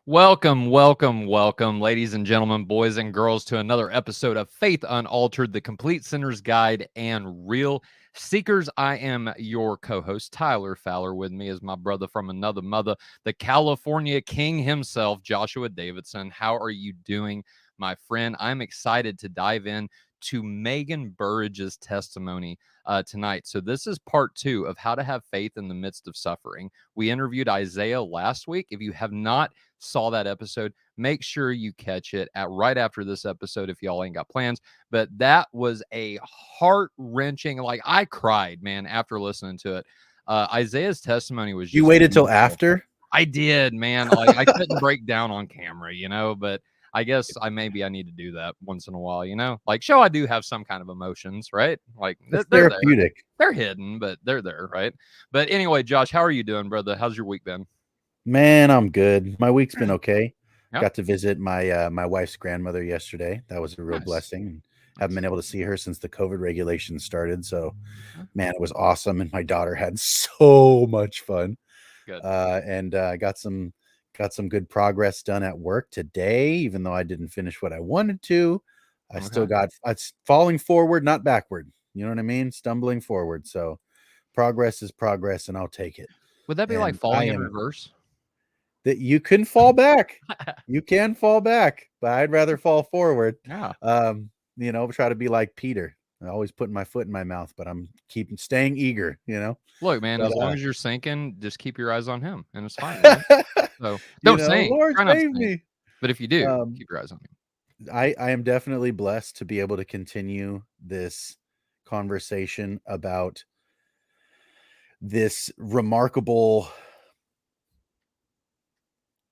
Welcome, welcome, welcome, ladies and gentlemen, boys and girls, to another episode of Faith Unaltered, the complete sinner's guide and real seekers. I am your co-host, Tyler Fowler. With me is my brother from another mother, the California King himself, Joshua Davidson. How are you doing, my friend? I'm excited to dive in to Megan Burridge's testimony tonight. So this is part 2 of how to have faith in the midst of suffering. We interviewed Isaiah last week. If you have not saw that episode, make sure you catch it at right after this episode if y'all ain't got plans. But that was a heart-wrenching, like I cried, man, after listening to it. Isaiah's testimony was You just waited till beautiful. after? I did, man. Like I couldn't break down on camera, but I guess I need to do that once in a while, Like, I do have some kind of emotions, right? Like It's they're there. therapeutic. They're hidden, but they're there, right? But anyway, Josh, how are you doing, brother? How's your week been? Man, I'm good. My week's been okay. Yeah, Got to visit my wife's grandmother yesterday. That was a real nice. blessing. Haven't Nice. been able to see her since the COVID regulations started. So, Yeah, man, it was awesome. And my daughter had so much fun. good. And got some good progress done at work today, even though I didn't finish what I wanted to. I still Okay. got it's falling forward, not backward. You know what I mean? Stumbling forward. So progress is progress, and I'll take it. Would that be like And I falling in am reverse? that you can fall back. You can fall back, but I'd rather fall forward. Yeah. Try to be like Peter. I always putting my foot in my mouth, but I'm keeping staying eager. Look, man, But as long as you're sinking, just keep your eyes on him and it's fine, right? So don't sink. Lord Try not to save sink. me. But if you do, Um, keep your eyes on him. I am definitely blessed to be able to continue this conversation about this remarkable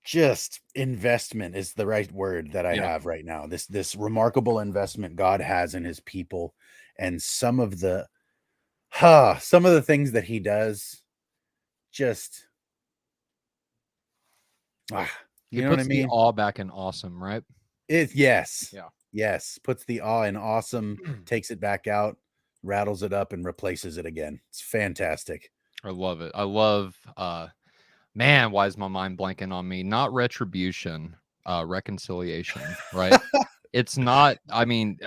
just investment is the right word that I Yeah. have right now. This remarkable investment God has in his people, and some of the things that he does just ah, He you know what I puts the mean? awe back in awesome, right? It yes. Yeah. Yes, puts the awe in awesome, takes it back out, rattles it up and replaces it again. It's fantastic. I love it. I love man, why is my mind blanking on me? Not retribution, reconciliation, right? It's not, oh dude,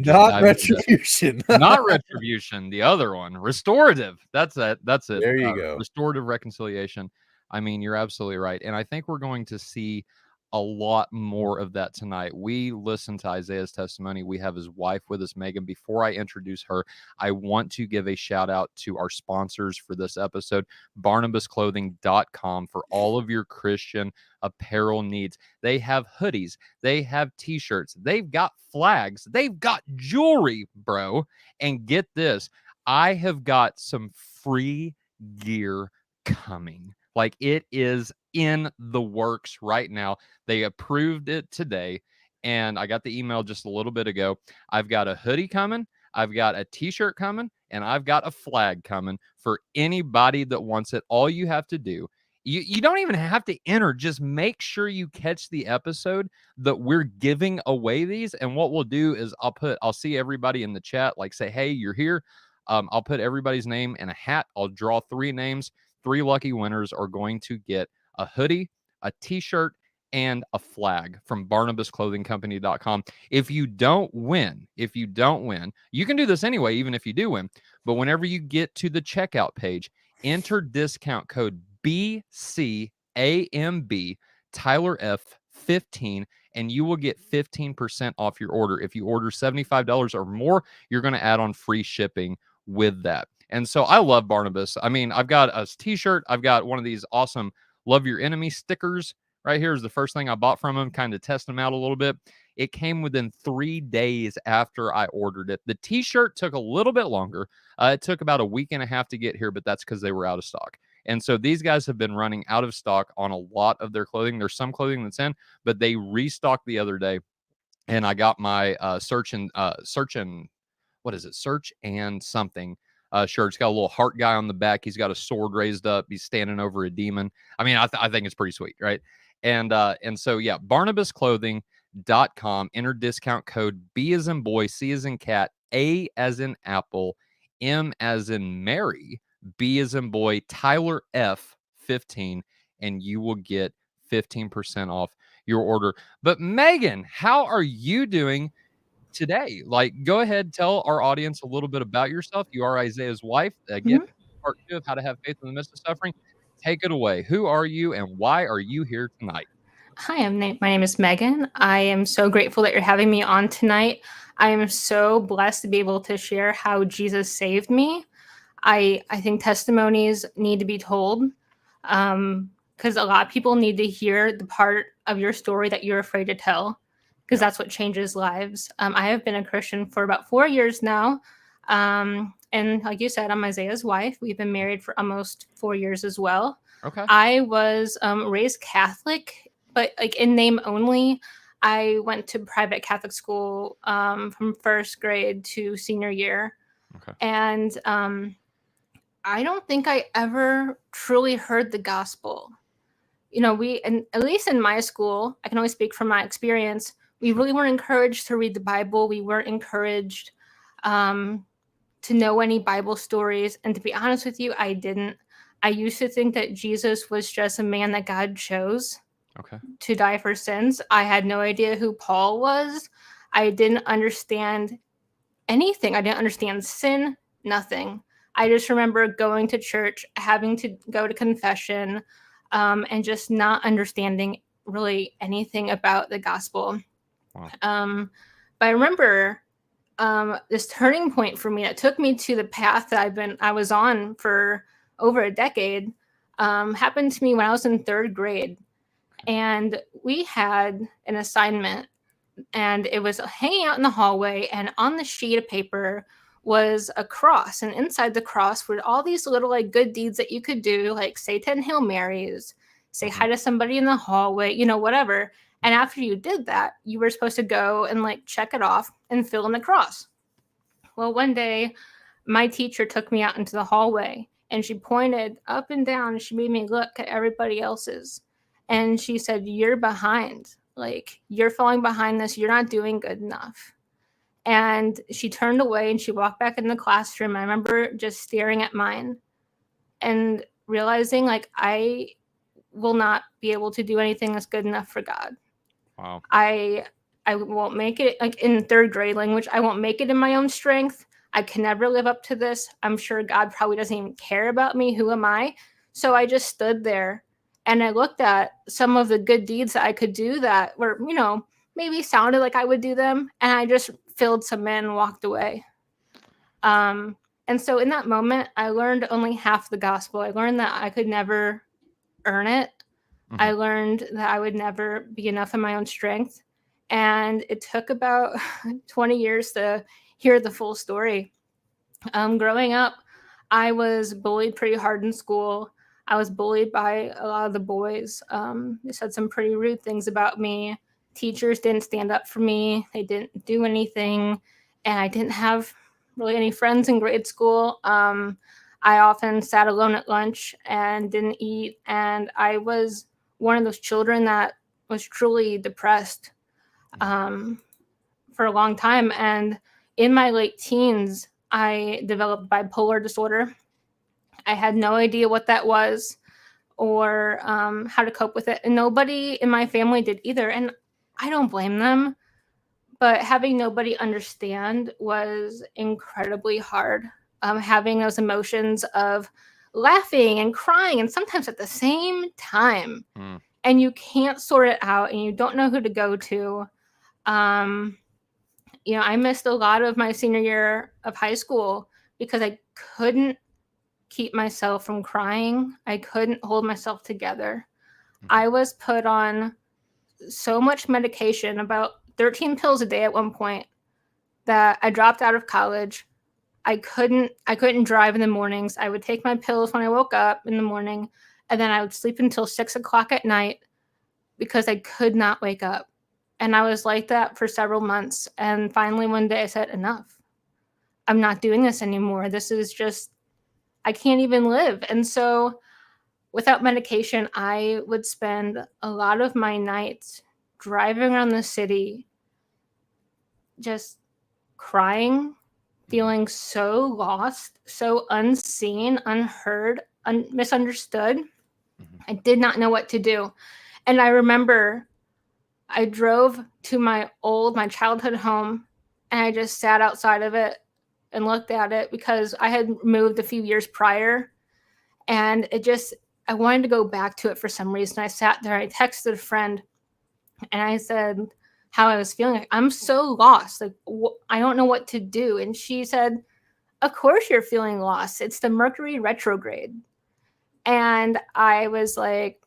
just Not diving into retribution. not retribution, the other one, restorative. That's it. That's it. There you go. Restorative reconciliation. You're absolutely right. And I think we're going to see a lot more of that tonight. We listened to Isaiah's testimony. We have his wife with us, Megan. Before I introduce her, I want to give a shout out to our sponsors for this episode, barnabasclothing.com, for all of your Christian apparel needs. They have hoodies, they have t-shirts, they've got flags, they've got jewelry, bro. And get this, I have got some free gear coming. Like, it is in the works right now. They approved it today, and I got the email just a little bit ago. I've got a hoodie coming, I've got a t-shirt coming, and I've got a flag coming for anybody that wants it. All you have to do, you don't even have to enter. Just make sure you catch the episode that we're giving away these. And what we'll do is I'll see everybody in the chat, like, say, hey, you're here. I'll put everybody's name in a hat. I'll draw 3 names. 3 lucky winners are going to get a hoodie, a t-shirt, and a flag from barnabasclothingcompany.com. If you don't win, you can do this anyway, even if you do win. But whenever you get to the checkout page, enter discount code BCAMB, Tyler F15, and you will get 15% off your order. If you order $75 or more, you're going to add on free shipping with that. And so I love Barnabas. I've got a t-shirt. I've got one of these awesome Love Your Enemy stickers. Right here is the first thing I bought from him, kind of test them out a little bit. It came within 3 days after I ordered it. The t-shirt took a little bit longer. It took about a week and a half to get here, but that's because they were out of stock. And so these guys have been running out of stock on a lot of their clothing. There's some clothing that's in, but they restocked the other day. And I got my search and what is it? Search and something shirt. It's got a little heart guy on the back. He's got a sword raised up. He's standing over a demon. I think it's pretty sweet, right? And so yeah, barnabasclothing.com. Enter discount code B as in boy, C as in cat, A as in apple, M as in Mary, B as in boy, Tyler F 15, and you will get 15% off your order. But Megan, how are you doing today? Like, go ahead, tell our audience a little bit about yourself. You are Isaiah's wife. Again, Mhm. part 2 of How to Have Faith in the Midst of Suffering. Take it away. Who are you and why are you here tonight? Hi, my name is Megan. I am so grateful that you're having me on tonight. I am so blessed to be able to share how Jesus saved me. I think testimonies need to be told because a lot of people need to hear the part of your story that you're afraid to tell because Yeah. that's what changes lives. I have been a Christian for about 4 years now. And like you said, I'm Isaiah's wife. We've been married for almost 4 years as well. Okay. I was raised Catholic, but like in name only. I went to private Catholic school from first grade to senior year. Okay. And I don't think I ever truly heard the gospel. And at least in my school, I can only speak from my experience, we Sure. really weren't encouraged to read the Bible. We weren't encouraged um, to know any Bible stories. And to be honest with you, I didn't. I used to think that Jesus was just a man that God chose Okay. to die for sins. I had no idea who Paul was. I didn't understand anything. I didn't understand sin, nothing. I just remember going to church, having to go to confession, and just not understanding really anything about the gospel. Wow. But I remember this turning point for me that took me to the path that I was on for over a decade. Happened to me when I was in third grade, and we had an assignment and it was hanging out in the hallway, and on the sheet of paper was a cross, and inside the cross were all these little like good deeds that you could do, like say 10 Hail Marys, say Mhm. hi to somebody in the hallway, whatever. And after you did that, you were supposed to go and like check it off and fill in the cross. Well, one day my teacher took me out into the hallway and she pointed up and down and she made me look at everybody else's. And she said, "You're behind. Like, you're falling behind this. You're not doing good enough." And she turned away and she walked back in the classroom. I remember just staring at mine and realizing, like, I will not be able to do anything that's good enough for God. Wow. I I won't make it, like in third grade language, I won't make it in my own strength. I can never live up to this. I'm sure God probably doesn't even care about me. Who am I? So I just stood there and I looked at some of the good deeds that I could do that were, maybe sounded like I would do them. And I just filled some in and walked away. Um, and so in that moment, I learned only half the gospel. I learned that I could never earn it. I Mhm. learned that I would never be enough in my own strength. And it took about 20 years to hear the full story. Growing up, I was bullied pretty hard in school. I was bullied by a lot of the boys. They said some pretty rude things about me. Teachers didn't stand up for me, they didn't do anything. And I didn't have really any friends in grade school. I often sat alone at lunch and didn't eat. And I was one of those children that was truly depressed Mhm. um, for a long time. And in my late teens, I developed bipolar disorder. I had no idea what that was or how to cope with it. And nobody in my family did either. And I don't blame them. But having nobody understand was incredibly hard. Having those emotions of laughing and crying, and sometimes at the same time, Mm. and you can't sort it out, and you don't know who to go to. Um, I missed a lot of my senior year of high school because I couldn't keep myself from crying. I couldn't hold myself together. Mhm. I was put on so much medication, about 13 pills a day at one point, that I dropped out of college. I couldn't drive in the mornings. I would take my pills when I woke up in the morning, and then I would sleep until 6 o'clock at night because I could not wake up. And I was like that for several months. And finally one day I said, enough. I'm not doing this anymore. This is just, I can't even live. And so without medication, I would spend a lot of my nights driving around the city just crying, Mhm. feeling so lost, so unseen, unheard, misunderstood. Mhm. I did not know what to do. And I remember I drove to my childhood home, and I just sat outside of it and looked at it because I had moved a few years prior, and I wanted to go back to it for some reason. I sat there, I texted a friend, and I said how I was feeling. Like, I'm so lost. Like, I don't know what to do. And she said, of course you're feeling lost. It's the Mercury retrograde. And I was like,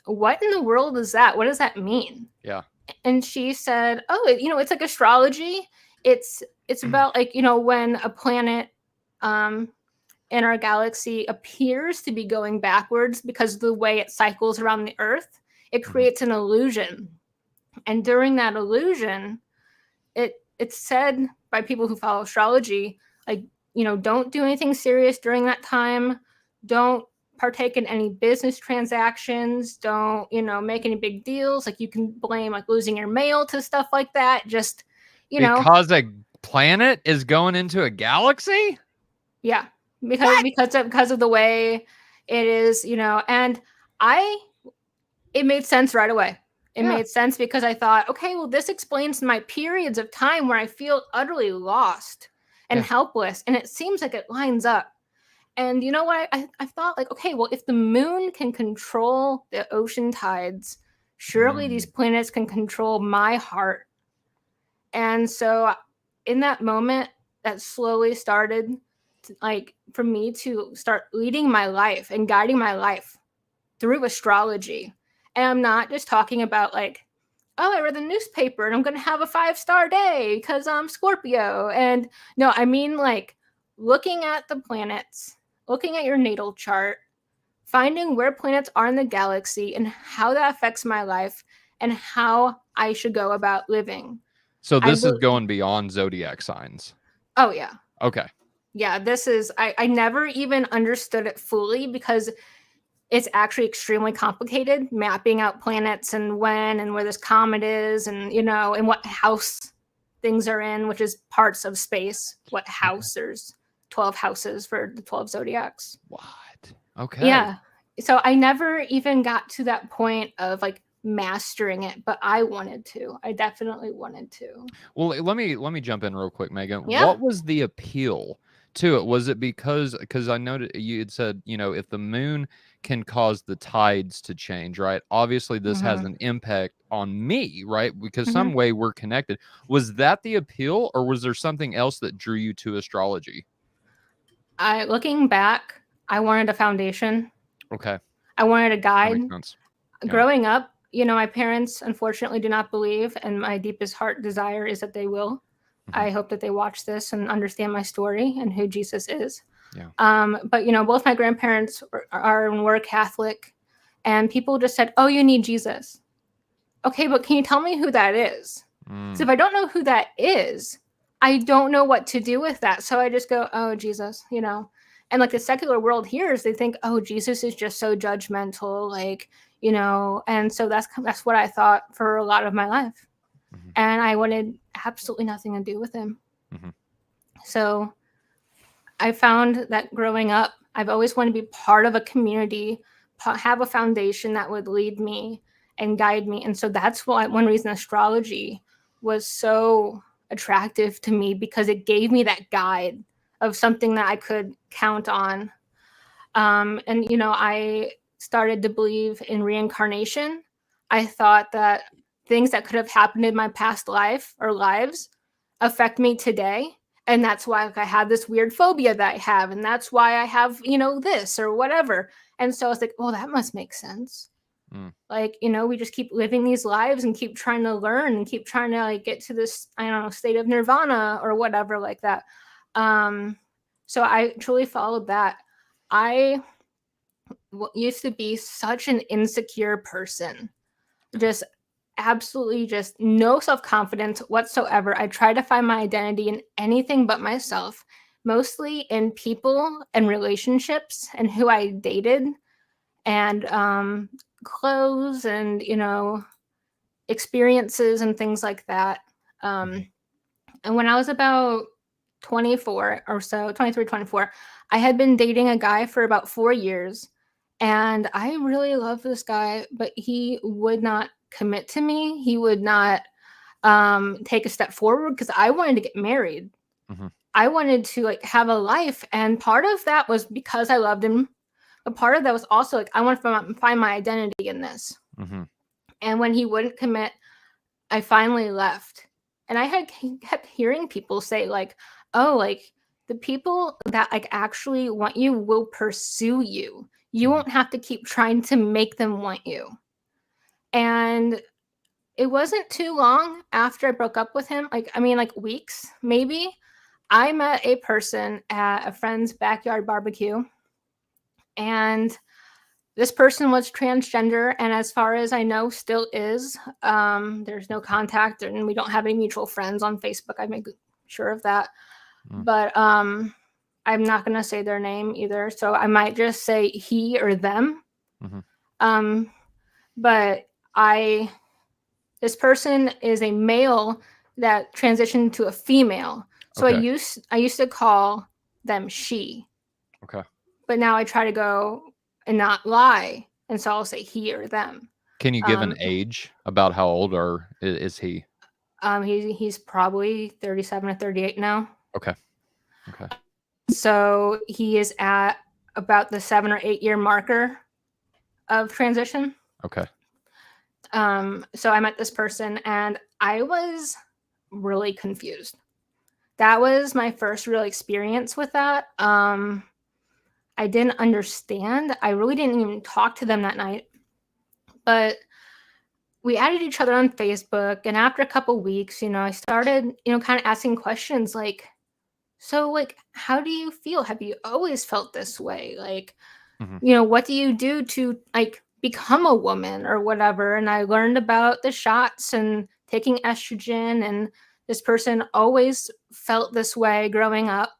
what in the world is that? What does that mean? Yeah. And she said, oh, it's like astrology. It's about like, when a planet in our galaxy appears to be going backwards because of the way it cycles around the Earth, it creates an illusion. And during that illusion, it's said by people who follow astrology, like, don't do anything serious during that time. Don't partake in any business transactions. Don't, make any big deals. Like, you can blame like losing your mail to stuff like that. Just, Because a planet is going into a galaxy? Yeah. Because of the way it is, and it made sense right away. It made sense because I thought, okay, well, this explains my periods of time where I feel utterly lost and helpless. And it seems like it lines up. And you know what? I thought, like, okay, well, if the moon can control the ocean tides, surely these planets can control my heart. And so in that moment, that slowly started for me to start leading my life and guiding my life through astrology. And I'm not just talking about like, oh, I read the newspaper and I'm going to have a 5-star day because I'm Scorpio. And no, I mean like looking at the planets, looking at your natal chart, finding where planets are in the galaxy and how that affects my life and how I should go about living. So this is going beyond zodiac signs. Oh, yeah. Okay. Yeah, this is, I never even understood it fully because it's actually extremely complicated, mapping out planets and when and where this comet is and, and what house things are in, which is parts of space. What house? There's 12 houses for the 12 zodiacs. What? Okay. Yeah. So I never even got to that point of like mastering it, but I wanted to. I definitely wanted to. Well, let me jump in real quick, Megan. Yeah. What was the appeal to it? Was it because I noted you had said, if the moon can cause the tides to change, right? Obviously, this has an impact on me, right? Because some way we're connected. Was that the appeal, or was there something else that drew you to astrology? Looking back, I wanted a foundation. Okay. I wanted a guide. That makes sense. Yeah. Growing up, my parents unfortunately do not believe, and my deepest heart desire is that they will. I hope that they watch this and understand my story and who Jesus is. Yeah. But both my grandparents were Catholic, and people just said, "Oh, you need Jesus." Okay, but can you tell me who that is? So if I don't know who that is, I don't know what to do with that. So I just go, "Oh, Jesus," And like the secular world hears, they think, "Oh, Jesus is just so judgmental," like, and so that's what I thought for a lot of my life. And I wanted absolutely nothing to do with him. So I found that growing up, I've always wanted to be part of a community, have a foundation that would lead me and guide me. And so that's one reason astrology was so attractive to me, because it gave me that guide of something that I could count on. And, I started to believe in reincarnation. I thought that things that could have happened in my past life or lives affect me today. And that's why I have this weird phobia that I have. And that's why I have, this or whatever. And so I was like, oh, that must make sense. Like, we just keep living these lives and keep trying to learn and keep trying to like get to this, I don't know, state of nirvana or whatever like that. So I truly followed that. I used to be such an insecure person, just absolutely just no self-confidence whatsoever. I tried to find my identity in anything but myself, mostly in people and relationships and who I dated and clothes and, experiences and things like that. And when I was about 24 or so, 23, 24, I had been dating a guy for about 4 years. And I really love this guy, but he would not commit to me. He would not take a step forward because I wanted to get married. Mhm. I wanted to like have a life, and part of that was because I loved him, but part of that was also like I want to find my identity in this. Mhm. And when he wouldn't commit, I finally left. And I had kept hearing people say like, "Oh, like the people that like actually want you will pursue you. You Mhm. won't have to keep trying to make them want you." And it wasn't too long after I broke up with him, like I mean like weeks maybe, I met a person at a friend's backyard barbecue, and this person was transgender, and as far as I know, still is. There's no contact, and we don't have any mutual friends on Facebook. I make sure of that. Mm. But I'm not gonna say their name either, so I might just say he or them. Mhm. But this person is a male that transitioned to a female. So Okay. I used to call them she, Okay. but now I try to go and not lie, and so I'll say he or them. Can you give an age about how old or is he? He's probably 37 or 38 now. Okay. Okay. So he is at about the 7 or 8 year marker of transition. Okay. So I met this person and I was really confused. That was my first real experience with that. I didn't understand. I really didn't even talk to them that night. But we added each other on Facebook, and after a couple weeks, I started, kind of asking questions like, so like, how do you feel? Have you always felt this way? Like, Mhm. what do you do to like become a woman or whatever? And I learned about the shots and taking estrogen, and this person always felt this way growing up.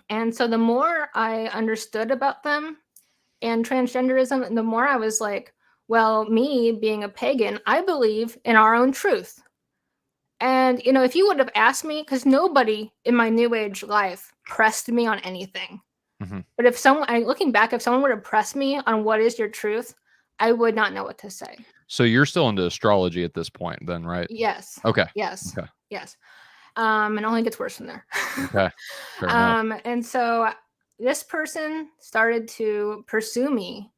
And so the more I understood about them and transgenderism, the more I was like, well, me being a pagan, I believe in our own truth. And, if you would have asked me, because nobody in my new age life pressed me on anything. Mhm. But looking back, if someone would have pressed me on what is your truth, I would not know what to say. So you're still into astrology at this point then, right? Yes. Okay. Yes. Okay. Yes. And it only gets worse from there. Okay. Fair enough. And so this person started to pursue me,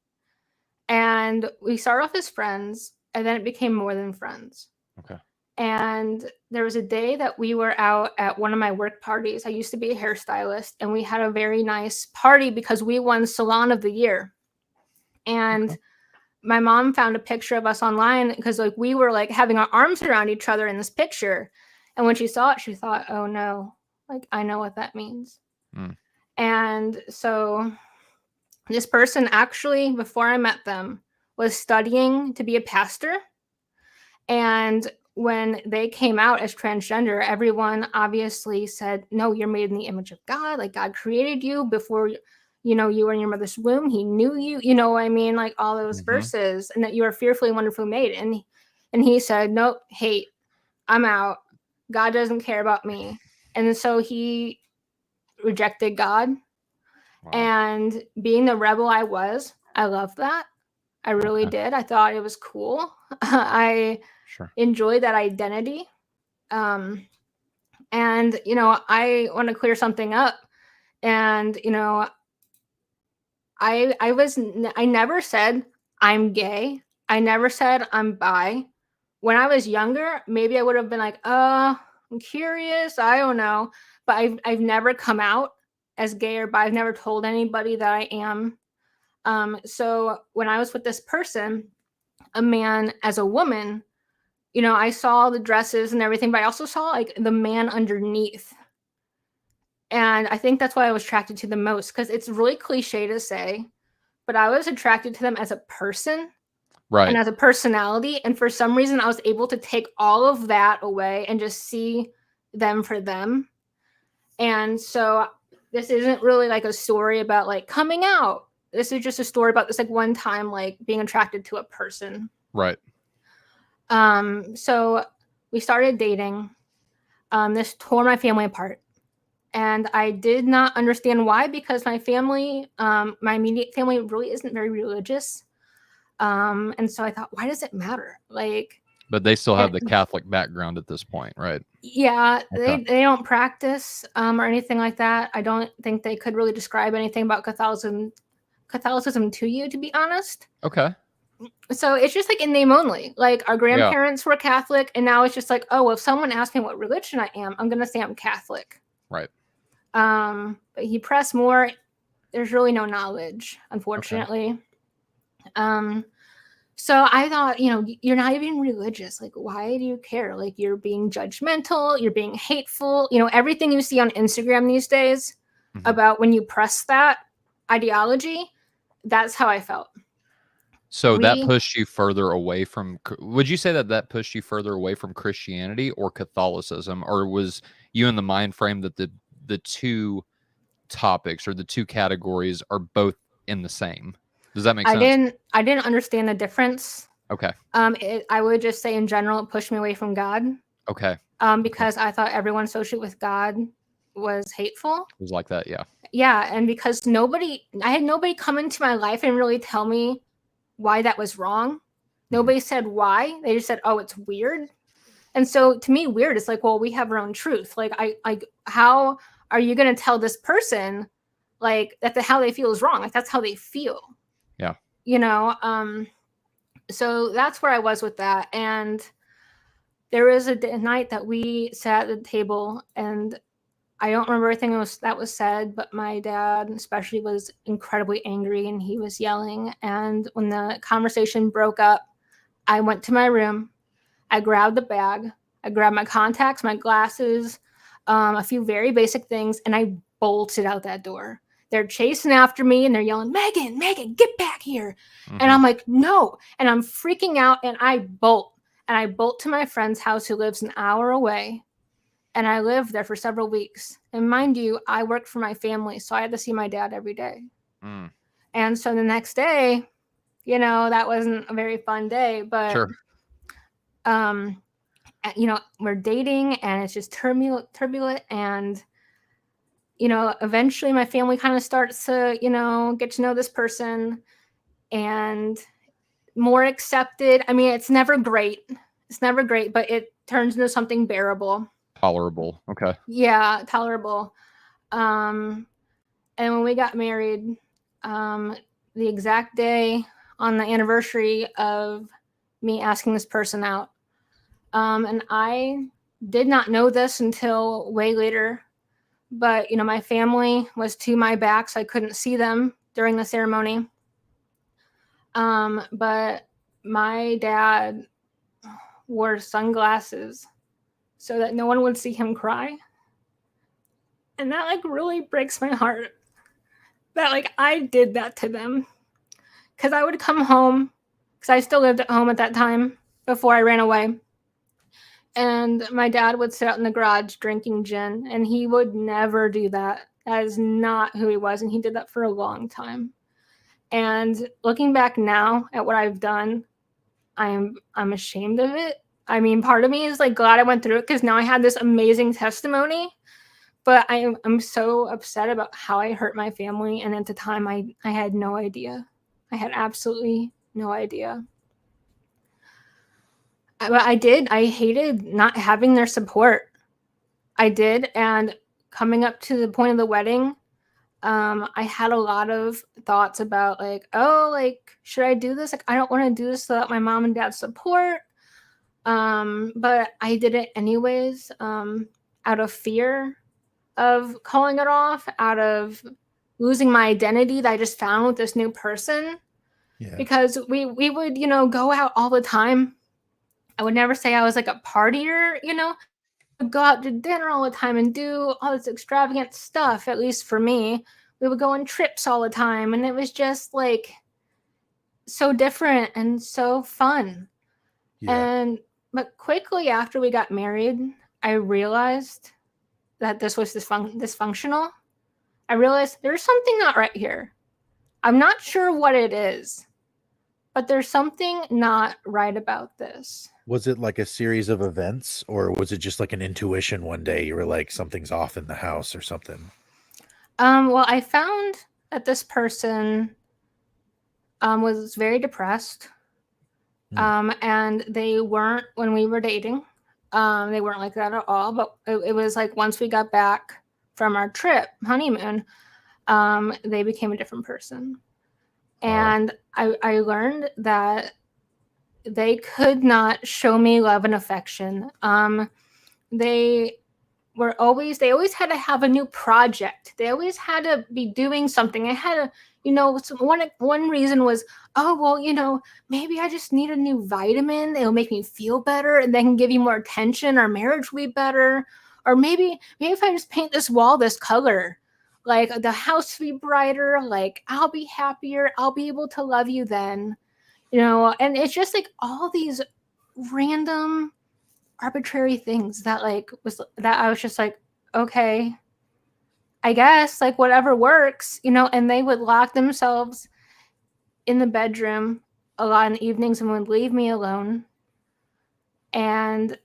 and we started off as friends, and then it became more than friends. Okay. And there was a day that we were out at one of my work parties. I used to be a hairstylist, and we had a very nice party because we won Salon of the Year. And my mom found a picture of us online because like we were like having our arms around each other in this picture. And when she saw it, she thought, oh no, like I know what that means. Mm. And so this person actually, before I met them, was studying to be a pastor. And when they came out as transgender, everyone obviously said, no, you're made in the image of God. Like God created you before, you were in your mother's womb. He knew you, what I mean? Like all those verses, and that you are fearfully and wonderfully made. And he said, nope, hate, I'm out. God doesn't care about me. And so he rejected God. Wow. And being the rebel I was, I loved that. I really did. I thought it was cool. I enjoyed that identity. And, I want to clear something up. And, I never said I'm gay. I never said I'm bi. When I was younger, maybe I would have been like, I'm curious. I don't know. But I've never come out as gay or bi. I've never told anybody that I am. So when I was with this person, a man as a woman, I saw the dresses and everything, but I also saw like the man underneath. And I think that's why I was attracted to them most, because it's really cliche to say, but I was attracted to them as a person, right, and as a personality. And for some reason, I was able to take all of that away and just see them for them. And so this isn't really like a story about like coming out. This is just a story about this like one time like being attracted to a person. Right. So we started dating. This tore my family apart. And I did not understand why, because my family, my immediate family really isn't very religious. And so I thought, why does it matter? Like, But they still have and the Catholic background at this point, right? yeah, Okay. they don't practice or anything like that. I don't think they could really describe anything about Catholicism to you, to be honest. Okay. So it's just like in name only. Like our Yeah. grandparents were Catholic, and now it's just like, oh, well, if someone asks me what religion I am, I'm gonna say I'm Catholic. Right. But you press more, there's really no knowledge, unfortunately. So I thought, you're not even religious. Like, why do you care? Like, you're being judgmental, you're being hateful. Everything you see on Instagram these days about when you press that ideology, that's how I felt. So that pushed you further away from, would you say that pushed you further away from Christianity or Catholicism? Or was you in the mind frame that the two topics or the two categories are both in the same? Does that make sense? I didn't understand the difference. Okay. I would just say in general, it pushed me away from God. Okay. Because I thought everyone associated with God was hateful. It was like that, yeah. Yeah, and because I had nobody come into my life and really tell me why that was wrong. Nobody said why. They just said, oh, it's weird. And so to me, weird is like, well, we have our own truth. Like, how are you going to tell this person like that how they feel is wrong? Like, that's how they feel. Yeah. So that's where I was with that. And there was a night that we sat at the table, and I don't remember everything that was said, but my dad especially was incredibly angry, and he was yelling. And when the conversation broke up, I went to my room, I grabbed the bag, I grabbed my contacts, my glasses, a few very basic things, and I bolted out that door. They're chasing after me, and they're yelling, Megan, get back here. And I'm like, no. And I'm freaking out, and I bolt. And I bolt to my friend's house who lives an hour away. And I lived there for several weeks. And mind you, I worked for my family, so I had to see my dad every day. And so the next day, that wasn't a very fun day, but sure. We're dating, and it's just turbulent, and eventually my family kind of starts to get to know this person and more accepted. I mean, it's never great, but it turns into something bearable, tolerable. Okay. Yeah, tolerable. And when we got married, the exact day on the anniversary of me asking this person out, and I did not know this until way later, but my family was to my back, so I couldn't see them during the ceremony. But my dad wore sunglasses so that no one would see him cry. And that like really breaks my heart that like I did that to them. Because I would come home, because I still lived at home at that time before I ran away. And my dad would sit out in the garage drinking gin, and he would never do that. That is not who he was, and he did that for a long time. And looking back now at what I've done, I'm ashamed of it. I mean, part of me is like glad I went through it because now I had this amazing testimony. But I'm so upset about how I hurt my family, and at the time I had no idea. I had absolutely no idea. But I hated not having their support. I did, and coming up to the point of the wedding, I had a lot of thoughts about like, oh, like, should I do this? Like, I don't want to do this without my mom and dad's support. But I did it anyways, out of fear of calling it off, out of losing my identity that I just found with this new person. Yeah. Because we would, go out all the time. I would never say I was like a partier, I'd go out to dinner all the time and do all this extravagant stuff, at least for me. We would go on trips all the time, and it was just like so different and so fun. Yeah. But quickly after we got married, I realized that this was dysfunctional. I realized there's something not right here. I'm not sure what it is, but there's something not right about this. Was it like a series of events, or was it just like an intuition one day? You were like, something's off in the house or something. Well, I found that this person was very depressed. And they weren't, when we were dating, they weren't like that at all. But it was like once we got back from our trip, honeymoon, they became a different person. And I learned that they could not show me love and affection. They always had to have a new project. They always had to be doing something. I had to, one reason was, oh, well, maybe I just need a new vitamin. It'll make me feel better and they can give you more attention. Our marriage will be better. Or maybe if I just paint this wall this color, like the house will be brighter, like I'll be happier. I'll be able to love you then, and it's just like all these random arbitrary things that I was just like, okay, I guess like whatever works, and they would lock themselves in the bedroom a lot in the evenings and would leave me alone. And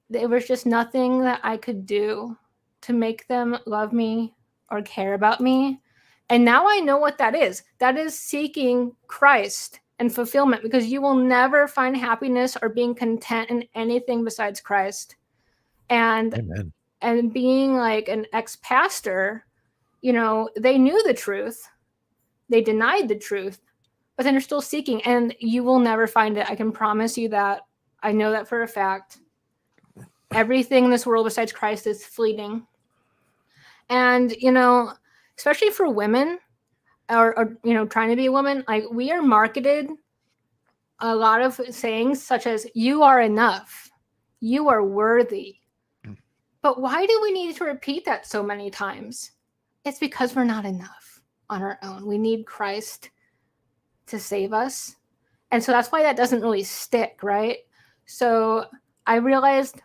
there was just nothing that I could do to make them love me or care about me. And now I know what that is. That is seeking Christ and fulfillment, because you will never find happiness or being content in anything besides Christ. And Amen. And being like an ex-pastor, they knew the truth. They denied the truth, but then they're still seeking, and you will never find it. I can promise you that. I know that for a fact. Everything in this world besides Christ is fleeting. And, especially for women or trying to be a woman, like we are marketed a lot of sayings such as, you are enough, you are worthy. But why do we need to repeat that so many times? It's because we're not enough on our own. We need Christ to save us. And so that's why that doesn't really stick, right? So I realized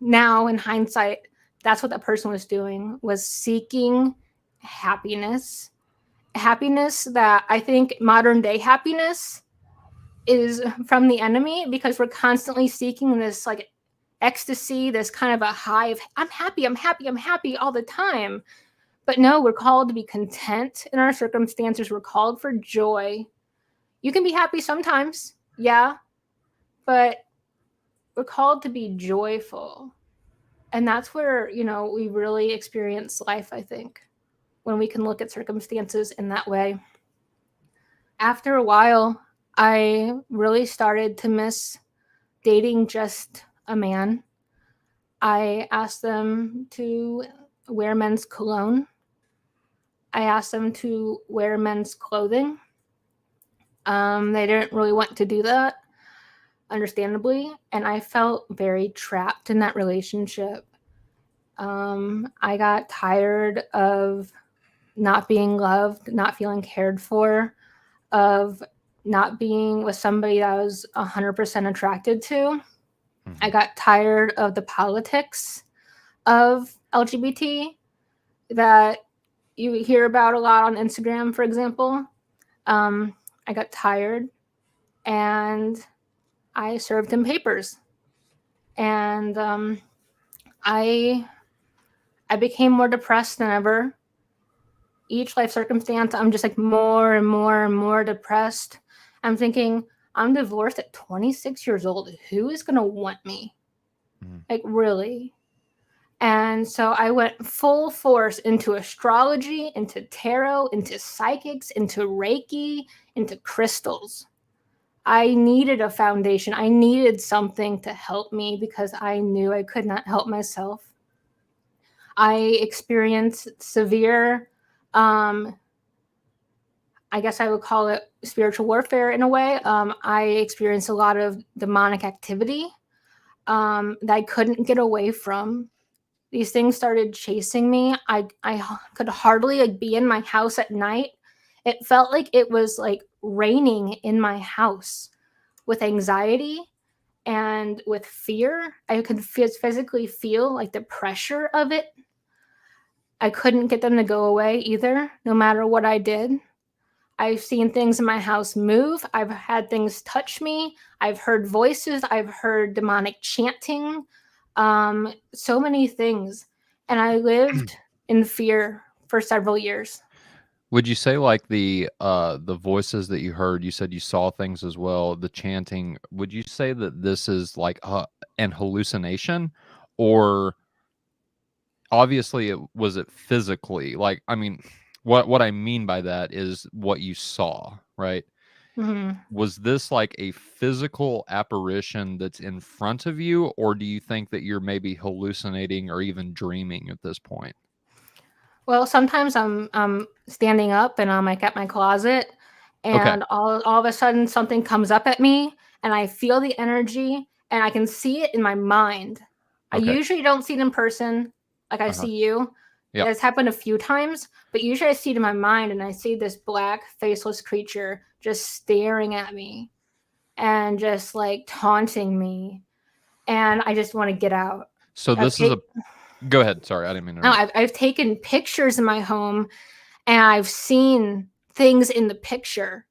now in hindsight, that's what that person was doing, was seeking happiness. Happiness that I think modern day happiness is from the enemy, because we're constantly seeking this like ecstasy, this kind of a high of I'm happy all the time. But no, we're called to be content in our circumstances. We're called for joy. You can be happy sometimes, yeah, but we're called to be joyful. And that's where, we really experience life, I think, when we can look at circumstances in that way. After a while, I really started to miss dating just a man. I asked them to wear men's cologne. I asked them to wear men's clothing. They didn't really want to do that, understandably, and I felt very trapped in that relationship. I got tired of not being loved, not feeling cared for, of not being with somebody that I was 100% attracted to. I got tired of the politics of LGBT that you hear about a lot on Instagram, for example. I got tired, and I served him papers. And I became more depressed than ever. Each life circumstance, I'm just like more and more and more depressed. I'm thinking, I'm divorced at 26 years old. Who is going to want me? Like, really? And so I went full force into astrology, into tarot, into psychics, into Reiki, into crystals. I needed a foundation. I needed something to help me because I knew I could not help myself. I experienced severe, I guess I would call it spiritual warfare in a way. I experienced a lot of demonic activity that I couldn't get away from. These things started chasing me. I could hardly be in my house at night. It felt like it was like raining in my house with anxiety and with fear. I could physically feel like the pressure of it. I couldn't get them to go away either, no matter what I did. I've seen things in my house move. I've had things touch me. I've heard voices. I've heard demonic chanting. So many things. And I lived in fear for several years. Would you say like the voices that you heard, you said you saw things as well, the chanting, would you say that this is like an hallucination, or obviously was it physically? Like, I mean, what I mean by that is what you saw, right? Mm-hmm. Was this like a physical apparition that's in front of you, or do you think that you're maybe hallucinating or even dreaming at this point? Well, sometimes I'm standing up and I'm like at my closet, Okay. and all of a sudden something comes up at me, and I feel the energy, and I can see it in my mind. I Okay. usually don't see it in person, like I Uh-huh. see you. Yep. It's happened a few times, but usually I see it in my mind, and I see this black, faceless creature just staring at me and just like taunting me, and I just want to get out. So I've this is taken go ahead. Sorry, I didn't mean to no, interrupt. I've taken pictures in my home, and I've seen things in the picture,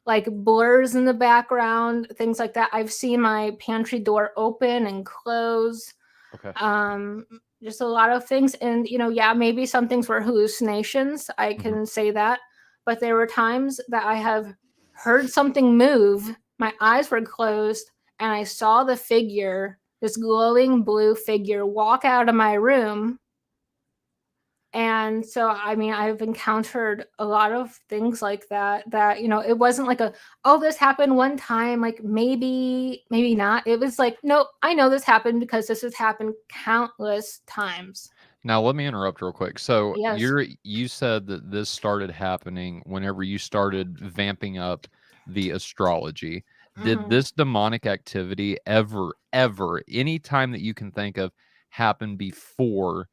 like blurs in the background, things like that. I've seen my pantry door open and close. Okay. Just a lot of things. And, yeah, maybe some things were hallucinations. I can say that. But there were times that I have heard something move, my eyes were closed, and I saw the figure, this glowing blue figure, walk out of my room. And so, I mean, I've encountered a lot of things like that, it wasn't like oh, this happened one time, like maybe not. It was like, nope, I know this happened because this has happened countless times. Now let me interrupt real quick. So Yes. you said that this started happening whenever you started vamping up the astrology. Did Mhm. this demonic activity ever, any time that you can think of, happen before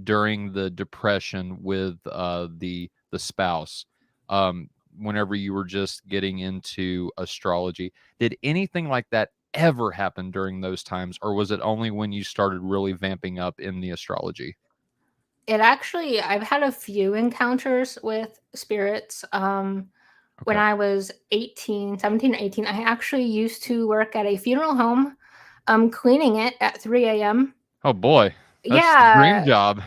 during the depression with the spouse? Whenever you were just getting into astrology, did anything like that ever happen during those times, or was it only when you started really vamping up in the astrology? I've had a few encounters with spirits. When Okay. I was 17 or 18, I actually used to work at a funeral home, cleaning it at 3 a.m. Oh boy, that's the dream Yeah. job.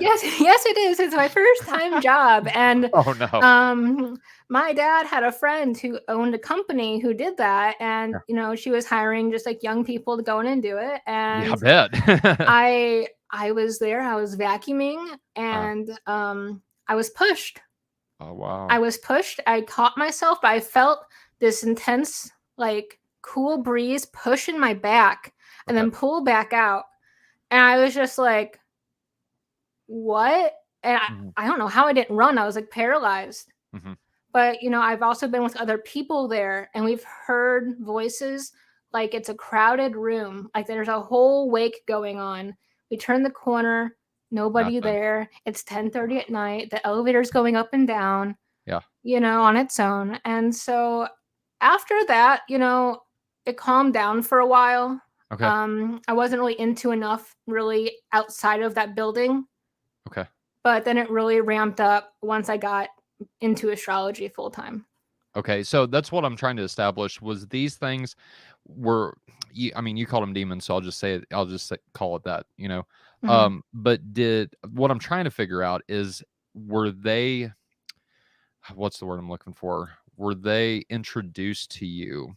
Yes, yes, it is. It's my first time job, and Oh no. my dad had a friend who owned a company who did that, and Yeah. she was hiring just like young people to go in and do it. Yeah, I And bet. I was there. I was vacuuming, Uh, and I was pushed. oh wow. I was pushed. I caught myself, but I felt this intense, like cool breeze push in my back, and Okay. then pull back out, and I was just like, what? And Mhm, I don't know how I didn't run. I was like paralyzed. mhm. But, I've also been with other people there, and we've heard voices like it's a crowded room, like there's a whole wake going on. We turn the corner, nobody Nothing. there. It's 10:30 at night. The elevator's going up and down, Yeah. on its own. And so after that, it calmed down for a while. Okay. I wasn't really into enough really outside of that building, Okay. but then it really ramped up once I got into astrology full time. Okay. So that's what I'm trying to establish. Was these things were you? I mean, you called them demons, so I'll just say it. I'll just call it that. Mhm. But did what I'm trying to figure out is, were they? What's the word I'm looking for? Were they introduced to you?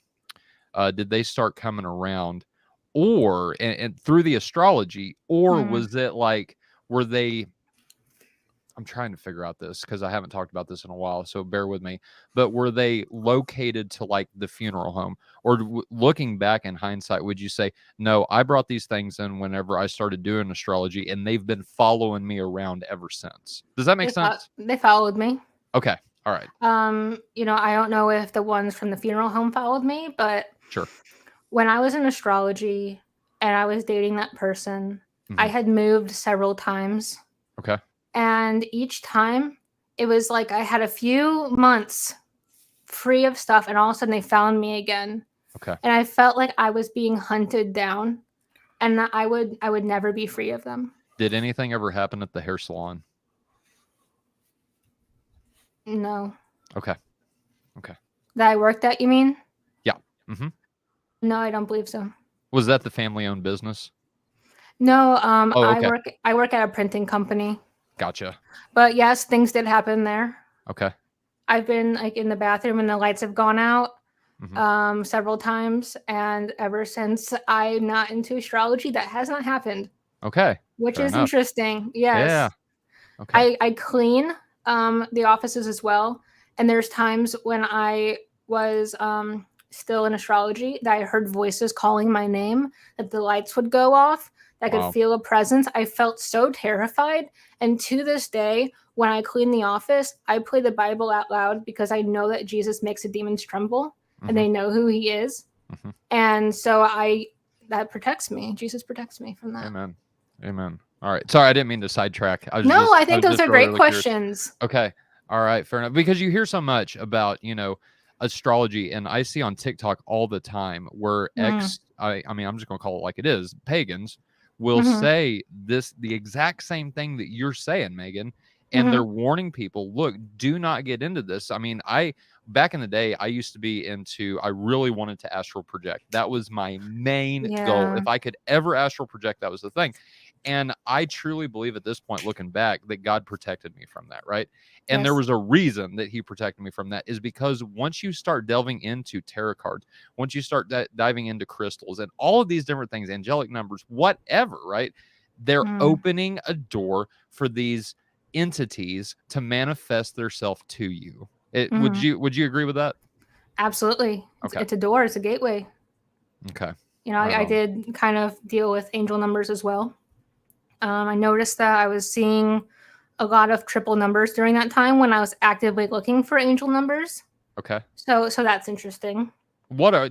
Did they start coming around, or and through the astrology, or Mhm. was it like, were they? I'm trying to figure out this because I haven't talked about this in a while, so bear with me. But were they located to like the funeral home, or looking back in hindsight, would you say, no, I brought these things in whenever I started doing astrology, and they've been following me around ever since? Does that make sense? They followed me. Okay, all right, I don't know if the ones from the funeral home followed me, but sure. when I was in astrology and I was dating that person, I Hmm. had moved several times. Okay, And each time it was like I had a few months free of stuff, and all of a sudden they found me again. okay. And I felt like I was being hunted down, and that I would never be free of them. Did anything ever happen at the hair salon? No. Okay. Okay. That I worked at, you mean? Yeah. Mm-hmm. No, I don't believe so. Was that the family-owned business? No, Oh, okay. I work at a printing company. Gotcha. But yes, things did happen there. Okay. I've been like in the bathroom and the lights have gone out Mm-hmm. several times, and ever since I'm not into astrology, that has not happened. Okay. Which Fair is enough. interesting. Yes. Yeah. Okay. I clean the offices as well. And there's times when I was still in astrology that I heard voices calling my name, that the lights would go off, that I could Wow. feel a presence. I felt so terrified. And to this day, when I clean the office, I play the Bible out loud because I know that Jesus makes the demons tremble and they know who he is. Mm-hmm. And so that protects me. Jesus protects me from that. Amen. Amen. All right. Sorry, I didn't mean to sidetrack. I think those are great questions. Okay. All right. Fair enough. Because you hear so much about, astrology, and I see on TikTok all the time where I'm just going to call it like it is, pagans will say the exact same thing that you're saying, Megan, and they're warning people, look, do not get into this. I mean, back in the day, I used to be I really wanted to astral project. That was my main goal. If I could ever astral project, that was the thing. And I truly believe at this point, looking back, that God protected me from that, right? And there was a reason that he protected me from that, is because once you start delving into tarot cards, once you start diving into crystals and all of these different things, angelic numbers, whatever, right? They're opening a door for these entities to manifest themselves to you. Would you agree with that? Absolutely. Okay. It's a door. It's a gateway. Okay. I did kind of deal with angel numbers as well. I noticed that I was seeing a lot of triple numbers during that time when I was actively looking for angel numbers. Okay. So that's interesting. What are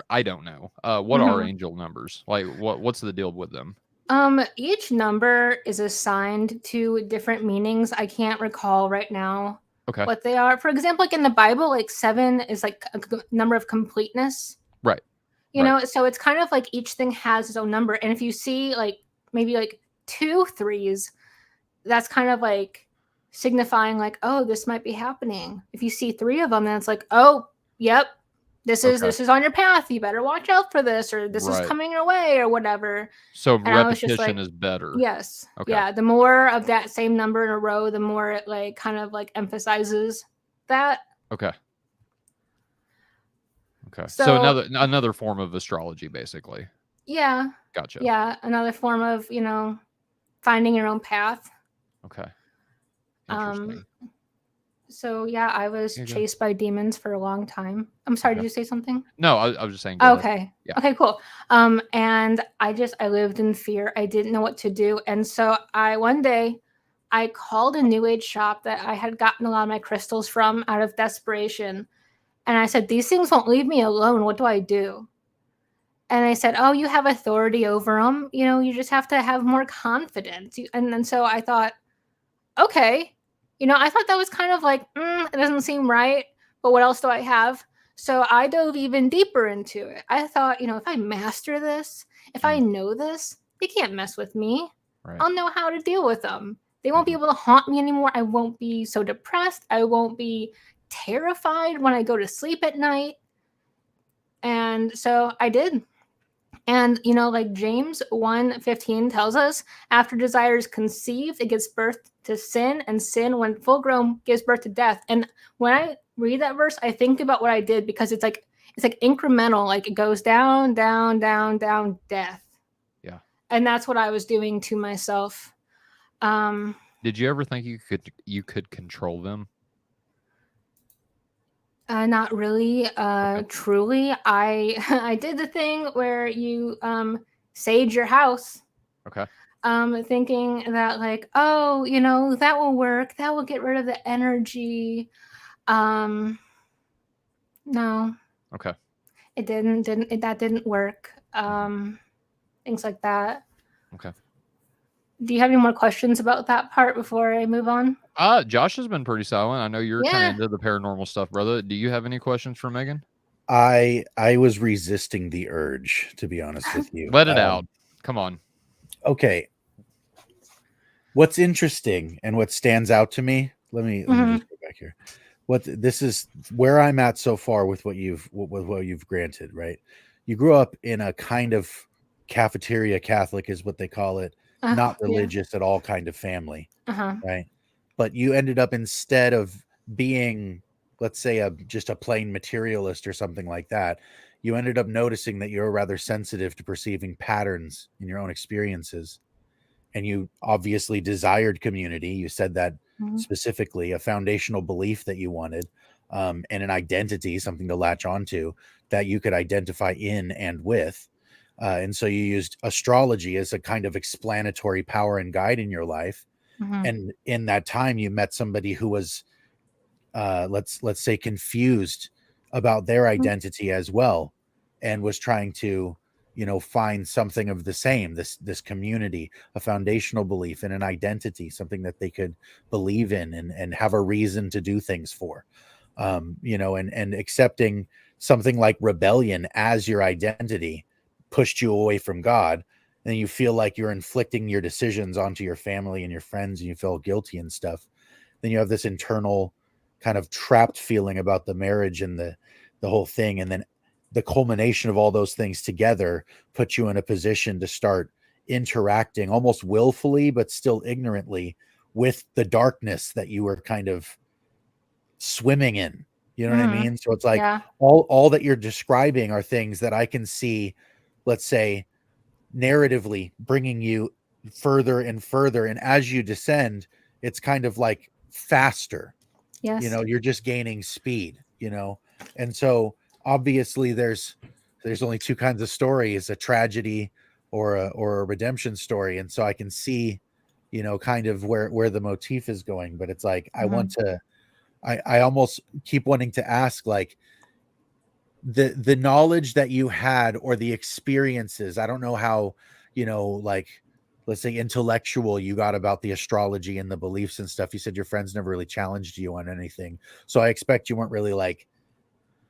I don't know. What are angel numbers? Like what's the deal with them? Each number is assigned to different meanings. I can't recall right now what they are. For example, like in the Bible, like 7 is like a number of completeness. Right. You know, so it's kind of like each thing has its own number. And if you see like maybe like 2 3s, that's kind of like signifying like, oh, this might be happening. If you see 3 of them, then it's like, oh, yep, this is on your path. You better watch out for this, or this is coming your way, or whatever. So repetition is better. Yes. Okay. Yeah. The more of that same number in a row, the more it like kind of like emphasizes that. Okay. Okay. So another form of astrology, basically. Yeah. Gotcha. Yeah. Another form of, finding your own path. Okay. Interesting. So yeah, I was chased by demons for a long time. I'm sorry, did you say something? No, I was just saying. Okay. Yeah. Okay, cool. And I lived in fear. I didn't know what to do. And so one day I called a new age shop that I had gotten a lot of my crystals from out of desperation. And I said, these things won't leave me alone. What do I do? And I said, oh, you have authority over them. You just have to have more confidence. And then so I thought, okay. I thought that was kind of like, it doesn't seem right, but what else do I have? So I dove even deeper into it. I thought, if I master this, if I know this, they can't mess with me. Right. I'll know how to deal with them. They won't be able to haunt me anymore. I won't be so depressed. I won't be terrified when I go to sleep at night. And so I did. And, like James 1:15 tells us, after desire is conceived, it gives birth to sin, and sin, when full grown, gives birth to death. And when I read that verse, I think about what I did, because it's like incremental, like it goes down, down, down, down, death. Yeah. And that's what I was doing to myself. Did you ever think you could control them? Not really. Truly, I did the thing where you sage your house. Okay. Thinking that like, oh, that will work. That will get rid of the energy. No. Okay. It didn't. That didn't work. Things like that. Okay. Do you have any more questions about that part before I move on? Josh has been pretty silent. I know you're kind of into the paranormal stuff, brother. Do you have any questions for Megan? I was resisting the urge, to be honest with you. Let it out. Come on. Okay. What's interesting and what stands out to me, let me just go back here. this is where I'm at so far with what you've granted, right? You grew up in a kind of cafeteria Catholic is what they call it, not Yeah. religious at all kind of family, Uh-huh. right? But you ended up, instead of being, let's say, just a plain materialist or something like that, you ended up noticing that you're rather sensitive to perceiving patterns in your own experiences, and you obviously desired community. You said that Mhm. specifically, a foundational belief that you wanted, and an identity, something to latch onto that you could identify in and with. And so you used astrology as a kind of explanatory power and guide in your life. Mhm. And in that time, you met somebody who was, let's say, confused about their identity as well, and was trying to, find something of the same, this community, a foundational belief in an identity, something that they could believe in and have a reason to do things for. And accepting something like rebellion as your identity pushed you away from God. And you feel like you're inflicting your decisions onto your family and your friends, and you feel guilty and stuff. Then you have this internal kind of trapped feeling about the marriage and the whole thing. And then the culmination of all those things together puts you in a position to start interacting almost willfully, but still ignorantly, with the darkness that you were kind of swimming in. You know what I Mhm. mean? So it's like Yeah. all that you're describing are things that I can see, let's say, narratively bringing you further and further. And as you descend, it's kind of like faster. Yes. You're just gaining speed. And so obviously there's only two kinds of stories: a tragedy or a redemption story. And so I can see, kind of where the motif is going. But it's like, Mhm. I almost keep wanting to ask, like, the knowledge that you had, or the experiences, I don't know how, like, let's say, intellectual you got about the astrology and the beliefs and stuff. You said your friends never really challenged you on anything, so I expect you weren't really like,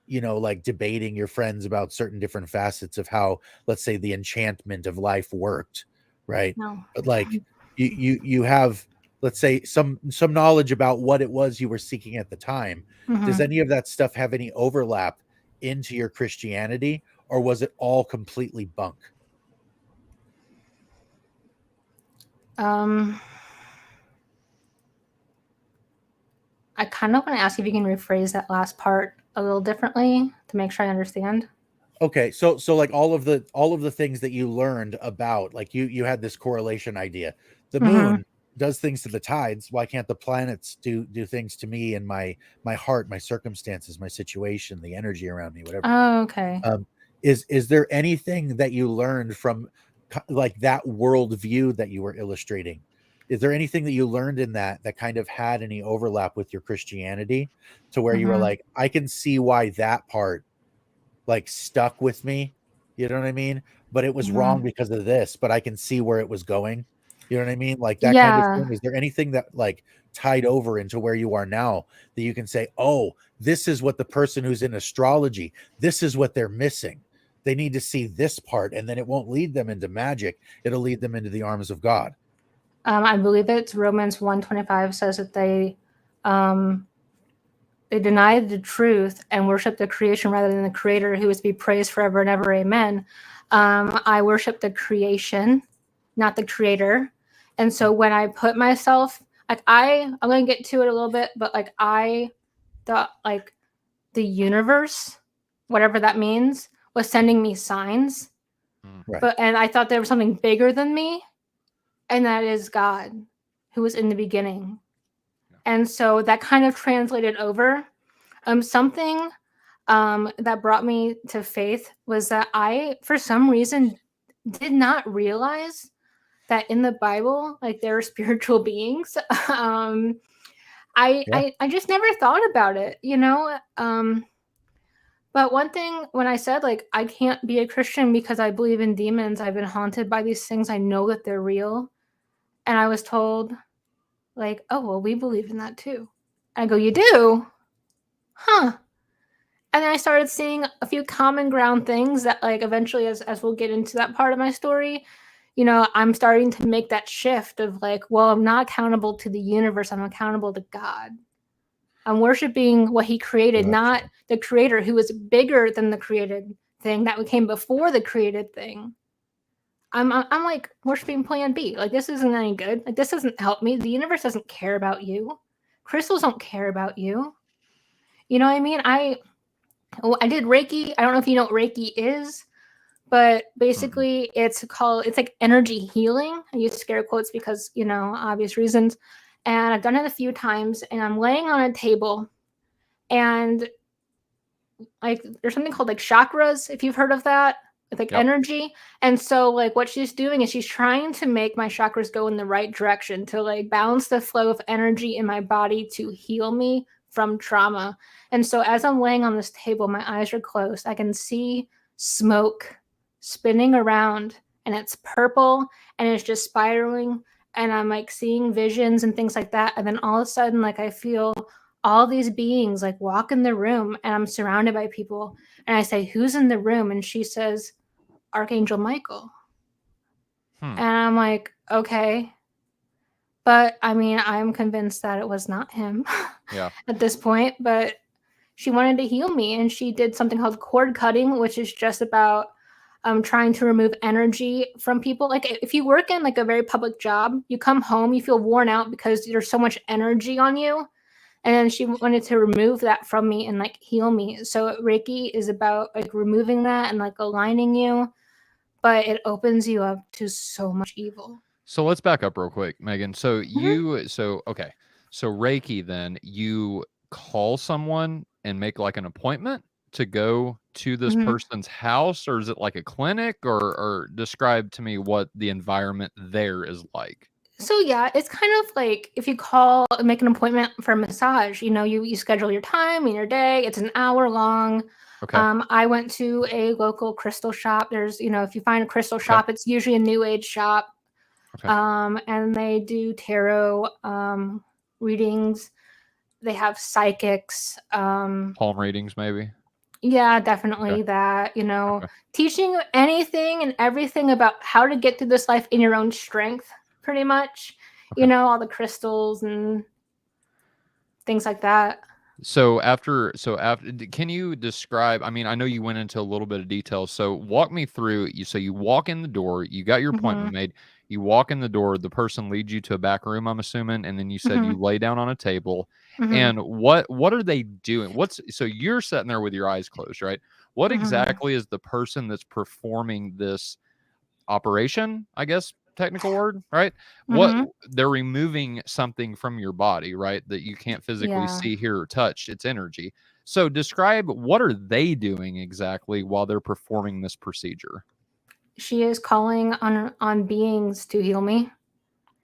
like debating your friends about certain different facets of how, let's say, the enchantment of life worked, right? No. But like, you have, let's say, some knowledge about what it was you were seeking at the time. Does Mhm. any of that stuff have any overlap into your Christianity, or was it all completely bunk? Um, I kind of want to ask if you can rephrase that last part a little differently to make sure I understand. Okay, so like all of the things that you learned about, like, you had this correlation idea. The Mhm. moon does things to the tides. Why can't the planets do things to me and my heart, my circumstances, my situation, the energy around me, whatever? Oh, okay. Is there anything that you learned from like that worldview that you were illustrating? Is there anything that you learned in that kind of had any overlap with your Christianity, to where you were Mhm. like, I can see why that part like stuck with me, you know what I mean? But it was wrong Mhm. because of this, but I can see where it was going. You know what I mean? Like that kind of Yeah. thing. Is there anything that like tied over into where you are now, that you can say, oh, this is what the person who's in astrology, this is what they're missing. They need to see this part, and then it won't lead them into magic. It'll lead them into the arms of God. I believe it's Romans 1:25 says that um, they denied the truth and worship the creation rather than the creator, who is to be praised forever and ever. Amen. I worship the creation, not the creator. And so when I put myself, like, I'm going to get to it a little bit, but like, I thought like the universe, whatever that means, was sending me signs. Right. And I thought there was something bigger than me, and that is God, who was in the beginning. And so that kind of translated over. Something that brought me to faith was that I, for some reason, did not realize that in the Bible, like, there are spiritual beings. Yeah. I just never thought about it, you know. But one thing, when I said like I can't be a Christian because I believe in demons, I've been haunted by these things, I know that they're real, and I was told like, oh well, we believe in that too. I go, you do, huh? And then I started seeing a few common ground things that, like, eventually, as we'll get into that part of my story, I'm starting to make that shift of like, well, I'm not accountable to the universe, I'm accountable to God. I'm worshiping what he created, Gotcha. not the creator who is bigger than the created thing that came before the created thing. I'm like worshiping plan B. Like, this isn't any good. Like, this doesn't help me. The universe doesn't care about you. Crystals don't care about you. You know what I mean? I did Reiki. I don't know if you know what Reiki is, but basically it's like energy healing. I use scare quotes because, obvious reasons. And I've done it a few times, and I'm laying on a table, and like there's something called like chakras, if you've heard of that. It's like energy. And so like what she's doing is she's trying to make my chakras go in the right direction to like balance the flow of energy in my body to heal me from trauma. And so as I'm laying on this table, my eyes are closed. I can see smoke spinning around, and it's purple, and it's just spiraling, and I'm like seeing visions and things like that. And then all of a sudden, like I feel all these beings like walk in the room, and I'm surrounded by people, and I say, "Who's in the room?" And she says, "Archangel Michael." And I'm like, okay. But I mean, I'm convinced that it was not him at this point. But she wanted to heal me, and she did something called cord cutting, which is just about trying to remove energy from people. Like if you work in like a very public job, you come home, you feel worn out because there's so much energy on you. And then she wanted to remove that from me and like heal me. So Reiki is about like removing that and like aligning you, but it opens you up to so much evil. So let's back up real quick, Megan. So okay. So Reiki, then you call someone and make like an appointment to go to this person's house, or is it like a clinic, or describe to me what the environment there is like? So yeah, it's kind of like if you make an appointment for a massage, you schedule your time and your day. It's an hour long. Okay. I went to a local crystal shop. There's, if you find a crystal shop, it's usually a new age shop. Okay. And they do tarot readings. They have psychics. Palm readings, maybe. Yeah, definitely that, teaching anything and everything about how to get through this life in your own strength, pretty much, all the crystals and things like that. So after, can you describe, I mean, I know you went into a little bit of detail, so walk me through, so you walk in the door, you got your appointment made, you walk in the door, the person leads you to a back room, I'm assuming, and then you said you lay down on a table, and what are they doing? So you're sitting there with your eyes closed, right? What exactly is the person that's performing this operation, I guess, technical word, right? What they're removing something from your body, right? That you can't physically see, hear, or touch. It's energy. So describe, what are they doing exactly while they're performing this procedure? She is calling on beings to heal me.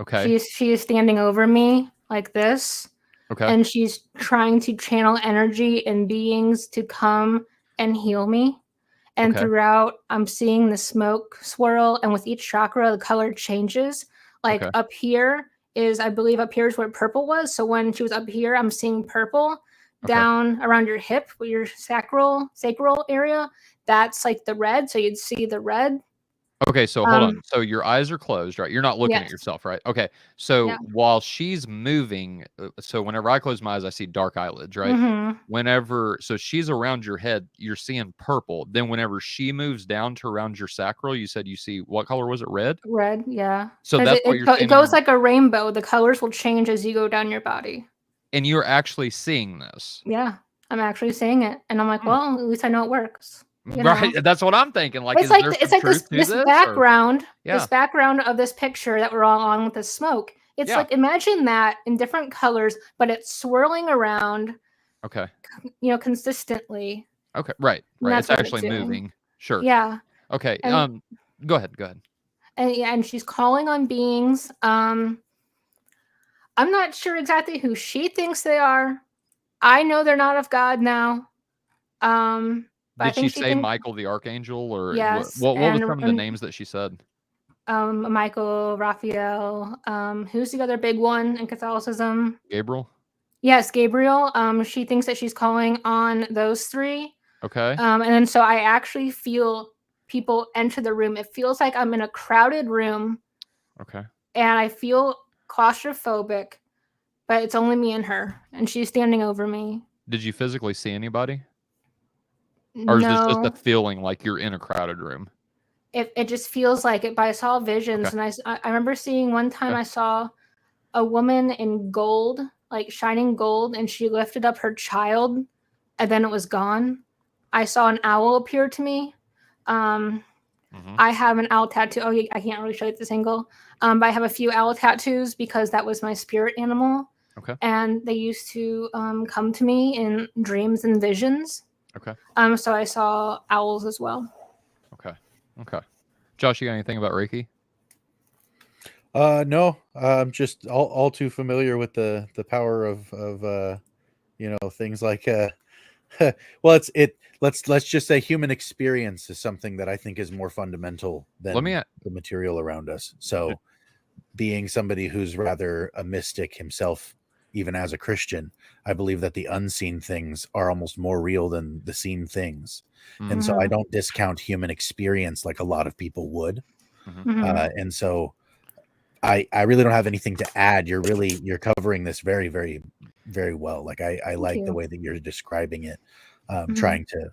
Okay. She is standing over me like this. Okay. And she's trying to channel energy and beings to come and heal me. And throughout, I'm seeing the smoke swirl, and with each chakra, the color changes. Like up here is, I believe up here is where purple was. So when she was up here, I'm seeing purple. Down around your hip, with your sacral area, that's like the red. So you'd see the red. Okay, so hold on. So your eyes are closed, right? You're not looking at yourself, right? Okay. So while she's moving, so whenever I close my eyes, I see dark eyelids, right? So she's around your head, you're seeing purple. Then whenever she moves down to around your sacral, you said you see, what color was it? Red? Red, yeah. So that's what you're seeing. It goes like a rainbow. The colors will change as you go down your body. And you're actually seeing this? Yeah, I'm actually seeing it. And I'm like, well, at least I know it works. Right, that's what I'm thinking. Like, it's like this background, this background of this picture that we're all on with the smoke. It's like, imagine that in different colors, but it's swirling around. Okay. Consistently. Okay, right. It's actually moving. Sure. Yeah. Okay. Go ahead. And she's calling on beings. I'm not sure exactly who she thinks they are. I know they're not of God now. Did she say Michael the Archangel, or yes? What was some of the names that she said? Michael, Raphael. Who's the other big one in Catholicism? Gabriel. Yes, Gabriel. She thinks that she's calling on those three. Okay. And then so I actually feel people enter the room. It feels like I'm in a crowded room. Okay. And I feel claustrophobic, but it's only me and her, and she's standing over me. Did you physically see anybody? Or is this just a No, feeling like you're in a crowded room? it just feels like it. But I saw visions, Okay. and I remember seeing one time Okay. I saw a woman in gold, like shining gold, and she lifted up her child, and then it was gone. I saw an owl appear to me. I have an owl tattoo. Oh, I can't really show you at this angle. But I have a few owl tattoos because that was my spirit animal. Okay. And they used to come to me in dreams and visions. Okay. So I saw owls as well. Okay. Okay. Josh, you got anything about Reiki? No, I'm just all too familiar with the power of things like well, let's just say human experience is something that I think is more fundamental than the material around us. So being somebody who's rather a mystic himself, even as a Christian, I believe that the unseen things are almost more real than the seen things. And so I don't discount human experience like a lot of people would. And so I really don't have anything to add. You're covering this very, very, very well. Like I like the way that you're describing it, trying to,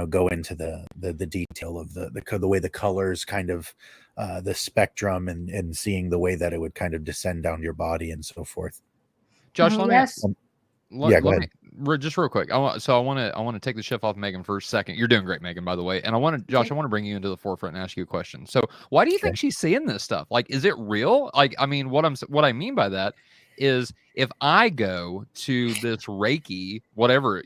go into the detail of the way the colors kind of, the spectrum and seeing the way that it would kind of descend down your body and so forth. Josh, go ahead. Just real quick. I want to take the shift off Megan for a second. You're doing great, Megan, by the way. And I want to bring you into the forefront and ask you a question. So why do you think she's seeing this stuff? Like, is it real? Like, I mean, what I mean by that is if I go to this Reiki, whatever,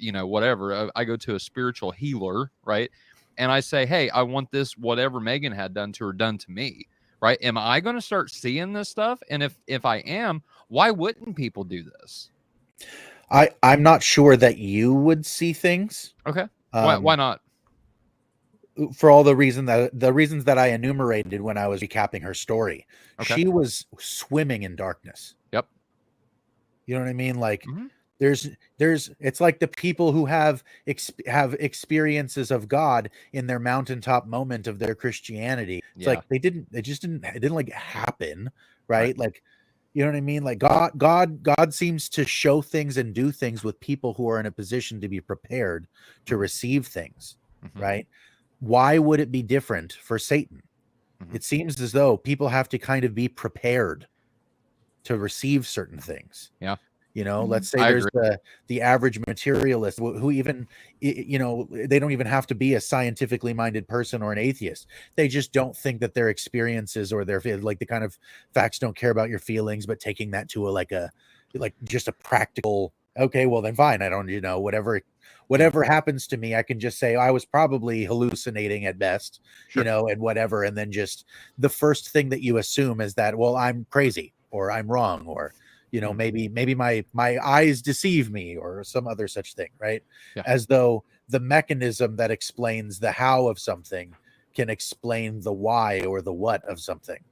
I go to a spiritual healer, right? And I say, hey, I want this, whatever Megan had done to her, done to me, right? Am I going to start seeing this stuff? And if I am, why wouldn't people do this? I'm not sure that you would see things. Okay. Why not? For all the reasons that I enumerated when I was recapping her story. Okay. She was swimming in darkness. Yep. You know what I mean? Like there's it's like the people who have experiences of God in their mountaintop moment of their Christianity. It's like it didn't like happen, right? Like, you know what I mean? Like God seems to show things and do things with people who are in a position to be prepared to receive things, right? Why would it be different for Satan? It seems as though people have to kind of be prepared to receive certain things. Yeah. Let's say there's the average materialist who even, they don't even have to be a scientifically minded person or an atheist. They just don't think that their experiences or their, like, the kind of facts don't care about your feelings, but taking that to just a practical, okay, well then fine. I don't, whatever happens to me, I can just say I was probably hallucinating at best, and whatever. And then just the first thing that you assume is that, well, I'm crazy or I'm wrong, or, maybe my eyes deceive me or some other such thing, right? Yeah. As though the mechanism that explains the how of something can explain the why or the what of something.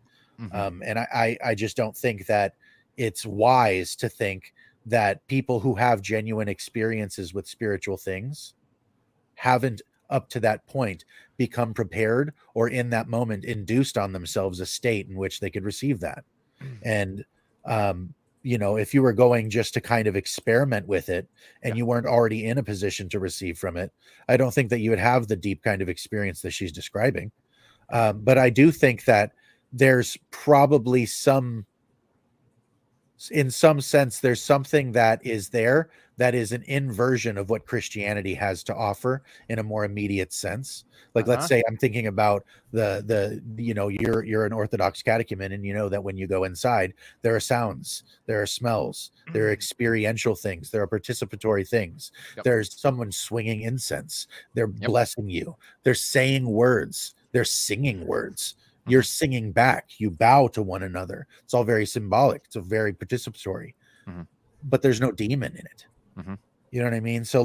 And I just don't think that it's wise to think that people who have genuine experiences with spiritual things haven't up to that point become prepared or in that moment induced on themselves a state in which they could receive that. And, if you were going just to kind of experiment with it and you weren't already in a position to receive from it, I don't think that you would have the deep kind of experience that she's describing. But I do think that there's probably in some sense, there's something that is there that is an inversion of what Christianity has to offer in a more immediate sense. Like, let's say I'm thinking about you're an Orthodox catechumen, and that when you go inside, there are sounds, there are smells, there are experiential things, there are participatory things. There's someone swinging incense. They're blessing you. They're saying words. They're singing words. You're singing back. You bow to one another. It's all very symbolic. It's a very participatory, but there's no demon in it. You know what I mean? So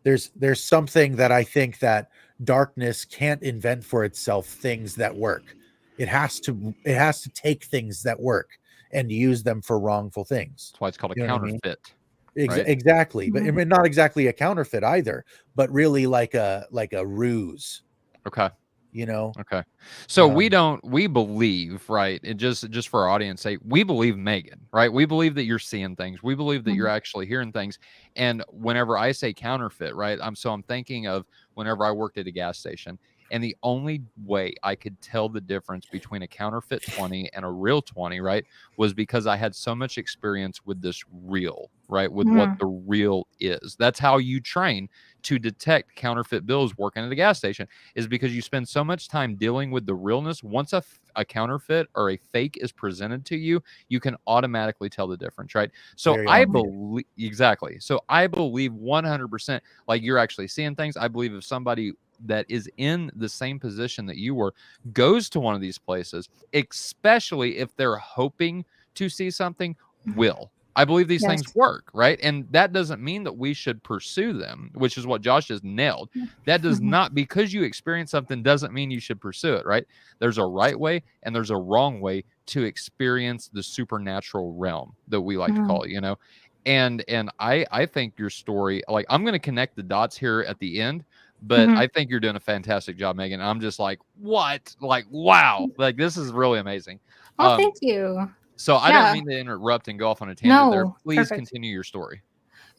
there's something that I think that darkness can't invent for itself things that work. It has to take things that work and use them for wrongful things. That's why it's called a counterfeit. Right? Exactly. But I mean, not exactly a counterfeit either, but really like a ruse. Okay. you know. Okay. So Um, we believe, right? It just for our audience sake, we believe Megan, right? We believe that you're seeing things. We believe that you're Mhm. actually hearing things. And whenever I say counterfeit, right? I'm thinking of whenever I worked at a gas station. And the only way I could tell the difference between a counterfeit 20 and a real 20, right, was because I had so much experience with this real, right? With what Mhm. the real is. That's how you train to detect counterfeit bills working at a gas station, is because you spend so much time dealing with the realness. Once a counterfeit or a fake is presented to you, you can automatically tell the difference, right? So very I Mhm. automated. believe exactly. So I believe 100% like you're actually seeing things. I believe if somebody that is in the same position that you were goes to one of these places, especially if they're hoping to see something, will. I believe these Yes. things work, right? And that doesn't mean that we should pursue them, which is what Josh just nailed. That does Mhm. not, because you experience something doesn't mean you should pursue it, right? There's a right way and there's a wrong way to experience the supernatural realm that we like to Mhm. call it, you know? And I think your story, like I'm going to connect the dots here at the end, but Mhm. I think you're doing a fantastic job, Megan. I'm just like, what? Like, wow. Like this is really amazing. Well, Um, thank you. so I don't Yeah. mean to interrupt and go off on a tangent there. No. Please Perfect. continue your story.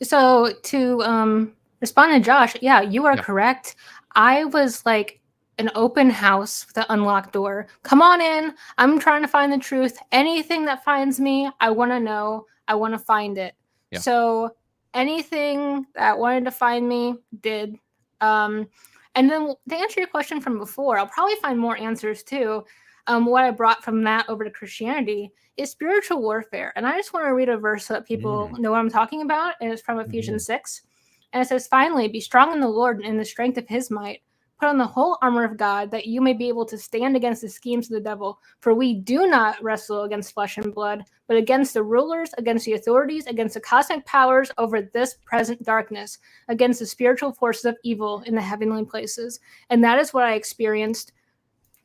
So to respond to Josh, yeah, you are Yeah. correct. I was like an open house with an unlocked door. Come on in. I'm trying to find the truth. Anything that finds me, I want to know. I want to find it. Yeah. So anything that wanted to find me did. Um, and then to answer your question from before, I'll probably find more answers too. What I brought from that over to Christianity is spiritual warfare. And I just want to read a verse so that people Mm, know what I'm talking about. And it's from mhm. Ephesians 6. And it says, finally, be strong in the Lord and in the strength of his might. Put on the whole armor of God that you may be able to stand against the schemes of the devil. For we do not wrestle against flesh and blood, but against the rulers, against the authorities, against the cosmic powers over this present darkness, against the spiritual forces of evil in the heavenly places. And that is what I experienced.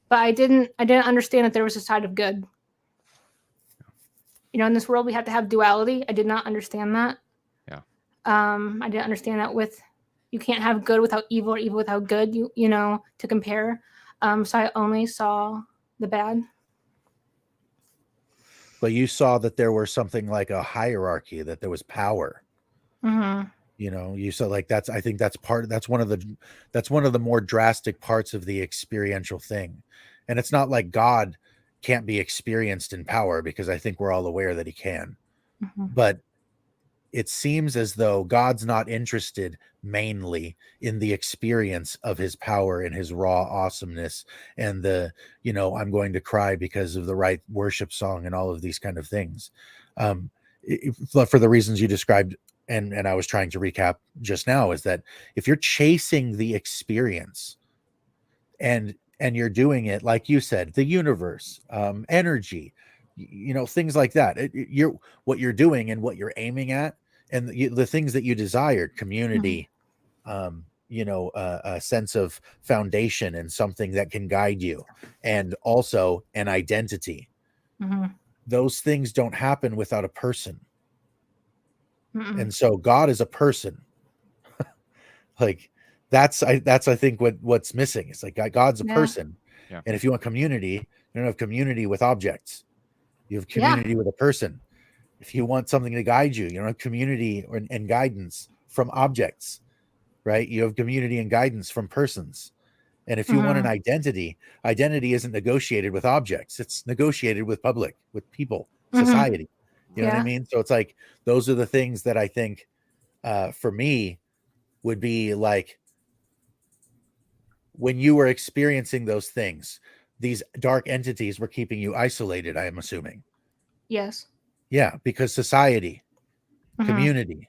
But I didn't understand that there was a side of good. In this world we have to have duality. I did not understand that. Yeah. I didn't understand that with you can't have good without evil or evil without good. To compare. So I only saw the bad. But you saw that there was something like a hierarchy, that there was power. Mm-hmm. You saw, like, I think that's one of the more drastic parts of the experiential thing. And it's not like God can't be experienced in power, because I think we're all aware that he can. Mm-hmm. But it seems as though God's not interested mainly in the experience of his power and his raw awesomeness and I'm going to cry because of the right worship song and all of these kind of things. Um, for the reasons you described, and I was trying to recap just now, is that if you're chasing the experience and you're doing it, like you said, the universe, energy, things like that, you're what you're doing and what you're aiming at, and the things that you desired, Mm-hmm. community, a sense of foundation and something that can guide you, and also an identity. Mm-hmm. Those things don't happen without a person. Mm-hmm. And so God is a person. Like, that's I think what's missing. It's like God's a Yeah. person. Yeah. And if you want community, you don't have community with objects. You have Yeah. community with a person. If you want something to guide you, you don't have community and guidance from objects, right? You have community and guidance from persons. And if you want an Mm-hmm. identity isn't negotiated with objects. It's negotiated with public, with people, Mm-hmm. society. You know what I Yeah. mean? So it's like, those are the things that I think, for me, would be like, when you were experiencing those things, these dark entities were keeping you isolated, I am assuming. Yes. Yeah, because society, Mm-hmm. community,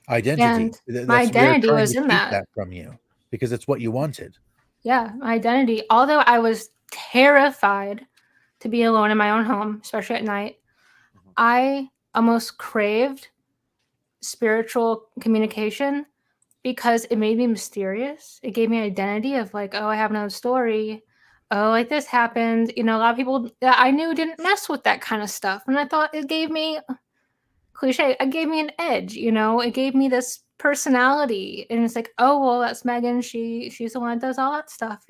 identity, And my they're identity trying was to in keep that. that from you because it's what you wanted. Yeah, my identity. Although I was terrified to be alone in my own home, especially at night, Mhm. I almost craved spiritual communication because it made me mysterious. It gave me identity of like, oh, I have no story. Oh, like this happened. A lot of people that I knew didn't mess with that kind of stuff. And I thought it gave me cliche, it gave me an edge, it gave me this personality. And it's like, oh well, that's Megan. She's the one that does all that stuff.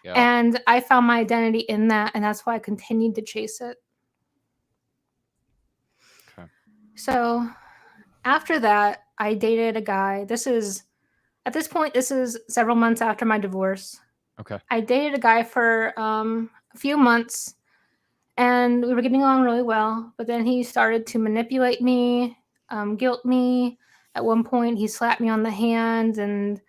Yeah. And I found my identity in that, and that's why I continued to chase it. Okay. So after that, I dated a guy. At this point, this is several months after my divorce. Okay. I dated a guy for a few months, and we were getting along really well. But then he started to manipulate me, guilt me. At one point, he slapped me on the hand and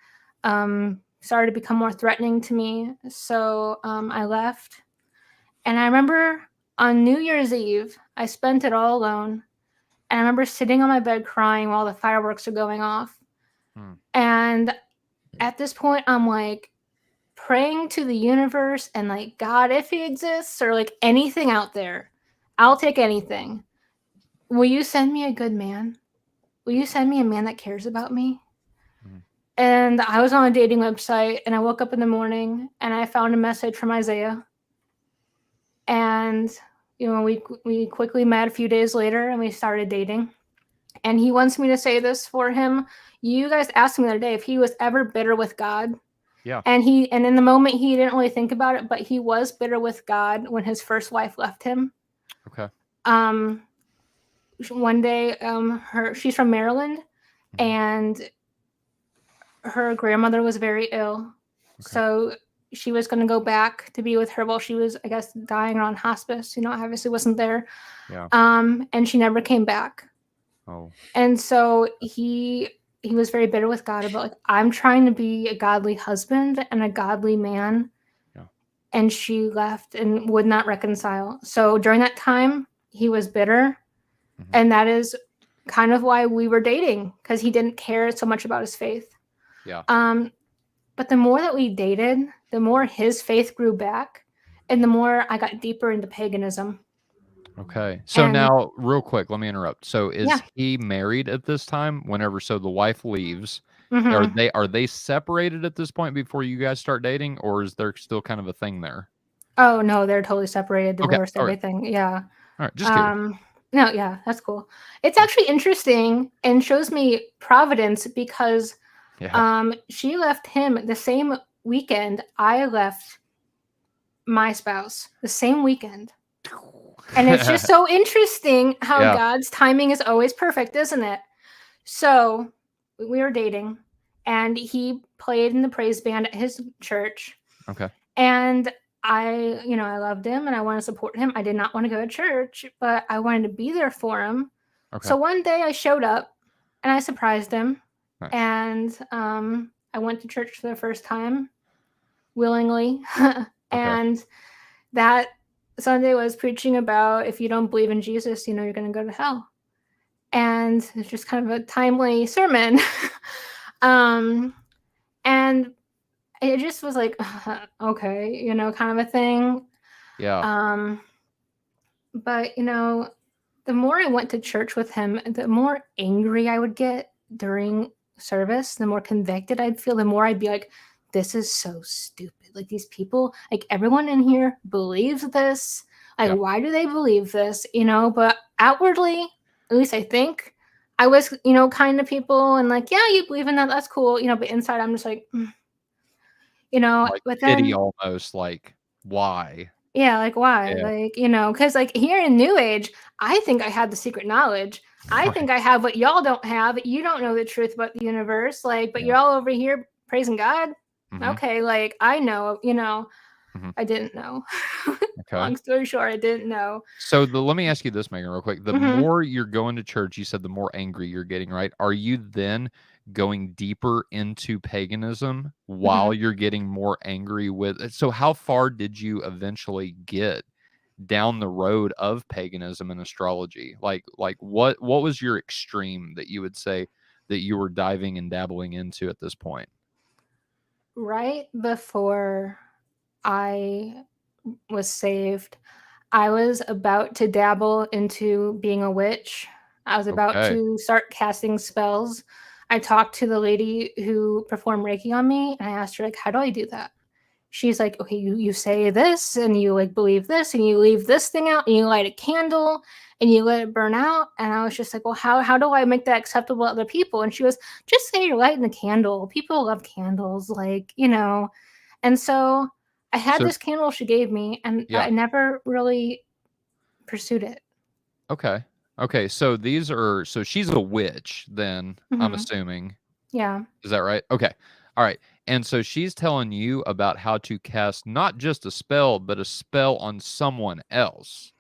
started to become more threatening to me. So I left. And I remember on New Year's Eve, I spent it all alone. And I remember sitting on my bed crying while the fireworks are going off. And at this point, I'm like praying to the universe and like, God, if he exists or like anything out there, I'll take anything. Will you send me a good man? Will you send me a man that cares about me? And I was on a dating website and I woke up in the morning and I found a message from Isaiah. And, we quickly met a few days later and we started dating. And he wants me to say this for him. You guys asked me the other day if he was ever bitter with God. Yeah. And in the moment he didn't really think about it, but he was bitter with God when his first wife left him. Okay. One day, she's from Maryland, and her grandmother was very ill. Okay. So she was going to go back to be with her while she was, I guess, dying or on hospice. Obviously wasn't there. Yeah. And she never came back. Oh. And so he was very bitter with God about, like, I'm trying to be a godly husband and a godly man. Yeah. And she left and would not reconcile. So during that time, he was bitter. Mm-hmm. And that is kind of why we were dating, because he didn't care so much about his faith. Yeah. But the more that we dated, the more his faith grew back, and the more I got deeper into paganism. Okay. So now, real quick, let me interrupt. So is he married at this time? So the wife leaves. Mm-hmm. Are they separated at this point before you guys start dating, or is there still kind of a thing there? Oh no, they're totally separated, divorced, okay. everything. Right. Yeah. All right. Just kidding. No, yeah, that's cool. It's actually interesting and shows me providence because she left him the same weekend I left my spouse, the same weekend. And it's just so interesting how God's timing is always perfect, isn't it? So we were dating, and he played in the praise band at his church. Okay. And I loved him and I want to support him. I did not want to go to church, but I wanted to be there for him. Okay. So one day I showed up and I surprised him. Nice. And I went to church for the first time willingly. And that Sunday was preaching about, if you don't believe in Jesus, you're going to go to hell. And it's just kind of a timely sermon. And it just was like, okay, kind of a thing. Yeah. But, the more I went to church with him, the more angry I would get during service, the more convicted I'd feel, the more I'd be like, this is so stupid. Like, these people, like, everyone in here believes this. Like, why do they believe this? But outwardly, at least I think, I was, kind to people and like, yeah, you believe in that. That's cool. But inside I'm just like, like but then pity almost, like, why? Yeah, like why? Yeah. Like, because like here in New Age, I think I have the secret knowledge. I think I have what y'all don't have. You don't know the truth about the universe, like, but you're all over here praising God. Mm-hmm. Okay, like I know, mm-hmm. I didn't know. Okay. Long story short, I didn't know. So let me ask you this, Megan, real quick. The mm-hmm. more you're going to church, you said the more angry you're getting, right? Are you then going deeper into paganism while mm-hmm. you're getting more angry with it? So how far did you eventually get down the road of paganism and astrology? Like what was your extreme that you would say that you were diving and dabbling into at this point? Right before I was saved, I was about to dabble into being a witch. I was about to start casting spells. I talked to the lady who performed Reiki on me, and I asked her, like, how do I do that? She's like, okay, you say this, and you like believe this, and you leave this thing out, and you light a candle, and you let it burn out. And I was just like, well, how do I make that acceptable to other people? And she goes, just say you're lighting a candle. People love candles, like, And so I had So this candle she gave me, and yeah. I never really pursued it. Okay. Okay. So she's a witch then, I'm assuming. Yeah. Is that right? Okay. All right. And so she's telling you about how to cast not just a spell, but a spell on someone else.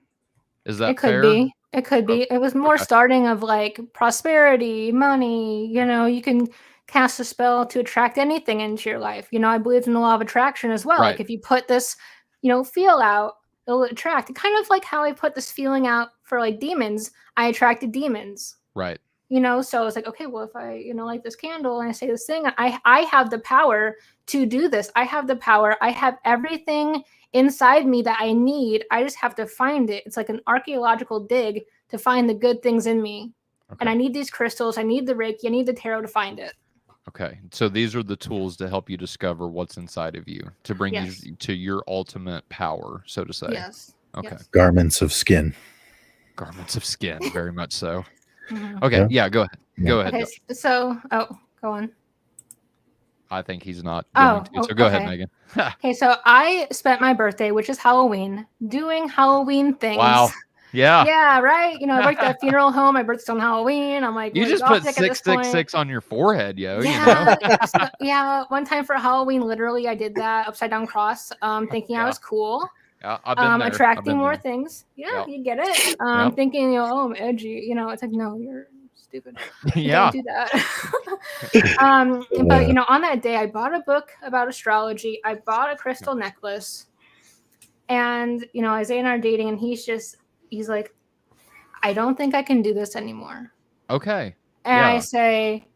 Is It that could fair? be. It could O- be. It was more Okay. starting of like prosperity, money. You can cast a spell to attract anything into your life. I believe in the law of attraction as well. Right. Like if you put this, feel out, it'll attract. Kind of like how I put this feeling out for like demons, I attracted demons. Right. So it's like, okay, well, if I, light this candle and I say this thing, I have the power to do this. I have the power. I have everything inside me that I need. I just have to find it. It's like an archaeological dig to find the good things in me. Okay. And I need these crystals. I need the Reiki. I need the tarot to find it. Okay. So these are the tools to help you discover what's inside of you, to bring you to your ultimate power, so to say. Yes. Okay. Yes. Garments of skin. Garments of skin, very much so. Okay. Yeah. Go ahead. Yeah. Go ahead. Okay. So, go on. I think he's not going to. So go ahead, Megan. Okay. So I spent my birthday, which is Halloween, doing Halloween things. Wow. Yeah. Yeah, right. I worked at a funeral home. My birthday's on Halloween. I'm like, you just put 666 on your forehead, yo. Yeah. Yeah. One time for Halloween, literally, I did that upside down cross, thinking I was cool. Yeah, I've been there. Attracting more things. Yeah, you get it. Thinking, I'm edgy. It's like, no, you're stupid. You don't do that. But on that day, I bought a book about astrology. I bought a crystal necklace, and Isaiah and I are dating, and he's like, I don't think I can do this anymore. Okay. And I say,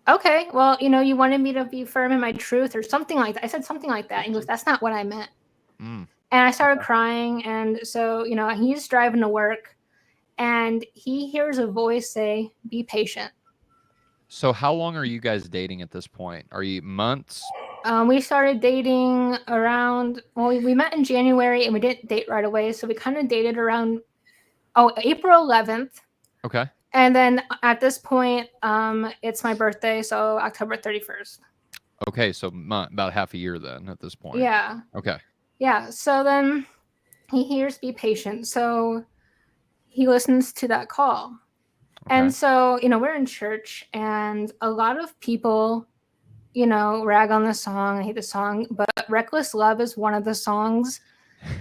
okay, well, you wanted me to be firm in my truth or something like that. I said something like that. And he goes, that's not what I meant. And I started crying. And so, he's driving to work and he hears a voice say, be patient. So how long are you guys dating at this point? Are you months? We started dating around, we met in January and we didn't date right away. So we kind of dated around, April 11th. Okay. And then at this point, it's my birthday. So October 31st. Okay. So about half a year then at this point. Yeah. Okay. Yeah. So then he hears be patient. So he listens to that call. Okay. And so, we're in church and a lot of people, rag on the song. I hate the song, but Reckless Love is one of the songs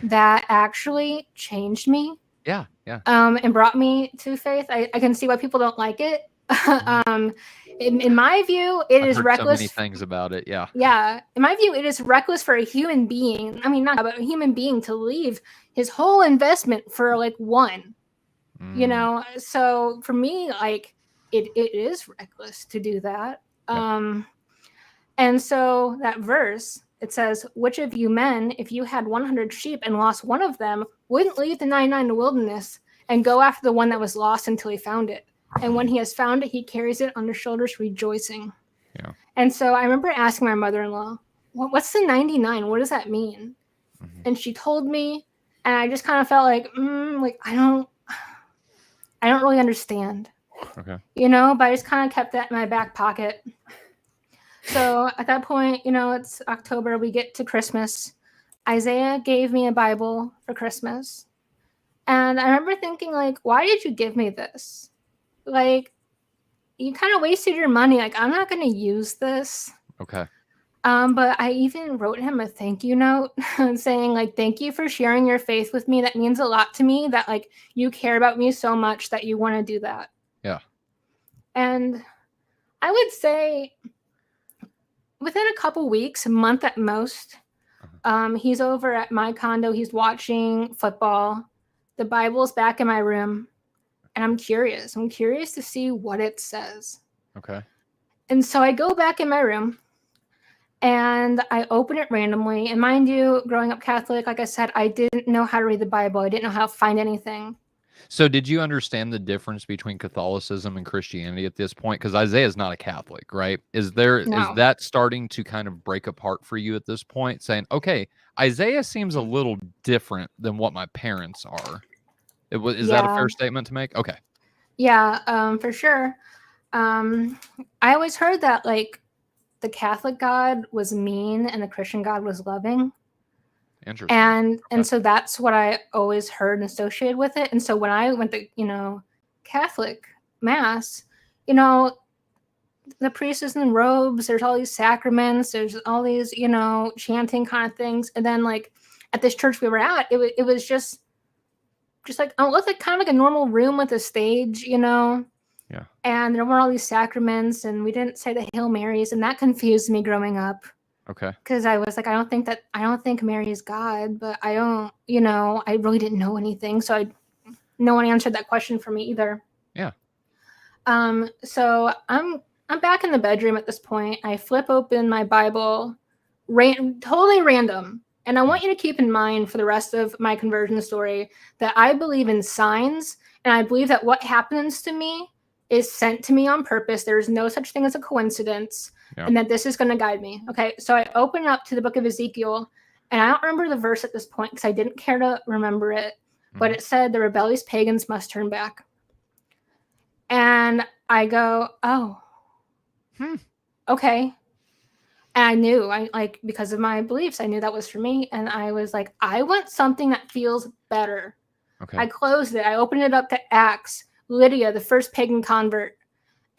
that actually changed me. Yeah. Yeah. And brought me to faith. I can see why people don't like it. In my view, I've is reckless. So many things about it. Yeah. Yeah. In my view, it is reckless for a human being. I mean, not but a human being to leave his whole investment for like one. So for me, like it is reckless to do that. Yeah. And so that verse, it says, which of you men, if you had 100 sheep and lost one of them, wouldn't leave the 99 in the wilderness and go after the one that was lost until he found it? And when he has found it, he carries it on his shoulders, rejoicing. Yeah. And so I remember asking my mother-in-law, what's the 99? What does that mean? Mm-hmm. And she told me, and I just kind of felt like, I don't really understand. Okay. But I just kind of kept that in my back pocket. So at that point, it's October. We get to Christmas. Isaiah gave me a Bible for Christmas. And I remember thinking, like, why did you give me this? Like, you kind of wasted your money. Like, I'm not going to use this. Okay. But I even wrote him a thank you note saying, like, thank you for sharing your faith with me. That means a lot to me that, like, you care about me so much that you want to do that. Yeah. And I would say within a couple weeks, a month at most, he's over at my condo. He's watching football. The Bible's back in my room. And I'm curious. I'm curious to see what it says. Okay. And so I go back in my room and I open it randomly. And mind you, growing up Catholic, like I said, I didn't know how to read the Bible. I didn't know how to find anything. So did you understand the difference between Catholicism and Christianity at this point? Because Isaiah is not a Catholic, right? Is that starting to kind of break apart for you at this point, saying, okay, Isaiah seems a little different than what my parents are? Is that a fair statement to make? Okay. Yeah, for sure. I always heard that like the Catholic God was mean and the Christian God was loving. Interesting. And so that's what I always heard and associated with it. And so when I went to, Catholic mass, the priest is in robes, there's all these sacraments, there's all these, chanting kind of things. And then like at this church we were at, it was just like, it looked like kind of like a normal room with a stage, Yeah. And there were all these sacraments, and we didn't say the Hail Marys, and that confused me growing up. Okay. Because I was like, I don't think Mary is God, but I don't, I really didn't know anything. So no one answered that question for me either. Yeah. So I'm back in the bedroom at this point. I flip open my Bible, totally random. And I want you to keep in mind for the rest of my conversion story that I believe in signs, and I believe that what happens to me is sent to me on purpose. There's no such thing as a coincidence. Yeah. And that this is going to guide me. Okay, so I open up to the book of Ezekiel, and I don't remember the verse at this point because I didn't care to remember it, but it said the rebellious pagans must turn back. And I go, oh, okay. And I knew, because of my beliefs, I knew that was for me. And I was like, I want something that feels better. Okay. I closed it. I opened it up to Acts, Lydia, the first pagan convert.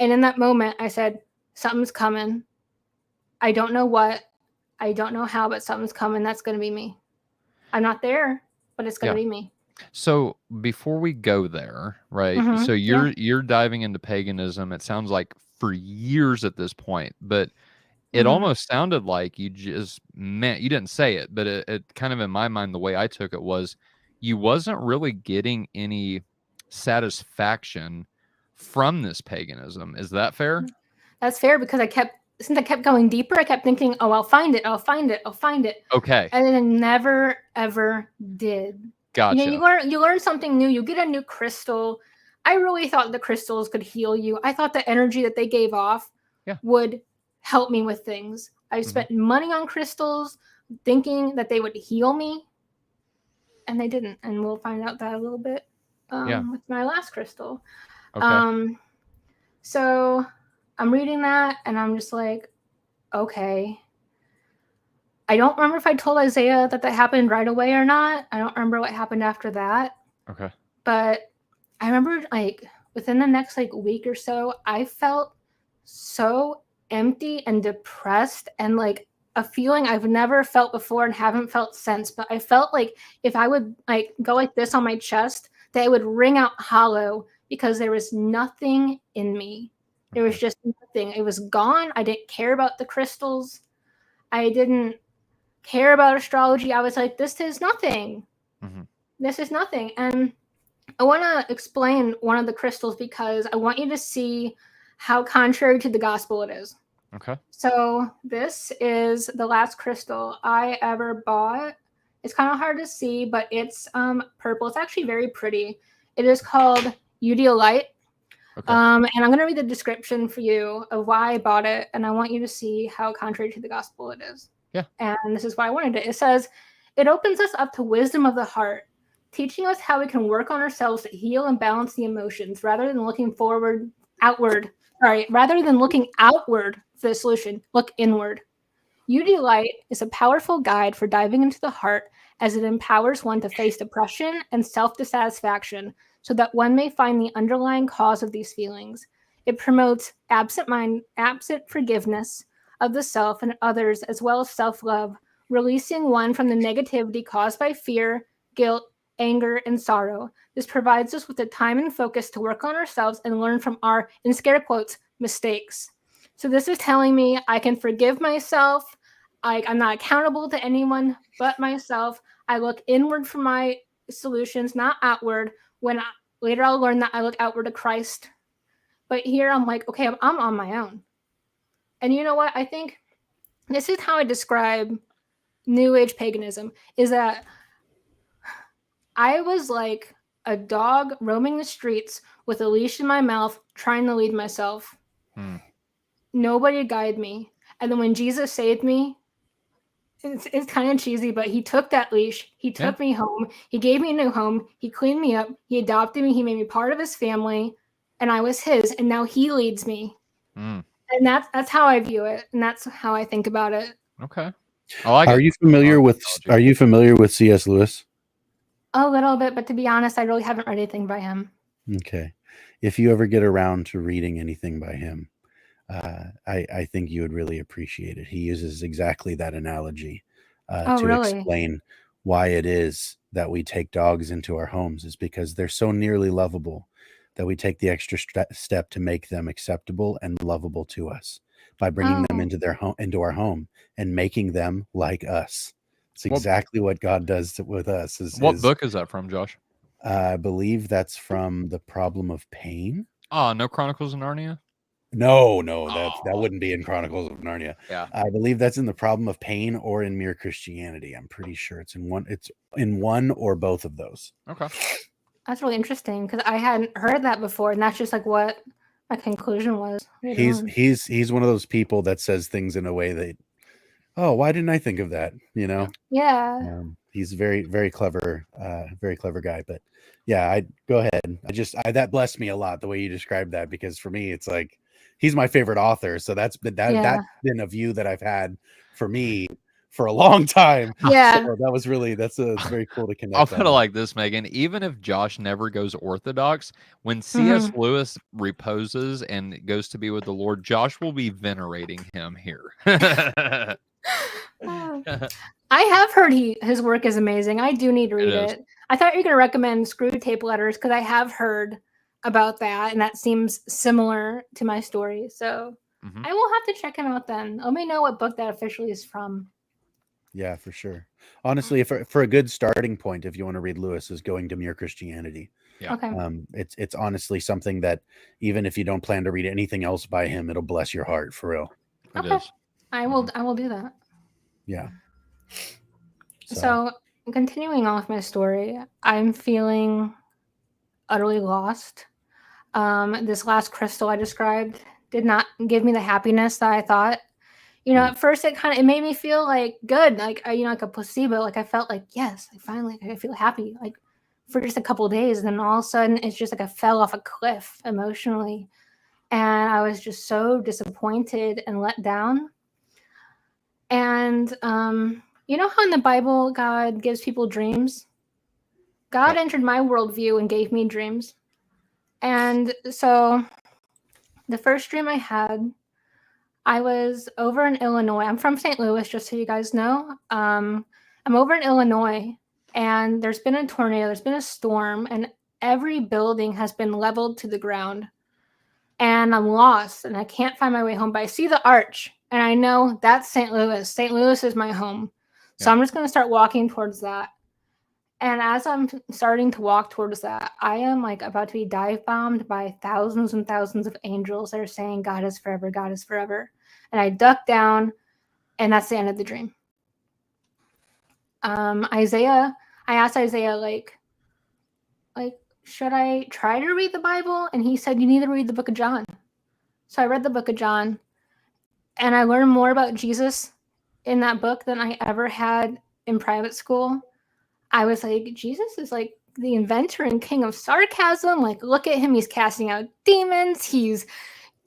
And in that moment, I said, something's coming. I don't know what. I don't know how, but something's coming. That's going to be me. I'm not there, but it's going to be me. So before we go there, right? Mm-hmm. So you're diving into paganism. It sounds like for years at this point, but it almost sounded like you just meant, you didn't say it, but it kind of in my mind, the way I took it was you wasn't really getting any satisfaction from this paganism. Is that fair? That's fair, because since I kept going deeper, I kept thinking, oh, I'll find it. Okay. And then I never, ever did. Gotcha. You learn something new. You get a new crystal. I really thought the crystals could heal you. I thought the energy that they gave off would help me with things. I spent money on crystals thinking that they would heal me, and they didn't. And we'll find out that a little bit with my last crystal. Okay. So I'm reading that, and I'm just like, okay. I don't remember if I told Isaiah that happened right away or not. I don't remember what happened after that. Okay. But I remember, within the next, week or so, I felt so empty and depressed, and, a feeling I've never felt before and haven't felt since. But I felt like if I would, go like this on my chest, that it would ring out hollow, because there was nothing in me. There was just nothing. It was gone. I didn't care about the crystals. I didn't care about astrology. I was like, this is nothing. This is nothing. And I want to explain one of the crystals, because I want you to see how contrary to the gospel it is. Okay. So this is the last crystal I ever bought. It's kind of hard to see, but it's purple. It's actually very pretty. It is called Udiolite. Okay. And I'm going to read the description for you of why I bought it, and I want you to see how contrary to the gospel it is. Yeah. And this is why I wanted it. It says, it opens us up to wisdom of the heart, teaching us how we can work on ourselves to heal and balance the emotions rather than looking outward for the solution. Look inward. UD Light is a powerful guide for diving into the heart, as it empowers one to face depression and self-dissatisfaction so that one may find the underlying cause of these feelings. It promotes absent forgiveness of the self and others, as well as self-love, releasing one from the negativity caused by fear, guilt, anger, and sorrow. This provides us with the time and focus to work on ourselves and learn from our, in scare quotes, mistakes. So this is telling me I can forgive myself. I'm not accountable to anyone but myself. I look inward for my solutions, not outward. Later I'll learn that I look outward to Christ. But here I'm like, okay, I'm on my own. And you know what? I think this is how I describe New Age paganism, is that I was like a dog roaming the streets with a leash in my mouth, trying to lead myself. Nobody guided me. And then when Jesus saved me, it's kind of cheesy, but he took that leash. He took me home. He gave me a new home. He cleaned me up. He adopted me. He made me part of his family. And I was his. And now he leads me. And that's how I view it. And that's how I think about it. Okay. I like Are it. you familiar with C.S. Lewis? A little bit, but to be honest, I really haven't read anything by him. Okay. If you ever get around to reading anything by him, I think you would really appreciate it. He uses exactly that analogy Oh, to really? explain why it is that we take dogs into our homes, is because they're so nearly lovable that we take the extra step to make them acceptable and lovable to us by bringing them Oh, into our home and making them like us. It's What exactly what God does with us. what book is that from, Josh? I believe that's from The Problem of Pain. Oh, no Chronicles of Narnia? No, that Oh, wouldn't be in Chronicles of Narnia. yeah. I believe that's in The Problem of Pain or in Mere Christianity. I'm pretty sure it's in one. It's in one or both of those. Okay. that's really interesting because I hadn't heard that before, and that's just like what my conclusion was later He's on. he's one of those people that says things in a way that, oh, why didn't I think of that? You know, Yeah. he's very clever guy. But yeah, I go ahead. That blessed me a lot the way you described that, because for me, it's like he's my favorite author. So that's Yeah. been a view that I've had for me for a long time. Yeah. So that was really it's very cool to I'll connect put on it that. like this, Megan. Even if Josh never goes orthodox, when C.S. Mhm. Lewis reposes and goes to be with the Lord, Josh will be venerating him here. Oh. It I have heard his work is amazing. I do need to read is. it. I thought you were going to recommend Screw Tape Letters because I have heard about that, and that seems similar to my story. So Mhm. I will have to check him out then. Let me know what book that officially is from. Yeah, for sure. Honestly, for a good starting point, if you want to read Lewis, is going to Mere Christianity. Yeah. Okay. It's honestly something that even if you don't plan to read anything else by him, it'll bless your heart for real. It Okay. is. I will do that. Yeah. So continuing off my story, I'm feeling utterly lost. This last crystal I described did not give me the happiness that I thought. At first it made me feel like good, like like a placebo. Like I felt like, yes, I feel happy, like for just a couple of days. And then all of a sudden it's just like I fell off a cliff emotionally. And I was just so disappointed and let down. And you know how in the Bible God gives people dreams? God Yep. entered my worldview and gave me dreams. And so the first dream I had, I was over in Illinois. I'm from St. Louis, just so you guys know. I'm over in Illinois, and there's been a tornado, there's been a storm, and every building has been leveled to the ground. And I'm lost, and I can't find my way home, but I see the arch, and I know that's St. Louis. St. Louis is my home. So Yeah. I'm just going to start walking towards that. And as I'm starting to walk towards that, I am like about to be dive bombed by thousands and thousands of angels that are saying, God is forever, God is forever. And I duck down, and that's the end of the dream. I asked Isaiah, like, should I try to read the Bible? And he said, you need to read the book of John. So I read the book of John, and I learned more about Jesus in that book than I ever had in private school. I was like, Jesus is like the inventor and king of sarcasm. Like, look at him. He's casting out demons.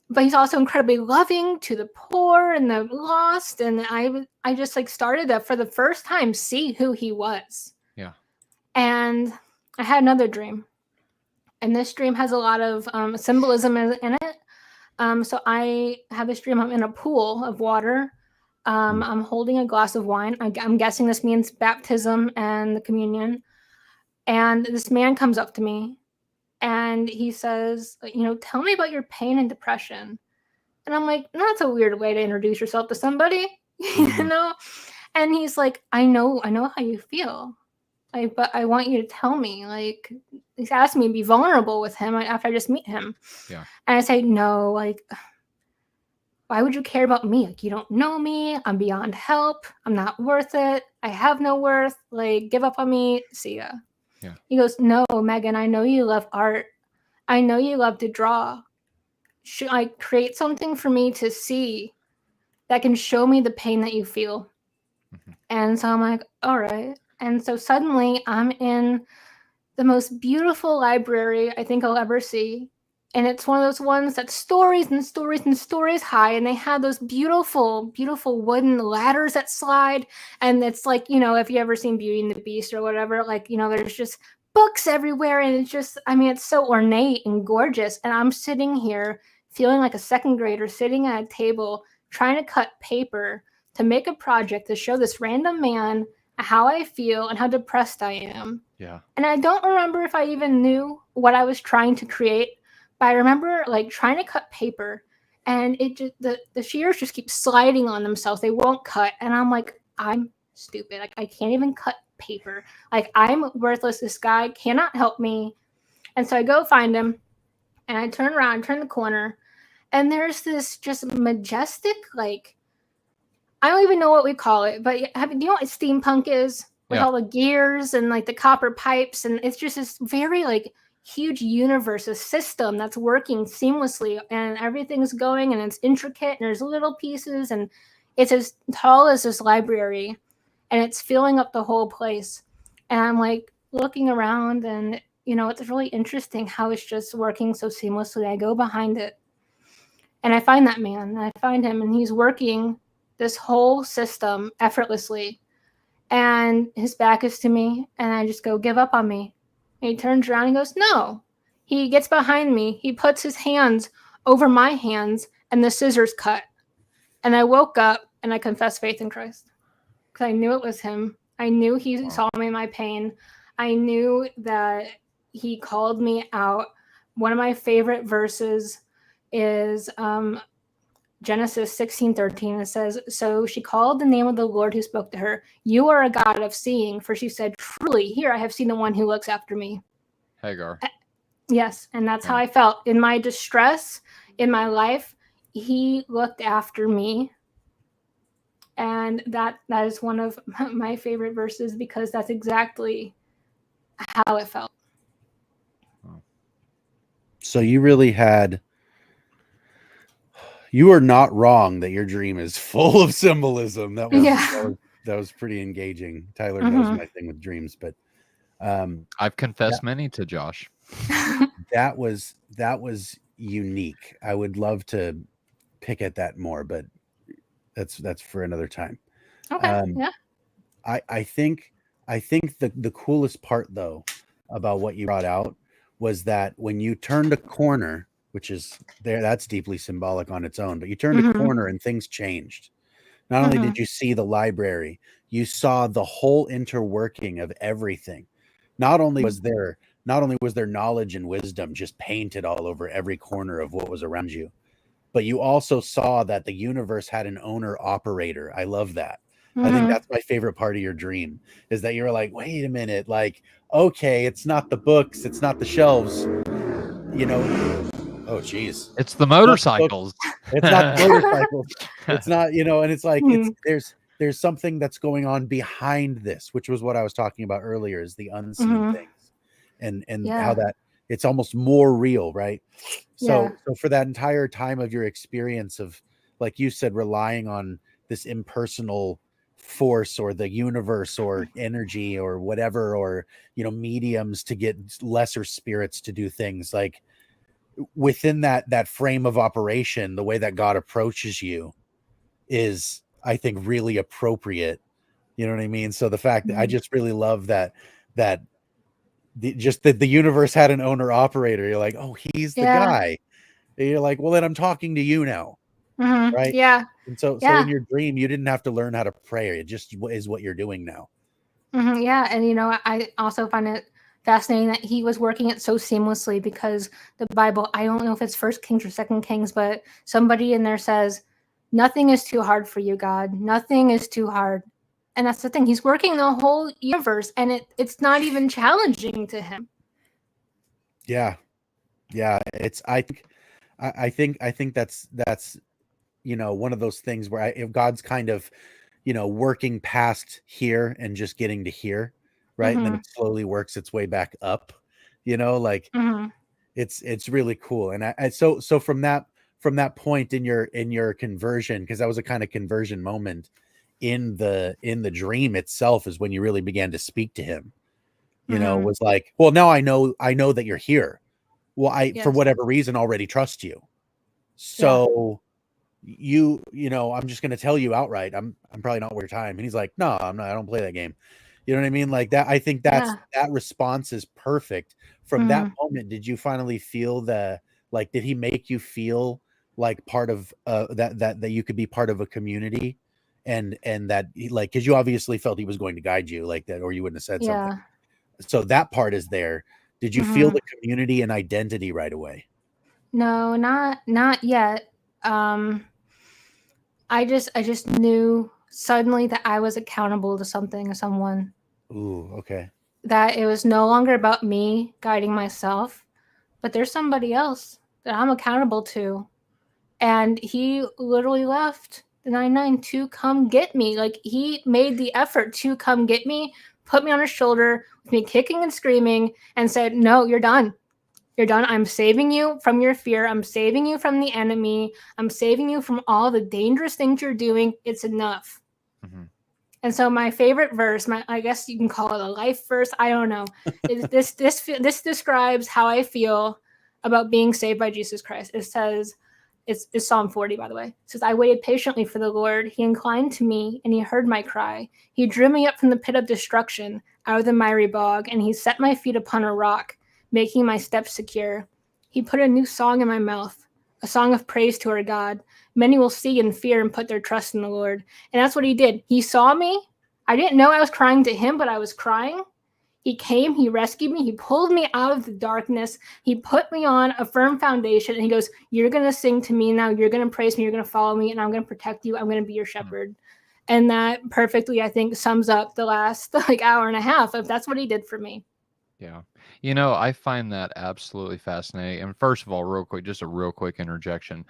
But he's also incredibly loving to the poor and the lost. And I just like started to, for the first time, see who he was. Yeah. And I had another dream. And this dream has a lot of symbolism in it. So I have this dream. I'm in a pool of water. I'm holding a glass of wine. I'm guessing this means baptism and the communion. And this man comes up to me and he says, tell me about your pain and depression. And I'm like, no, that's a weird way to introduce yourself to somebody, you know? And he's like, I know how you feel. But I want you to tell me. Like, he's asked me to be vulnerable with him after I just meet him. Yeah. And I say, no, like, why would you care about me? Like, you don't know me. I'm beyond help. I'm not worth it. I have no worth. Like, give up on me. See ya. Yeah. He goes, no, Megan, I know you love art. I know you love to draw. Should I create something for me to see that can show me the pain that you feel? And so I'm like, all right. And so suddenly I'm in the most beautiful library I think I'll ever see. And it's one of those ones that's stories and stories and stories high, and they have those beautiful, beautiful wooden ladders that slide. And it's like, if you ever seen Beauty and the Beast or whatever, like, there's just books everywhere, and it's just, it's so ornate and gorgeous. And I'm sitting here feeling like a second grader sitting at a table trying to cut paper to make a project to show this random man how I feel and how depressed I am. Yeah. And I don't remember if I even knew what I was trying to create, but I remember like trying to cut paper, and it just the shears just keep sliding on themselves. They won't cut. And I'm like, I'm stupid. Like, I can't even cut paper. Like, I'm worthless. This guy cannot help me. And so I go find him, and I turn around, turn the corner, and there's this just majestic, like, I don't even know what we call it, but do you know what steampunk is? With all the gears and like the copper pipes, and it's just this very like huge universe, a system that's working seamlessly, and everything's going, and it's intricate, and there's little pieces, and it's as tall as this library, and it's filling up the whole place. And I'm like looking around, and it's really interesting how it's just working so seamlessly. I go behind it, and I find that man, and I find him, and he's working this whole system effortlessly. And his back is to me, and I just go, give up on me. And he turns around and goes, no. He gets behind me. He puts his hands over my hands, and the scissors cut. And I woke up, and I confessed faith in Christ. Because I knew it was him. I knew he saw me in my pain. I knew that he called me out. One of my favorite verses is Genesis 16:13. It says, so she called the name of the Lord who spoke to her. You are a God of seeing, for she said, truly, here I have seen the one who looks after me. Hagar. Yes, and that's how I felt. In my distress, in my life, he looked after me. And that is one of my favorite verses, because that's exactly how it felt. So you really had... You are not wrong that your dream is full of symbolism. That was pretty engaging. Tyler knows my thing with dreams, but I've confessed many to Josh. that was unique. I would love to pick at that more, but that's for another time. Okay. I think the coolest part though about what you brought out was that when you turned a corner, which is there, that's deeply symbolic on its own, but you turned a corner and things changed. Not only did you see the library, you saw the whole interworking of everything. Not only was there knowledge and wisdom just painted all over every corner of what was around you, but you also saw that the universe had an owner operator. I love that. I think that's my favorite part of your dream, is that you're like, wait a minute, like, okay, it's not the books, it's not the shelves, oh geez, it's the motorcycles. It's not the motorcycles. It's not, and it's like there's something that's going on behind this, which was what I was talking about earlier, is the unseen things, and how that it's almost more real, right? So for that entire time of your experience of, like you said, relying on this impersonal force or the universe or energy or whatever, or mediums to get lesser spirits to do things, like within that frame of operation, the way that God approaches you is, I think, really appropriate. You know what I mean? So the fact that I just really love that the universe had an owner operator. You're like, oh, he's the guy. And you're like, well, then I'm talking to you now. Right. Yeah. And so in your dream, you didn't have to learn how to pray. It just is what you're doing now. Yeah. And, I also find it fascinating that he was working it so seamlessly, because the Bible, I don't know if it's First Kings or Second Kings, but somebody in there says, nothing is too hard for you, God. Nothing is too hard. And that's the thing. He's working the whole universe, and it's not even challenging to him. Yeah. Yeah. I think that's one of those things where if God's kind of, working past here and just getting to here, right? And then it slowly works its way back up, like it's really cool. And so from that point in your conversion, because that was a kind of conversion moment in the dream itself, is when you really began to speak to him, was like, well, now I know that you're here. Well, I, for Yes. whatever reason, already trust you. So you know, I'm just going to tell you outright, I'm probably not worth your time. And he's like, no, I'm not, I don't play that game. You know what I mean? Like that. I think Yeah. that response is perfect. From that moment, did you finally feel like, did he make you feel like part of that you could be part of a community, and that he, like, because you obviously felt he was going to guide you like that, or you wouldn't have said something. Yeah. So that part is there. Did you feel the community and identity right away? No, not yet. I just knew suddenly that I was accountable to something or someone. Ooh, okay. That it was no longer about me guiding myself, but there's somebody else that I'm accountable to. And he literally left the 99 to come get me. Like, he made the effort to come get me, put me on his shoulder with me kicking and screaming, and said, "No, you're done. You're done. I'm saving you from your fear. I'm saving you from the enemy. I'm saving you from all the dangerous things you're doing. It's enough." Mm-hmm. And so my favorite verse, I guess you can call it a life verse, I don't know. This describes how I feel about being saved by Jesus Christ. It says, it's Psalm 40, by the way. It says, "I waited patiently for the Lord. He inclined to me and he heard my cry. He drew me up from the pit of destruction, out of the miry bog, and he set my feet upon a rock, making my steps secure. He put a new song in my mouth, a song of praise to our God. Many will see and fear and put their trust in the Lord." And that's what he did. He saw me. I didn't know I was crying to him, but I was crying. He came, he rescued me, he pulled me out of the darkness, he put me on a firm foundation, and he goes, "You're going to sing to me now, you're going to praise me, you're going to follow me, and I'm going to protect you, I'm going to be your shepherd." And that perfectly, I think, sums up the last hour and a half of that's what he did for me. Yeah. You know, I find that absolutely fascinating. And first of all, real quick, just a real quick interjection.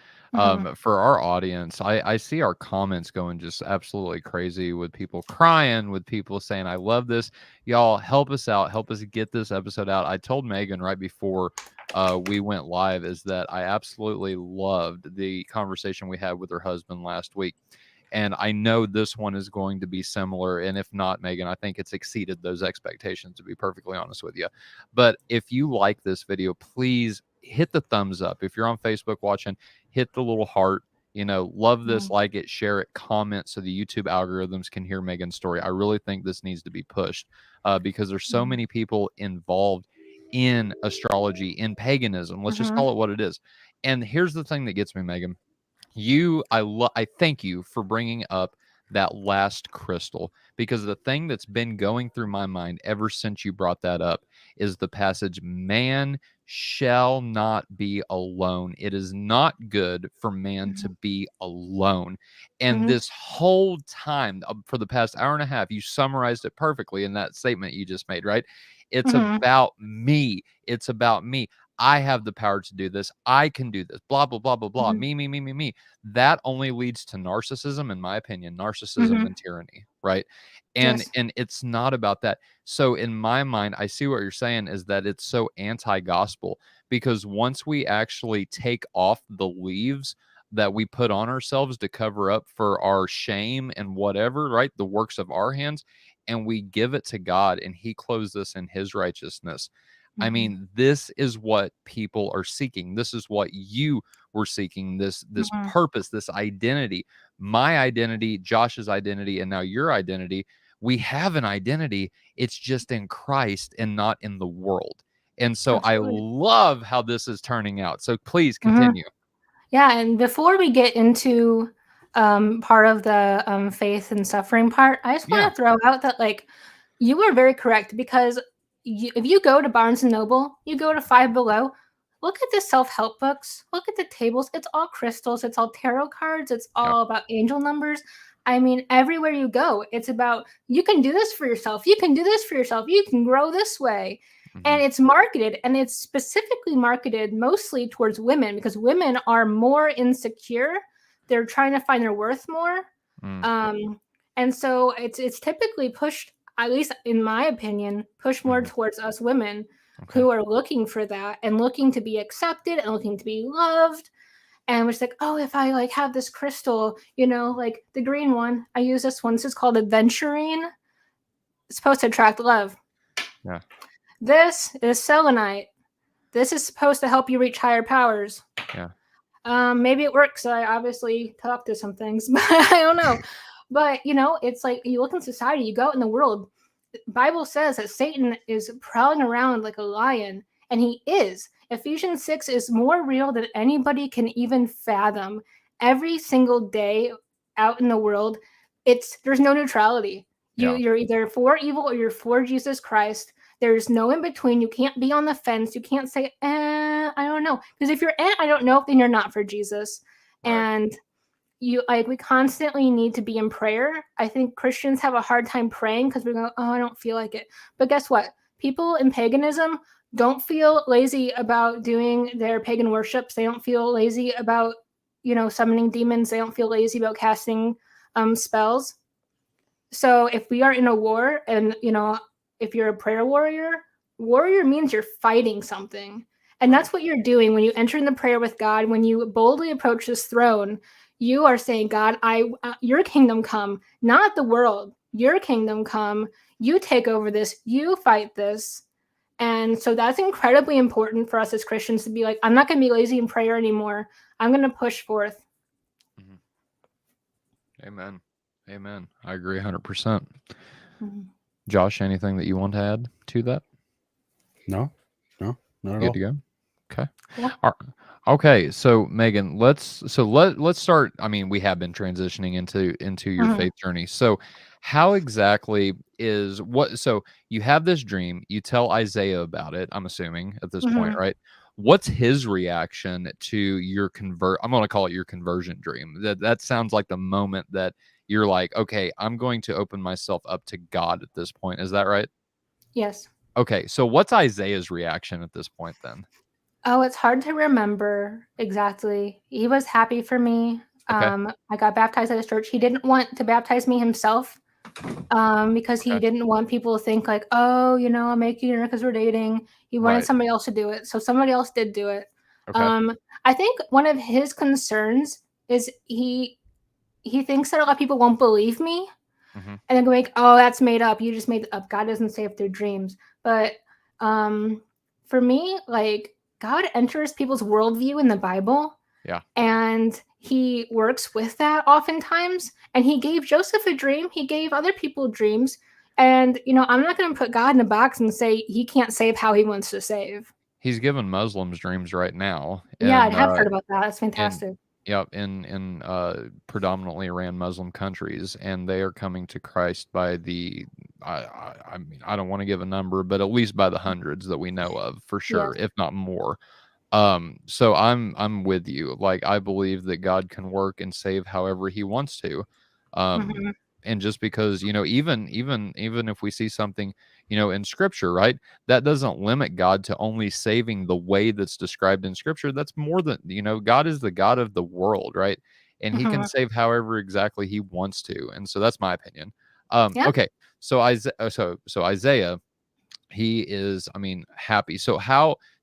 For our audience, I see our comments going just absolutely crazy with people crying, with people saying, "I love this." Y'all help us out. Help us get this episode out. I told Megan right before we went live is that I absolutely loved the conversation we had with her husband last week. And I know this one is going to be similar. And if not, Megan, I think it's exceeded those expectations, to be perfectly honest with you. But if you like this video, please hit the thumbs up. If you're on Facebook watching, hit the little heart. You know, love this, like it, share it, comment so the YouTube algorithms can hear Megan's story. I really think this needs to be pushed because there's so many people involved in astrology, in paganism. Let's just call it what it is. And here's the thing that gets me, Megan. I thank you for bringing up that last crystal, because the thing that's been going through my mind ever since you brought that up is the passage, "Man shall not be alone. It is not good for man to be alone." And this whole time, for the past hour and a half, you summarized it perfectly in that statement you just made, right? It's about me. It's about me. I have the power to do this. I can do this. Blah, blah, blah, blah, blah. Me, me, me, me, me. That only leads to narcissism, in my opinion, narcissism and tyranny, right? And it's not about that. So in my mind, I see what you're saying is that it's so anti-gospel, because once we actually take off the leaves that we put on ourselves to cover up for our shame and whatever, right? The works of our hands, and we give it to God and he clothes us in his righteousness. I mean, this is what people are seeking. This is what you were seeking, this purpose, this identity, my identity, Josh's identity, and now your identity. We have an identity. It's just in Christ and not in the world. And so I love how this is turning out. So please continue. Yeah, and before we get into part of the faith and suffering part, I just want to throw out that, like, you were very correct, because if you go to Barnes & Noble, you go to Five Below, look at the self-help books, look at the tables. It's all crystals. It's all tarot cards. It's all about angel numbers. I mean, everywhere you go, it's about, you can do this for yourself. You can do this for yourself. You can grow this way. And it's marketed, and it's specifically marketed mostly towards women, because women are more insecure. They're trying to find their worth more. And so it's typically pushed, at least in my opinion, pushed more towards us women who are looking for that and looking to be accepted and looking to be loved. And we're just like, oh, if I like have this crystal, you know, like the green one, I use this one. This is called aventurine. It's supposed to attract love. Yeah. This is selenite. this is supposed to help you reach higher powers. Yeah. Maybe it works. I obviously talk to some things, but I don't know. But it's like you look in society, you go out in the world. The Bible says that Satan is prowling around like a lion, and he is. Ephesians 6 is more real than anybody can even fathom. Every single day out in the world, there's no neutrality. You're either for evil or you're for Jesus Christ. There's no in between. You can't be on the fence. You can't say, I don't know. Because if you're, I don't know, then you're not for Jesus. Right. And we constantly need to be in prayer. I think Christians have a hard time praying because we go, oh, I don't feel like it. But guess what? People in paganism don't feel lazy about doing their pagan worships. They don't feel lazy about, summoning demons. They don't feel lazy about casting spells. So if we are in a war and, if you're a prayer warrior means you're fighting something. And that's what you're doing when you enter in the prayer with God. When you boldly approach this throne, you are saying, God, your kingdom come, not the world. Your kingdom come. You take over this. You fight this. And so that's incredibly important for us as Christians to be like, I'm not going to be lazy in prayer anymore. I'm going to push forth. Mm-hmm. Amen. I agree 100%. Mm-hmm. Josh, anything that you want to add to that? No, not at all. Good to go. Okay. Yeah. Okay. So Megan, let's start. I mean, we have been transitioning into your faith journey. So how exactly so you have this dream, you tell Isaiah about it, I'm assuming at this point, right? What's his reaction to your I'm going to call it your conversion dream. That sounds like the moment that you're like, okay, I'm going to open myself up to God at this point. Is that right? Yes. Okay. So what's Isaiah's reaction at this point then? Oh, it's hard to remember exactly. He was happy for me. Okay. I got baptized at his church. He didn't want to baptize me himself because he didn't want people to think like, oh, I'm making it because we're dating. He wanted somebody else to do it. So somebody else did do it. Okay. I think one of his concerns is he thinks that a lot of people won't believe me. Mm-hmm. And then go like, oh, that's made up. You just made it up. God doesn't save their dreams. But for me, like, God enters people's worldview in the Bible. Yeah. And he works with that oftentimes. And he gave Joseph a dream. He gave other people dreams. And, I'm not going to put God in a box and say he can't save how he wants to save. He's given Muslims dreams right now. Yeah, I have heard about that. That's fantastic. In predominantly Iran Muslim countries, and they are coming to Christ by the I mean, I don't want to give a number, but at least by the hundreds that we know of, for sure, if not more. So I'm with you. Like, I believe that God can work and save however he wants to. And just because, even if we see something, in scripture, right, that doesn't limit God to only saving the way that's described in scripture. That's more than, God is the God of the world, right? And he can save however exactly he wants to. And so that's my opinion. Okay. So Isaiah, he is, happy. So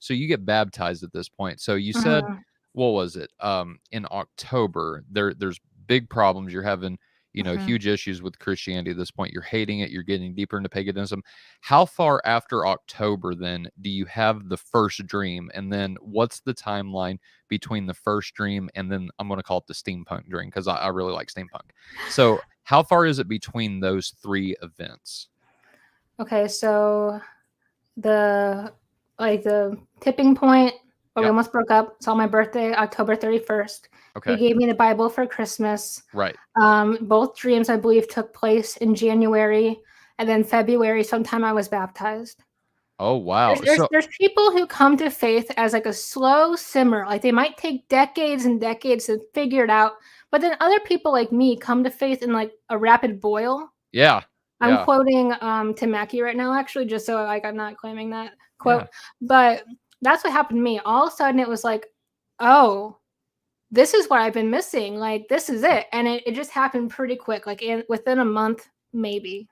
you get baptized at this point. So you said, what was it? In October, there's big problems. You're having, huge issues with Christianity at this point. You're hating it. You're getting deeper into paganism. How far after October then do you have the first dream? And then what's the timeline between the first dream and then I'm going to call it the steampunk dream because I really like steampunk. So how far is it between those three events? Okay, so the tipping point where we almost broke up. It's on my birthday, October 31st. Okay. He gave me the Bible for Christmas. Right. Both dreams, I believe, took place in January, and then February, sometime I was baptized. Oh, wow. There's people who come to faith as like a slow simmer. Like they might take decades and decades to figure it out. But then other people like me come to faith in like a rapid boil. Yeah. I'm quoting Tim Mackey right now, actually, just so I'm not claiming that quote. Yeah. But that's what happened to me. All of a sudden it was like, oh, this is what I've been missing. Like, this is it. And it just happened pretty quick, like within a month, maybe.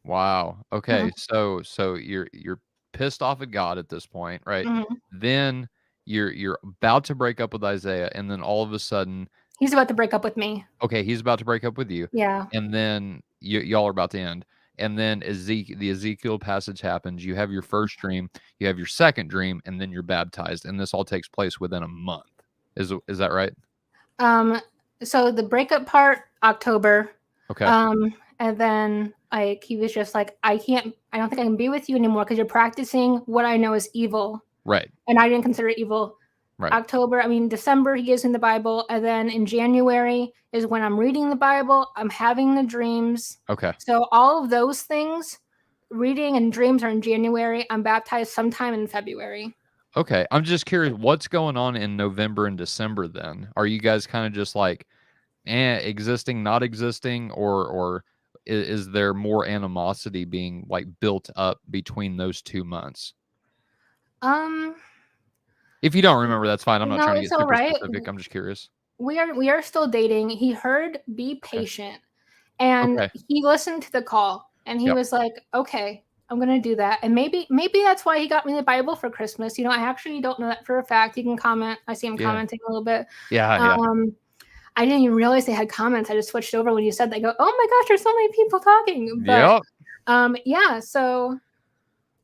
Wow. Okay. Mm-hmm. So you're pissed off at God at this point, right? Mm-hmm. Then you're about to break up with Isaiah, and then all of a sudden he's about to break up with me. Okay, he's about to break up with you. Yeah. And then y'all are about to end. and then the Ezekiel passage happens. You have your first dream, you have your second dream, and then you're baptized. And this all takes place within a month. Is that right? So the breakup part, October. Okay. And then like he was just like, I don't think I can be with you anymore because you're practicing what I know is evil. Right. And I didn't consider it evil. Right. December, he gives me the Bible. And then in January is when I'm reading the Bible. I'm having the dreams. Okay. So all of those things, reading and dreams, are in January. I'm baptized sometime in February. Okay. I'm just curious, what's going on in November and December then? Are you guys kind of just like, existing, not existing, or is there more animosity being like built up between those 2 months? If you don't remember, that's fine. I'm not trying to get super specific. I'm just curious. We are still dating. He heard "Be patient," and he listened to the call, and he was like, "Okay, I'm gonna do that." And maybe that's why he got me the Bible for Christmas. I actually don't know that for a fact. He can comment. I see him commenting a little bit. Yeah. I didn't even realize they had comments. I just switched over when you said that. I go, "Oh my gosh, there's so many people talking." But so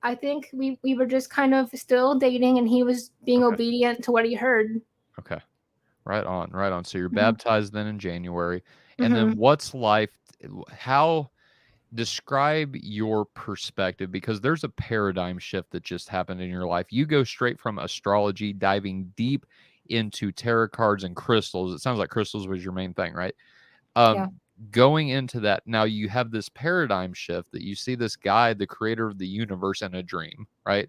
I think we were just kind of still dating, and he was being obedient to what he heard. Okay. Right on. So you're baptized then in January. And then what's life? Describe your perspective, because there's a paradigm shift that just happened in your life. You go straight from astrology, diving deep into tarot cards and crystals. It sounds like crystals was your main thing, right? Going into that, now you have this paradigm shift that you see this guy, the creator of the universe, in a dream, right?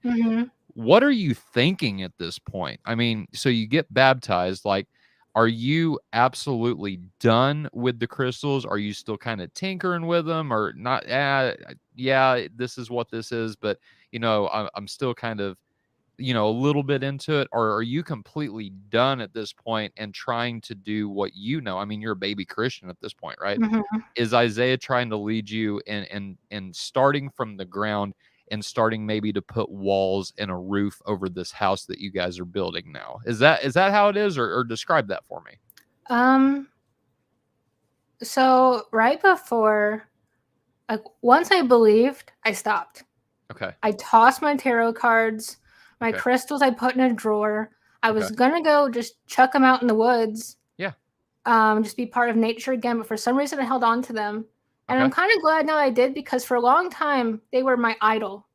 What are you thinking at this point? I mean, so you get baptized, like, are you absolutely done with the crystals? Are you still kind of tinkering with them, or not? Yeah, this is what this is, but I'm still kind of, a little bit into it. Or are you completely done at this point and trying to do what I mean, you're a baby Christian at this point, right? Is Isaiah trying to lead you in starting from the ground and starting maybe to put walls and a roof over this house that you guys are building now? Is that how it is, or describe that for me? So right before, like, once I believed, I stopped. Okay. I tossed my tarot cards, my crystals I put in a drawer. I was gonna go just chuck them out in the woods. Yeah. Just be part of nature again, but for some reason I held on to them. And I'm kind of glad now I did, because for a long time they were my idol.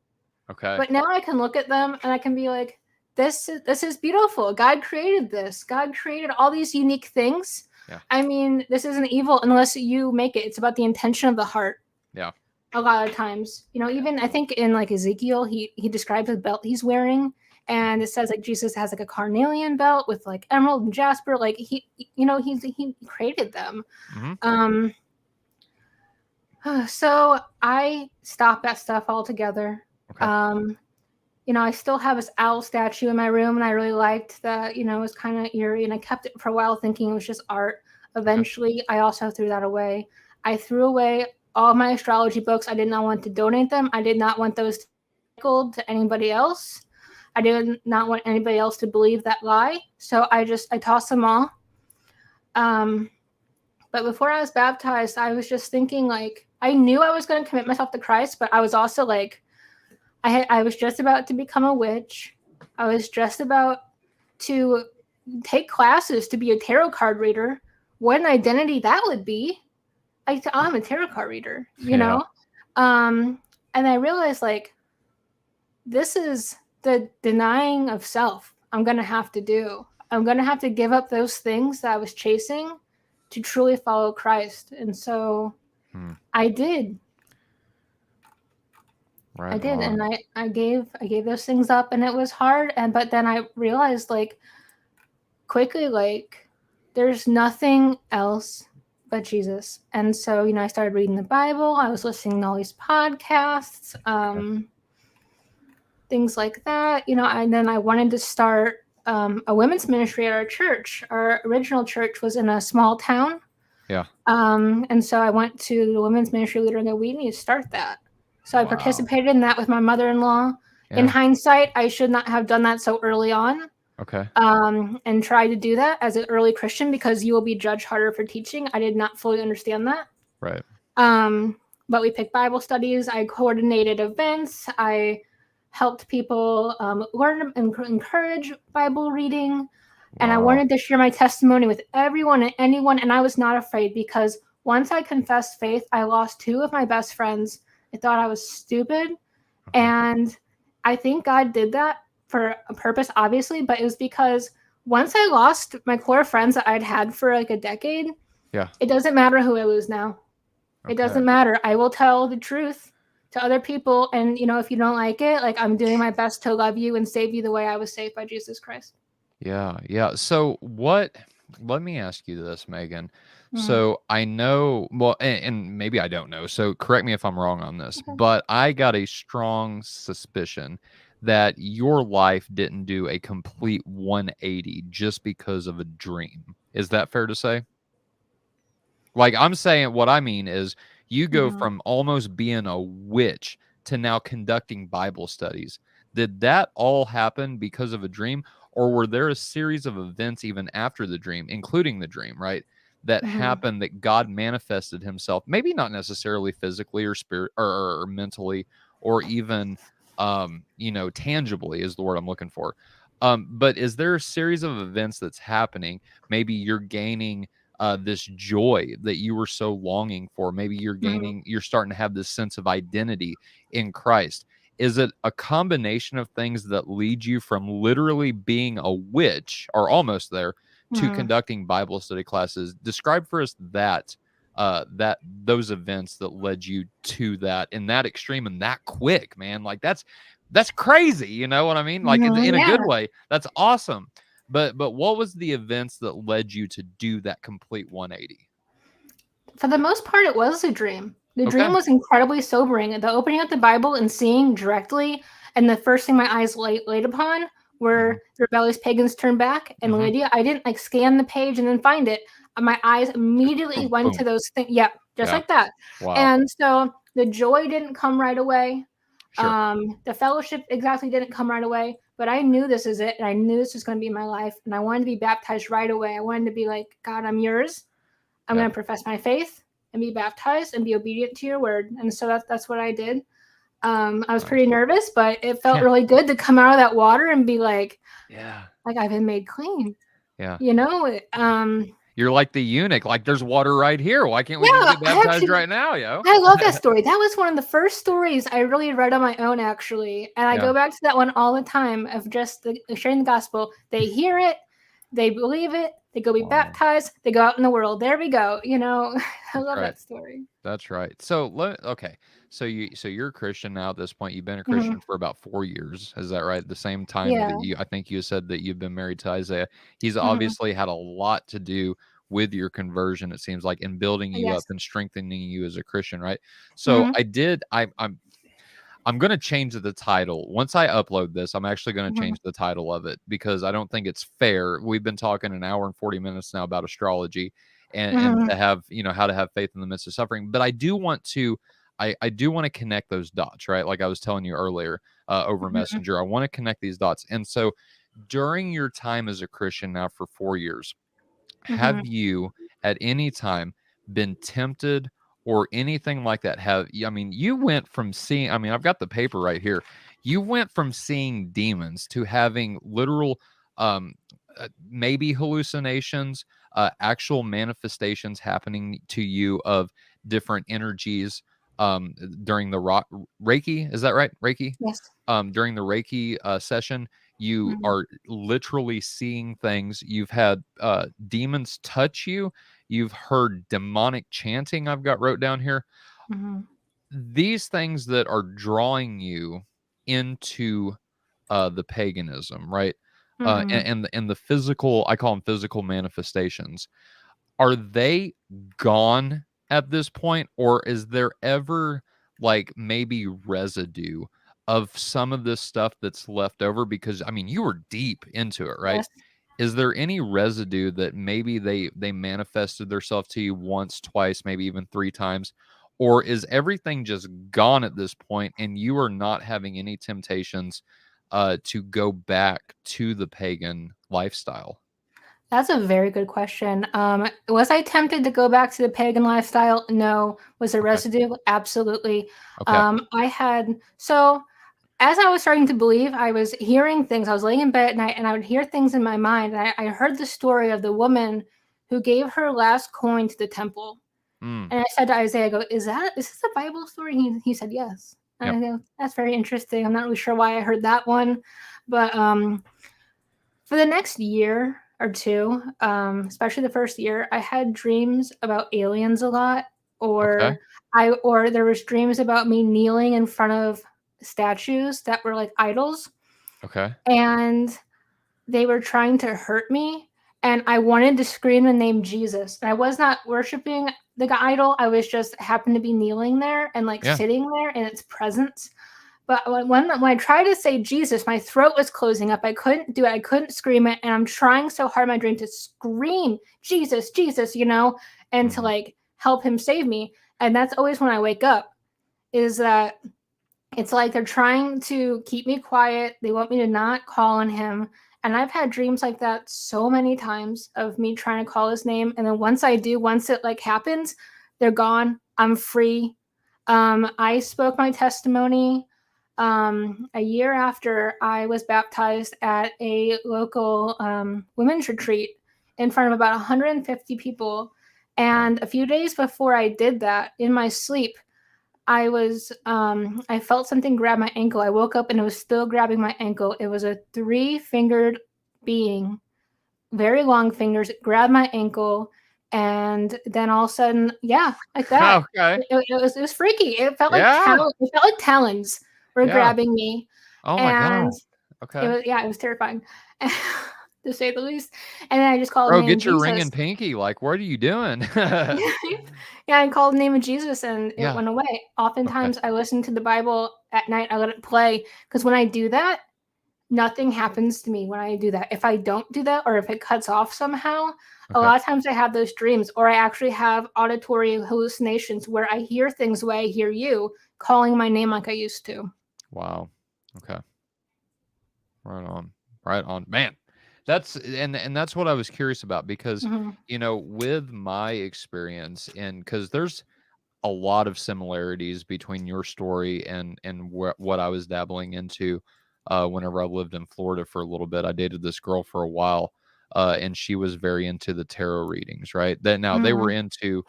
Okay. But now I can look at them and I can be like, this is beautiful. God created this. God created all these unique things. Yeah. I mean, this isn't evil unless you make it. It's about the intention of the heart. Yeah. A lot of times, even I think in like Ezekiel, he describes the belt he's wearing, and it says like Jesus has like a carnelian belt with like emerald and jasper. Like he created them. So I stopped that stuff altogether. Okay. I still have this owl statue in my room, and I really liked that. It was kind of eerie, and I kept it for a while thinking it was just art. Eventually, I also threw that away. I threw away all my astrology books. I did not want to donate them. I did not want those to anybody else. I did not want anybody else to believe that lie. So I tossed them all. But before I was baptized, I was just thinking, like, I knew I was going to commit myself to Christ, but I was also like, I was just about to become a witch. I was just about to take classes to be a tarot card reader. What an identity that would be. I'm a tarot card reader, you know? And I realized, like, this is the denying of self I'm going to have to do. I'm going to have to give up those things that I was chasing to truly follow Christ. And so I did. Right. I did. And I gave those things up, and it was hard. But then I realized, like, quickly, like, there's nothing else but Jesus. And so, I started reading the Bible. I was listening to all these podcasts, things like that, and then I wanted to start a women's ministry at our church. Our original church was in a small town. Yeah. And so I went to the women's ministry leader and go, we need to start that. So I participated in that with my mother-in-law. Yeah. In hindsight, I should not have done that so early on. Okay. And try to do that as an early Christian, because you will be judged harder for teaching. I did not fully understand that. Right. but we picked Bible studies. I coordinated events. I helped people learn and encourage Bible reading. And I Wow. wanted to share my testimony with everyone and anyone. And I was not afraid, because once I confessed faith, I lost 2 of my best friends. I thought I was stupid. And I think God did that for a purpose, obviously, but it was because once I lost my core friends that I'd had for like a decade, Yeah. it doesn't matter who I lose now. It doesn't matter. I will tell the truth to other people. And, if you don't like it, like, I'm doing my best to love you and save you the way I was saved by Jesus Christ. Yeah. Yeah. So let me ask you this, Megan. Mhm. So I know, well, and maybe I don't know. So correct me if I'm wrong on this, Okay. but I got a strong suspicion that your life didn't do a complete 180 just because of a dream. Is that fair to say? Like, I'm saying, what I mean is you go Mhm. from almost being a witch to now conducting Bible studies. Did that all happen because of a dream, or were there a series of events even after the dream, including the dream, right, that Mhm. happened that God manifested himself, maybe not necessarily physically or spirit or mentally, or even tangibly is the word I'm looking for. But is there a series of events that's happening? Maybe you're gaining this joy that you were so longing for. Maybe you're starting to have this sense of identity in Christ. Is it a combination of things that lead you from literally being a witch or almost there to Mhm. conducting Bible study classes? Describe for us that those events that led you to that in that extreme and that quick, man. Like that's crazy. You know what I mean? Like in a Yeah. good way. That's awesome. But what was the events that led you to do that complete 180? For the most part, it was a dream. The Okay. dream was incredibly sobering. The opening up the Bible and seeing directly, and the first thing my eyes laid upon were the rebellious pagans turned back, and Mhm. Lydia. I didn't like scan the page and then find it. My eyes immediately Boom, went boom. to those things. Yep, just Yeah. like that. Wow. And so the joy didn't come right away. Sure. The fellowship exactly didn't come right away, but I knew this is it, and I knew this was going to be my life, and I wanted to be baptized right away. I wanted to be like, God, I'm yours. I'm Yeah. going to profess my faith and be baptized and be obedient to your word. And so that's what I did. I was Nice. pretty nervous, but it felt Yeah. really good to come out of that water and be like Yeah. I've been made clean. Yeah. Yeah, You're like the eunuch. Like, there's water right here. Why can't we just get baptized right now, yo? I love that story. That was one of the first stories I really read on my own, actually. And I Yeah. go back to that one all the time of just sharing the gospel. They hear it, they believe it, they go be Wow. baptized, they go out in the world. There we go. I love right. that story. That's right. So okay. So you're a Christian now at this point. You've been a Mhm. Christian for about 4 years. Is that right? The same time Yeah. that I think you said that you've been married to Isaiah. He's Mhm. obviously had a lot to do with your conversion, it seems like, in building you up Yes. and strengthening you as a Christian, right? So Mhm. I'm going to change the title. Once I upload this, I'm actually going to Mhm. change the title of it because I don't think it's fair. We've been talking an hour and 40 minutes now about astrology and Mhm. to have, how to have faith in the midst of suffering. But I do want to connect those dots, right? Like I was telling you earlier over Mhm. Messenger. I want to connect these dots. And so during your time as a Christian now for 4 years, have Mhm. you at any time been tempted or anything like that? You went from seeing, I've got the paper right here. You went from seeing demons to having literal, um, maybe hallucinations, actual manifestations happening to you of different energies during the Reiki. Is that right? Reiki? Yes. During the Reiki session, you Mhm. are literally seeing things. You've had demons touch you. You've heard demonic chanting. I've got wrote down here. Mhm. These things that are drawing you into the paganism, right? Mhm. And the physical, I call them physical manifestations. Are they gone at this point, or is there ever like maybe residue of some of this stuff that's left over? Because you were deep into it, right? Yes. Is there any residue that maybe they manifested themselves to you once, twice, maybe even 3 times? Or is everything just gone at this point and you are not having any temptations to go back to the pagan lifestyle? That's a very good question. Was I tempted to go back to the pagan lifestyle? No. Was there Okay. residue? Absolutely. Okay. I had so as I was starting to believe, I was hearing things. I was laying in bed at night and I would hear things in my mind. And I heard the story of the woman who gave her last coin to the temple. Mm. And I said to Isaiah, I go, is this a Bible story? He said, yes. And Yep. I go, that's very interesting. I'm not really sure why I heard that one. But for the next year or two, especially the first year, I had dreams about aliens a lot, Okay. or there was dreams about me kneeling in front of statues that were like idols, Okay. and they were trying to hurt me, and I wanted to scream the name Jesus. And I was not worshiping the idol. I was just happened to be kneeling there and like Yeah. sitting there in its presence. But when I tried to say Jesus, my throat was closing up. I couldn't do it. I couldn't scream it. And I'm trying so hard in my dream to scream Jesus, Jesus, and to Mhm. like help him save me. And that's always when I wake up, is that it's like they're trying to keep me quiet. They want me to not call on him. And I've had dreams like that so many times of me trying to call his name. And then once I do, once it like happens, they're gone. I'm free. I spoke my testimony a year after I was baptized at a local women's retreat in front of about 150 people. And a few days before I did that, in my sleep, I felt something grab my ankle. I woke up and it was still grabbing my ankle. It was a 3-fingered being, very long fingers, it grabbed my ankle, and then all of a sudden, yeah, like that. Okay. It was freaky. It felt like Yeah. talons were Yeah. grabbing me, Oh my and God. Okay. it was terrifying, to say the least. And then I just called the Bro, name of get your ring Jesus. and pinky. Like, what are you doing? Yeah, I called the name of Jesus and it Yeah. went away. Okay. Oftentimes I listen to the Bible at night, I let it play, because when I do that, nothing happens to me when I do that. If I don't do that, or if it cuts off somehow, a Okay. lot of times I have those dreams, or I actually have auditory hallucinations where I hear things the way I hear you calling my name like I used to. Wow. Okay. Right on. Right on. Man. And that's what I was curious about because, Mm-hmm. with my experience and because there's a lot of similarities between your story and what I was dabbling into whenever I lived in Florida for a little bit. I dated this girl for a while, and she was very into the tarot readings, right? That now they were Mm-hmm. into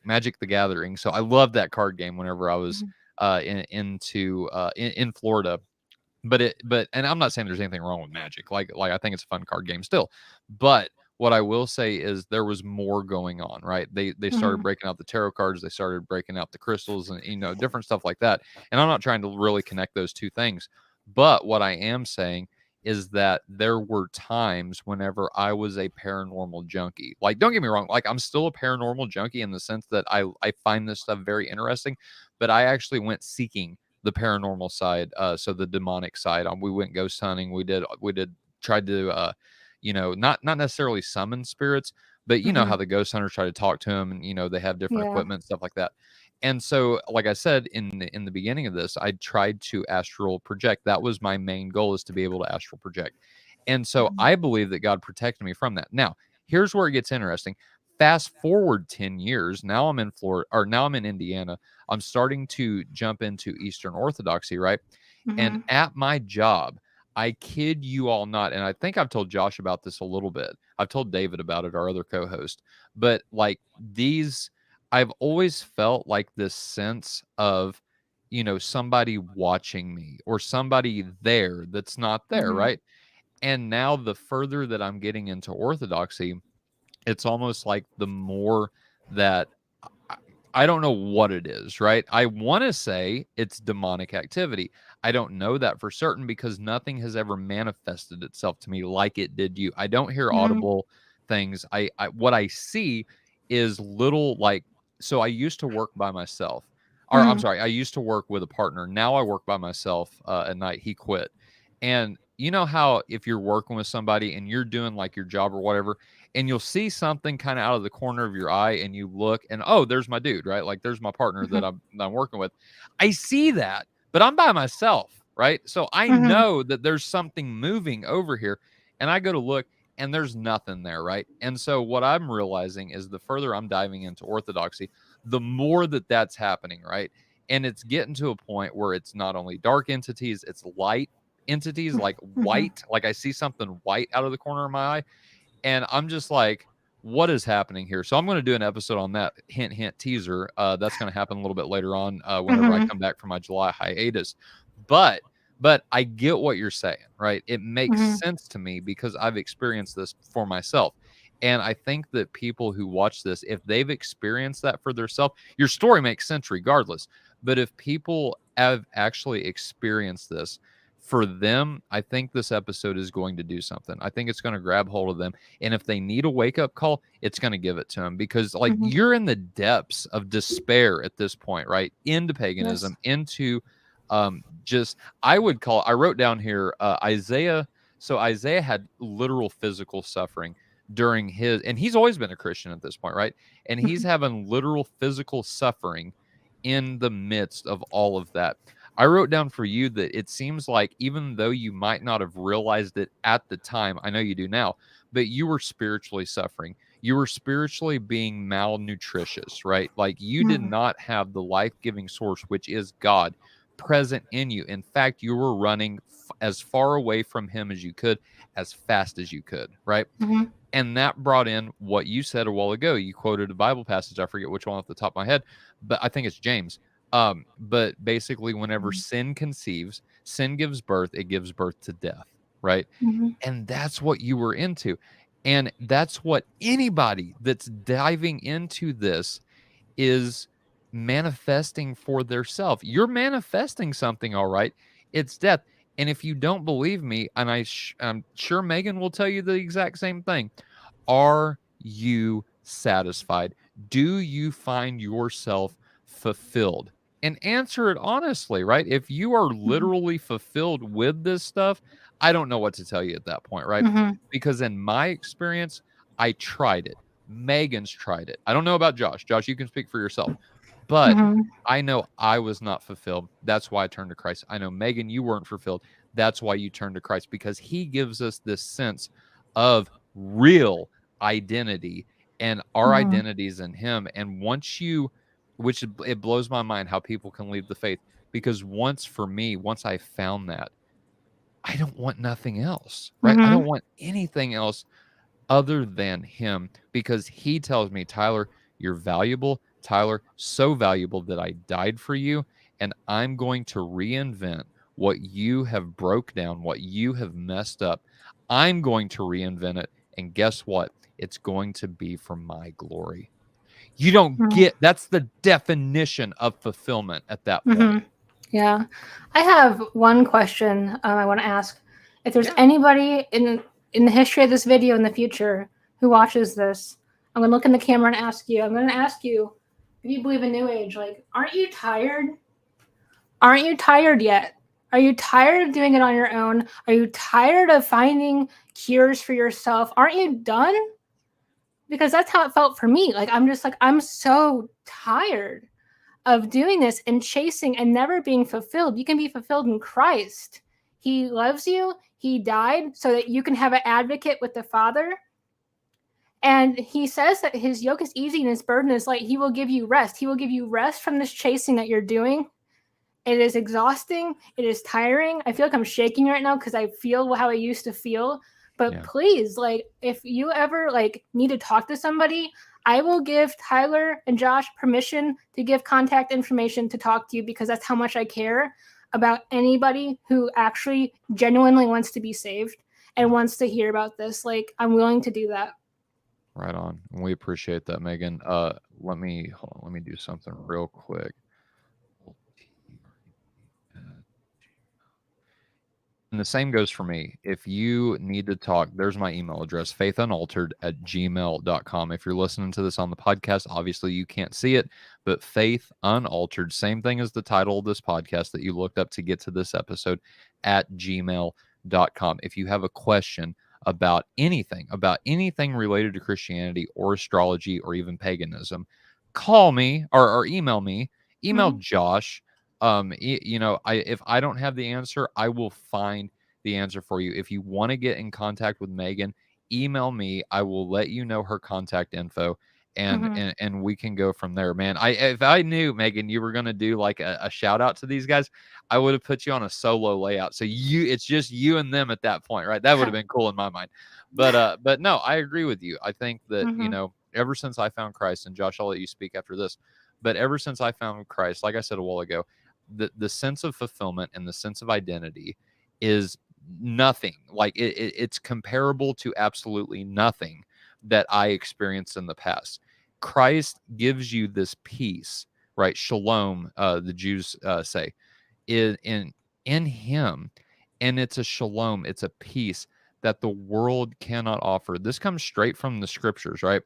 Magic the Gathering. So I loved that card game whenever I was in Florida. But and I'm not saying there's anything wrong with Magic. Like I think it's a fun card game still. But what I will say is there was more going on, right? They started Mm-hmm. breaking out the tarot cards, they started breaking out the crystals and different stuff like that. And I'm not trying to really connect those two things. But what I am saying is that there were times whenever I was a paranormal junkie. Like, don't get me wrong, like I'm still a paranormal junkie in the sense that I find this stuff very interesting, but I actually went seeking the paranormal side, so the demonic side. We went ghost hunting. We did tried to not necessarily summon spirits, but you know Mm-hmm. how the ghost hunters try to talk to them, and they have different Yeah. equipment, stuff like that. And so, like I said in the beginning of this, I tried to astral project. That was my main goal, is to be able to astral project. And so Mm-hmm. I believe that God protected me from that. Now, here's where it gets interesting. Fast forward 10 years, now I'm in Florida, or now I'm in Indiana. I'm starting to jump into Eastern Orthodoxy, right? And Mm-hmm. at my job, I kid you all not, and I think I've told Josh about this a little bit. I've told David about it, our other co-host. But like I've always felt like this sense of, somebody watching me or somebody there that's not there, Mm-hmm. right? And now the further that I'm getting into Orthodoxy, it's almost like the more that I, I don't know what it is, right? I want to say it's demonic activity. I don't know that for certain because nothing has ever manifested itself to me like it did you. I don't hear Mm-hmm. audible things. I what I see is little like so I used to work by myself. Or I'm Mm-hmm. sorry, I used to work with a partner. Now I work by myself at night. He quit. And you know how if you're working with somebody and you're doing like your job or whatever, and you'll see something kind of out of the corner of your eye and you look and, oh, there's my dude, right? Like there's my partner that I'm working with. I see that, but I'm by myself, right? So I Mm-hmm. know that there's something moving over here, and I go to look, and there's nothing there, right? And so what I'm realizing is the further I'm diving into orthodoxy, the more that that's happening, right? And it's getting to a point where it's not only dark entities, it's light entities, like white. Like I see something white out of the corner of my eye, and I'm just like, what is happening here? So I'm going to do an episode on that. Hint, hint, teaser. That's going to happen a little bit later on whenever I come back from my July hiatus. But I get what you're saying, right? It makes sense to me because I've experienced this for myself. And I think that people who watch this, if they've experienced that for themselves, your story makes sense regardless. But if people have actually experienced this for them, I think this episode is going to do something. I think it's going to grab hold of them. And if they need a wake-up call, it's going to give it to them because like you're in the depths of despair at this point, right? Into paganism, into just, I wrote down here, Isaiah. So Isaiah had literal physical suffering during his, and he's always been a Christian at this point, right? And he's having literal physical suffering in the midst of all of that. I wrote down for you that it seems like even though you might not have realized it at the time, I know you do now, but you were spiritually suffering. You were spiritually being malnutritious, right? Like you did not have the life-giving source, which is God, present in you. In fact, you were running as far away from him as you could, as fast as you could, right? And that brought in what you said a while ago. You quoted a Bible passage. I forget which one off the top of my head, but I think it's James. But basically, whenever sin conceives, sin gives birth, it gives birth to death, right? And that's what you were into. And that's what anybody that's diving into this is manifesting for their self. You're manifesting something, all right. It's death. And if you don't believe me, and I'm sure Megan will tell you the exact same thing. Are you satisfied? Do you find yourself fulfilled? And answer it honestly, right? If you are literally fulfilled with this stuff, I don't know what to tell you at that point, right? Because in my experience, I tried it. Megan's tried it. I don't know about Josh. Josh, you can speak for yourself. But I know I was not fulfilled. That's why I turned to Christ. I know, Megan, you weren't fulfilled. That's why you turned to Christ, because he gives us this sense of real identity, and our identity is in him. And once you, which it blows my mind how people can leave the faith, because once I found that, I don't want nothing else, right? I don't want anything else other than him, because he tells me, Tyler, you're valuable. Tyler, so valuable that I died for you, and I'm going to reinvent what you have broke down, what you have messed up. I'm going to reinvent it, and guess what? It's going to be for my glory. You don't get, that's the definition of fulfillment at that point. Yeah. I have one question I want to ask. If there's anybody in the history of this video in the future who watches this, I'm going to look in the camera and ask you. I'm going to ask you, if you believe in New Age, like, aren't you tired? Aren't you tired yet? Are you tired of doing it on your own? Are you tired of finding cures for yourself? Aren't you done? Because that's how it felt for me. Like, I'm just like, I'm so tired of doing this and chasing and never being fulfilled. You can be fulfilled in Christ. He loves you. He died so that you can have an advocate with the Father. And he says that his yoke is easy and his burden is light. He will give you rest. He will give you rest from this chasing that you're doing. It is exhausting. It is tiring. I feel like I'm shaking right now because I feel how I used to feel. But please, like, if you ever like need to talk to somebody, I will give Tyler and Josh permission to give contact information to talk to you, because that's how much I care about anybody who actually genuinely wants to be saved and wants to hear about this. Like, I'm willing to do that. Right on. We appreciate that, Megan. Let me do something real quick. And the same goes for me. If you need to talk, there's my email address, faithunaltered@gmail.com. If you're listening to this on the podcast, obviously you can't see it, but Faith Unaltered, same thing as the title of this podcast that you looked up to get to this episode, @gmail.com. If you have a question about anything related to Christianity or astrology or even paganism, call me or email me. Email Josh. If I don't have the answer, I will find the answer for you. If you want to get in contact with Megan, email me. I will let you know her contact info, and Mhm. and we can go from there, man. If I knew, Megan, you were gonna do like a shout out to these guys, I would have put you on a solo layout. So it's just you and them at that point, right? That would have been cool in my mind. But no, I agree with you. I think that, Mhm. ever since I found Christ, and Josh, I'll let you speak after this, but ever since I found Christ, like I said a while ago, the sense of fulfillment and the sense of identity is nothing. Like it's comparable to absolutely nothing that I experienced in the past. Christ gives you this peace, right? Shalom, the Jews say, in Him, and it's a shalom. It's a peace that the world cannot offer. This comes straight from the scriptures, right?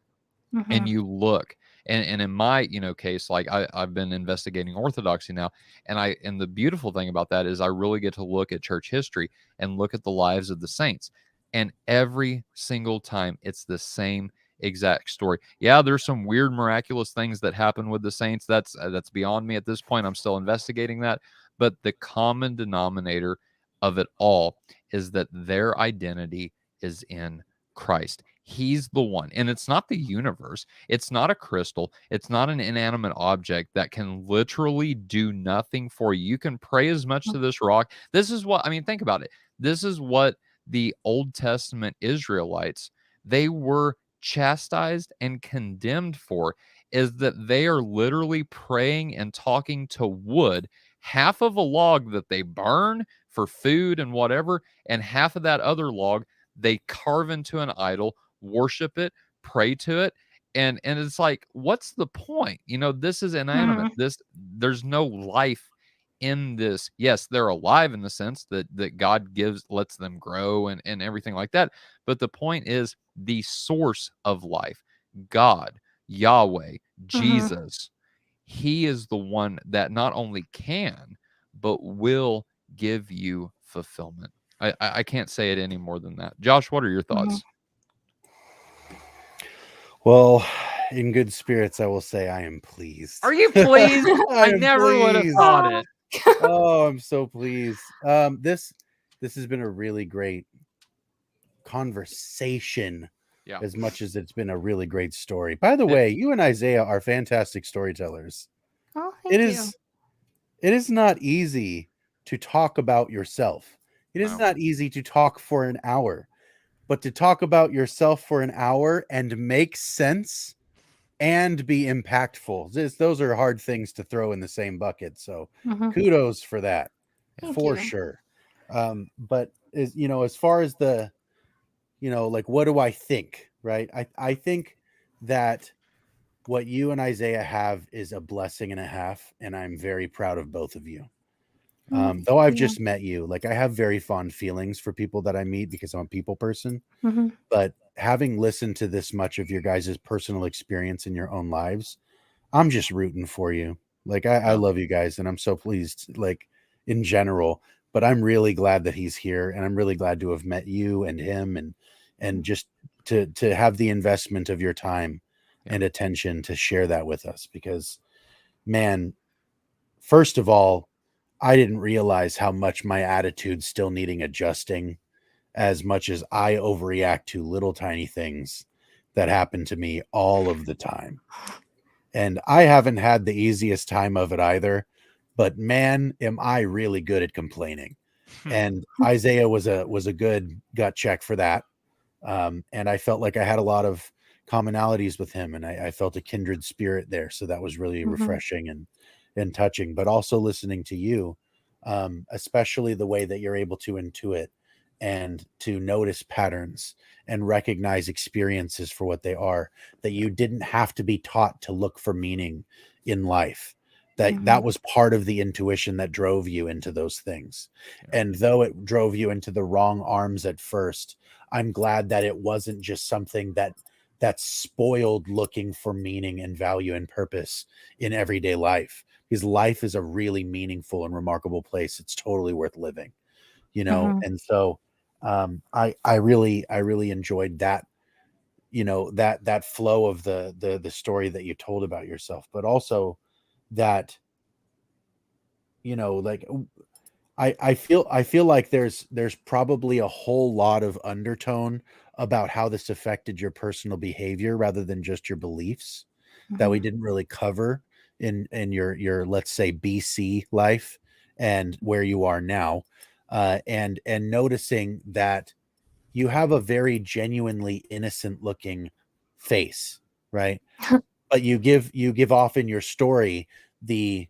And Mhm. you look, and in my case, like I've been investigating orthodoxy now, and the beautiful thing about that is I really get to look at church history and look at the lives of the saints, and every single time it's the same exact story. Yeah, there's some weird miraculous things that happen with the saints. That's beyond me at this point. I'm still investigating that, but the common denominator of it all is that their identity is in Christ. He's the one. And it's not the universe. It's not a crystal. It's not an inanimate object that can literally do nothing for you. You can pray as much to this rock. This is what, I mean, think about it. This is what the Old Testament Israelites, they were chastised and condemned for, is that they are literally praying and talking to wood, half of a log that they burn for food and whatever, and half of that other log they carve into an idol, worship it, pray to it, and it's like, what's the point? This is inanimate. Mhm. There's no life in this. Yes, they're alive in the sense that God lets them grow and everything like that. But the point is the source of life, God, Yahweh, Mhm. Jesus. He is the one that not only can, but will give you fulfillment. I can't say it any more than that. Josh, what are your Mhm. thoughts? Well, in good spirits, I will say I am pleased. Are you pleased? I I am never would have pleased. thought Oh. it. Oh, I'm so pleased. This has been a really great conversation, Yeah. as much as it's been a really great story. By the It- way, you and Isaiah are fantastic storytellers. Oh, It thank you. is it is not easy to talk about yourself. It is no. not easy to talk for an hour, but to talk about yourself for an hour and make sense and be impactful. Those are hard things to throw in the same bucket. So Mhm. kudos for that, Thank for you. sure. But as far as the, like, what do I think? Right. I think that what you and Isaiah have is a blessing and a half, and I'm very proud of both of you. Thank Though I've you. just met you, like I have very fond feelings for people that I meet because I'm a people person. Mhm. But having listened to this much of your guys' personal experience in your own lives, I'm just rooting for you. Like I Yeah. love you guys, and I'm so pleased, like in general. But I'm really glad that he's here, and I'm really glad to have met you and him, and just to have the investment of your time Yeah. and attention to share that with us. Because, man, first of all, I didn't realize how much my attitude's still needing adjusting, as much as I overreact to little tiny things that happen to me all of the time. And I haven't had the easiest time of it either, but man, am I really good at complaining. And Isaiah was a good gut check for that. And I felt like I had a lot of commonalities with him, and I felt a kindred spirit there. So that was really Mhm. refreshing and touching. But also listening to you, especially the way that you're able to intuit and to notice patterns and recognize experiences for what they are, that you didn't have to be taught to look for meaning in life, that Mhm. was part of the intuition that drove you into those things. Yeah. And though it drove you into the wrong arms at first, I'm glad that it wasn't just something that's spoiled looking for meaning and value and purpose in everyday life, because life is a really meaningful and remarkable place. It's totally worth living, Mhm. and so I really enjoyed that, that flow of the story that you told about yourself, but also that, like, I feel like there's probably a whole lot of undertone about how this affected your personal behavior rather than just your beliefs that we didn't really cover in your let's say BC life and where you are now, and noticing that you have a very genuinely innocent looking face, right? But you give off in your story the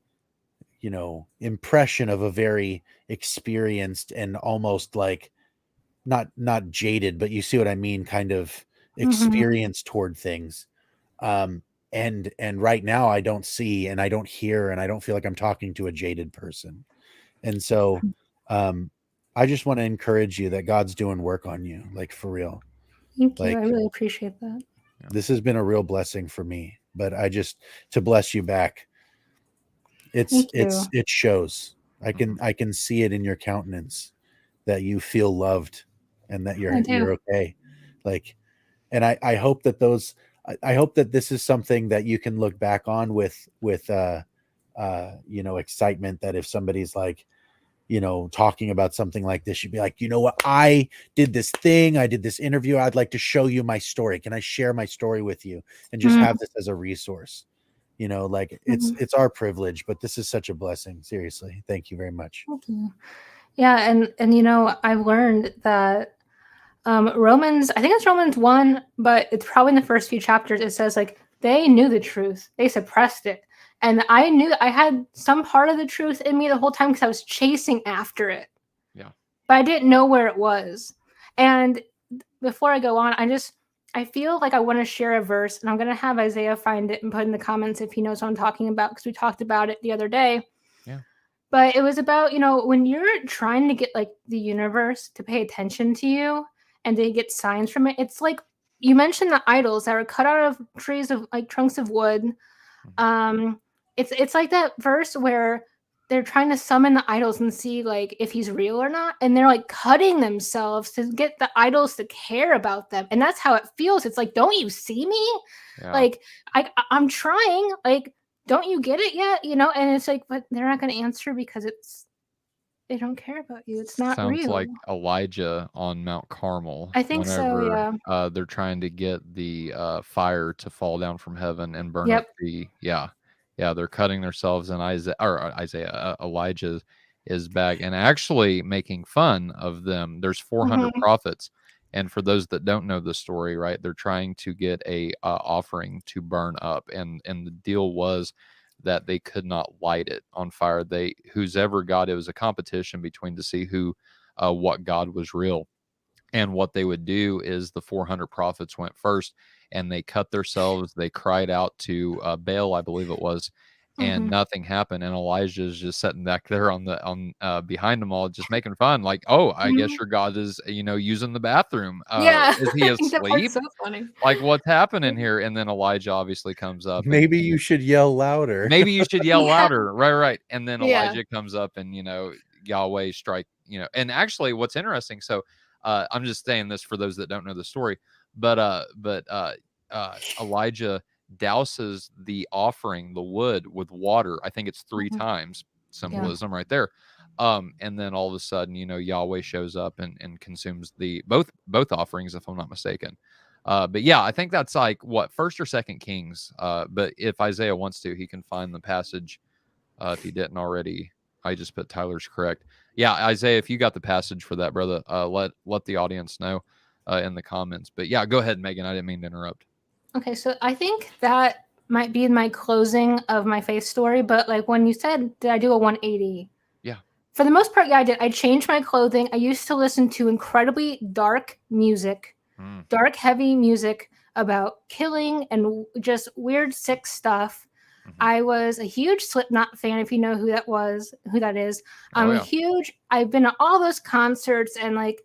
impression of a very experienced and almost like not jaded, but you see what I mean, kind of experience toward things. And right now I don't see and I don't hear and I don't feel like I'm talking to a jaded person. And so I just want to encourage you that God's doing work on you, like for real. Thank you. Like I really appreciate that. this has been a real blessing for me, but I just to bless you back. Thank you. It shows. I can see it in your countenance that you feel loved and that I do. you're okay. Like, and I hope that I hope that this is something that you can look back on with excitement, that if somebody's like, talking about something like this, you'd be like, you know what, I did this thing, I did this interview, I'd like to show you my story. Can I share my story with you and just have this as a resource? Like it's our privilege, but this is such a blessing. Seriously. Thank you very much. Thank you. Yeah. And I've learned that Romans, I think it's Romans 1, but it's probably in the first few chapters. It says like they knew the truth, they suppressed it. And I knew I had some part of the truth in me the whole time because I was chasing after it. Yeah. But I didn't know where it was. And before I go on, I feel like I want to share a verse, and I'm going to have Isaiah find it and put in the comments if he knows what I'm talking about, because we talked about it the other day. Yeah. But it was about, when you're trying to get like the universe to pay attention to you and to get signs from it, it's like you mentioned the idols that are cut out of trees of like trunks of wood. It's like that verse where they're trying to summon the idols and see like if he's real or not, and they're like cutting themselves to get the idols to care about them, and that's how it feels. It's like, don't you see me? Yeah. Like I'm trying, like, don't you get it yet? And it's like, but they're not going to answer because they don't care about you. It's not Sounds real. like Elijah on Mount Carmel. I think so, yeah. They're trying to get the fire to fall down from heaven and burn Yep. up they're cutting themselves, and Elijah is back and actually making fun of them. There's 400 prophets, and for those that don't know the story, right, they're trying to get a offering to burn up, and the deal was that they could not light it on fire. Whose ever God, it was a competition between to see what God was real. And what they would do is the 400 prophets went first, and they cut themselves. They cried out to Baal, I believe it was, and nothing happened. And Elijah's just sitting back there behind them all, just making fun, like, "Oh, I guess your God is, using the bathroom. Is he asleep? So funny. Like, what's happening here?" And then Elijah obviously comes up. Maybe you should yell louder. Maybe you should yell Yeah. louder. Right. And then Yeah. Elijah comes up, and Yahweh strike. And actually, what's interesting, so. I'm just saying this for those that don't know the story, but Elijah douses the offering, the wood, with water. I think it's 3 times, symbolism right there. And then all of a sudden, Yahweh shows up and consumes both offerings, if I'm not mistaken. But yeah, I think that's like what, 1st or 2nd Kings. But if Isaiah wants to, he can find the passage. If he didn't already, I just put Tyler's correct. Yeah, Isaiah, if you got the passage for that, brother, let the audience know in the comments. But yeah, go ahead, Megan. I didn't mean to interrupt. Okay, so I think that might be my closing of my faith story. But like when you said, did I do a 180? Yeah. For the most part, yeah, I did. I changed my clothing. I used to listen to incredibly dark music, dark, heavy music about killing and just weird, sick stuff. I was a huge Slipknot fan, if you know who that is. I've been to all those concerts, and like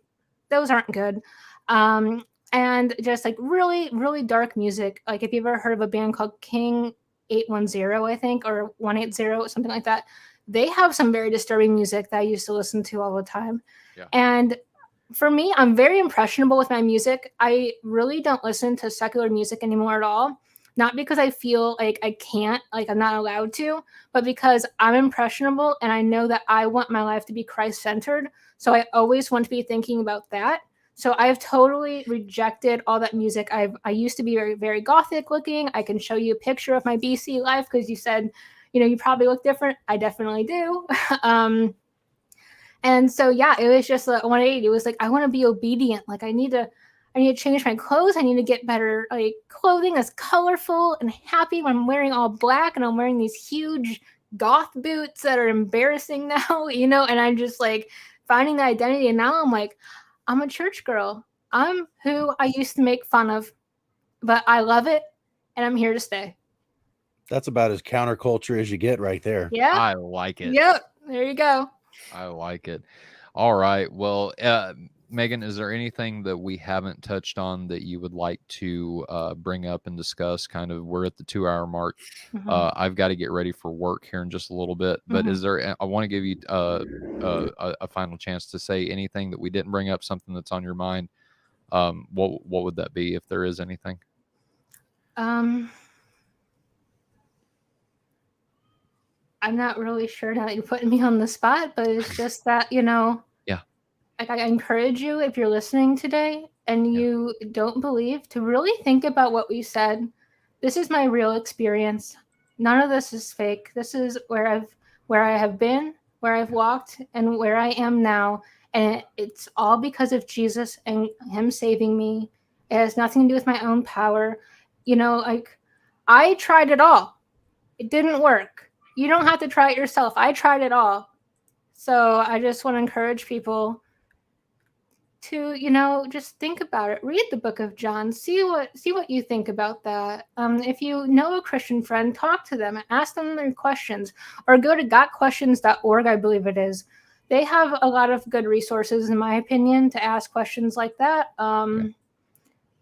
those aren't good. And just like really, really dark music. Like if you've ever heard of a band called King 810, I think, or 180, something like that. They have some very disturbing music that I used to listen to all the time. Yeah. And for me, I'm very impressionable with my music. I really don't listen to secular music anymore at all. Not because I feel like I can't, like I'm not allowed to, but because I'm impressionable and I know that I want my life to be Christ-centered. So I always want to be thinking about that. So I've totally rejected all that music. I used to be very, very gothic looking. I can show you a picture of my BC life because you said, you probably look different. I definitely do. And so yeah, it was just a 180. It was like I want to be obedient. Like I need to change my clothes. I need to get better like clothing that's colorful and happy when I'm wearing all black and I'm wearing these huge goth boots that are embarrassing now, and I'm just like finding the identity. And now I'm like, I'm a church girl. I'm who I used to make fun of, but I love it and I'm here to stay. That's about as counterculture as you get right there. Yeah. I like it. Yep. There you go. I like it. All right. Well, Megan, is there anything that we haven't touched on that you would like to bring up and discuss? Kind of, we're at the 2-hour mark. I've got to get ready for work here in just a little bit. But is there? I want to give you a final chance to say anything that we didn't bring up, something that's on your mind. What would that be, if there is anything? I'm not really sure now that you're putting me on the spot, but it's just that, Yeah. Like I encourage you, if you're listening today and you don't believe, to really think about what we said. This is my real experience. None of this is fake. This is where I have been, where I've walked, and where I am now. And it's all because of Jesus and him saving me. It has nothing to do with my own power. Like I tried it all. It didn't work. You don't have to try it yourself. I tried it all. So I just want to encourage people to, just think about it. Read the book of John. See what you think about that. If you know a Christian friend, talk to them. Ask them their questions. Or go to gotquestions.org, I believe it is. They have a lot of good resources, in my opinion, to ask questions like that.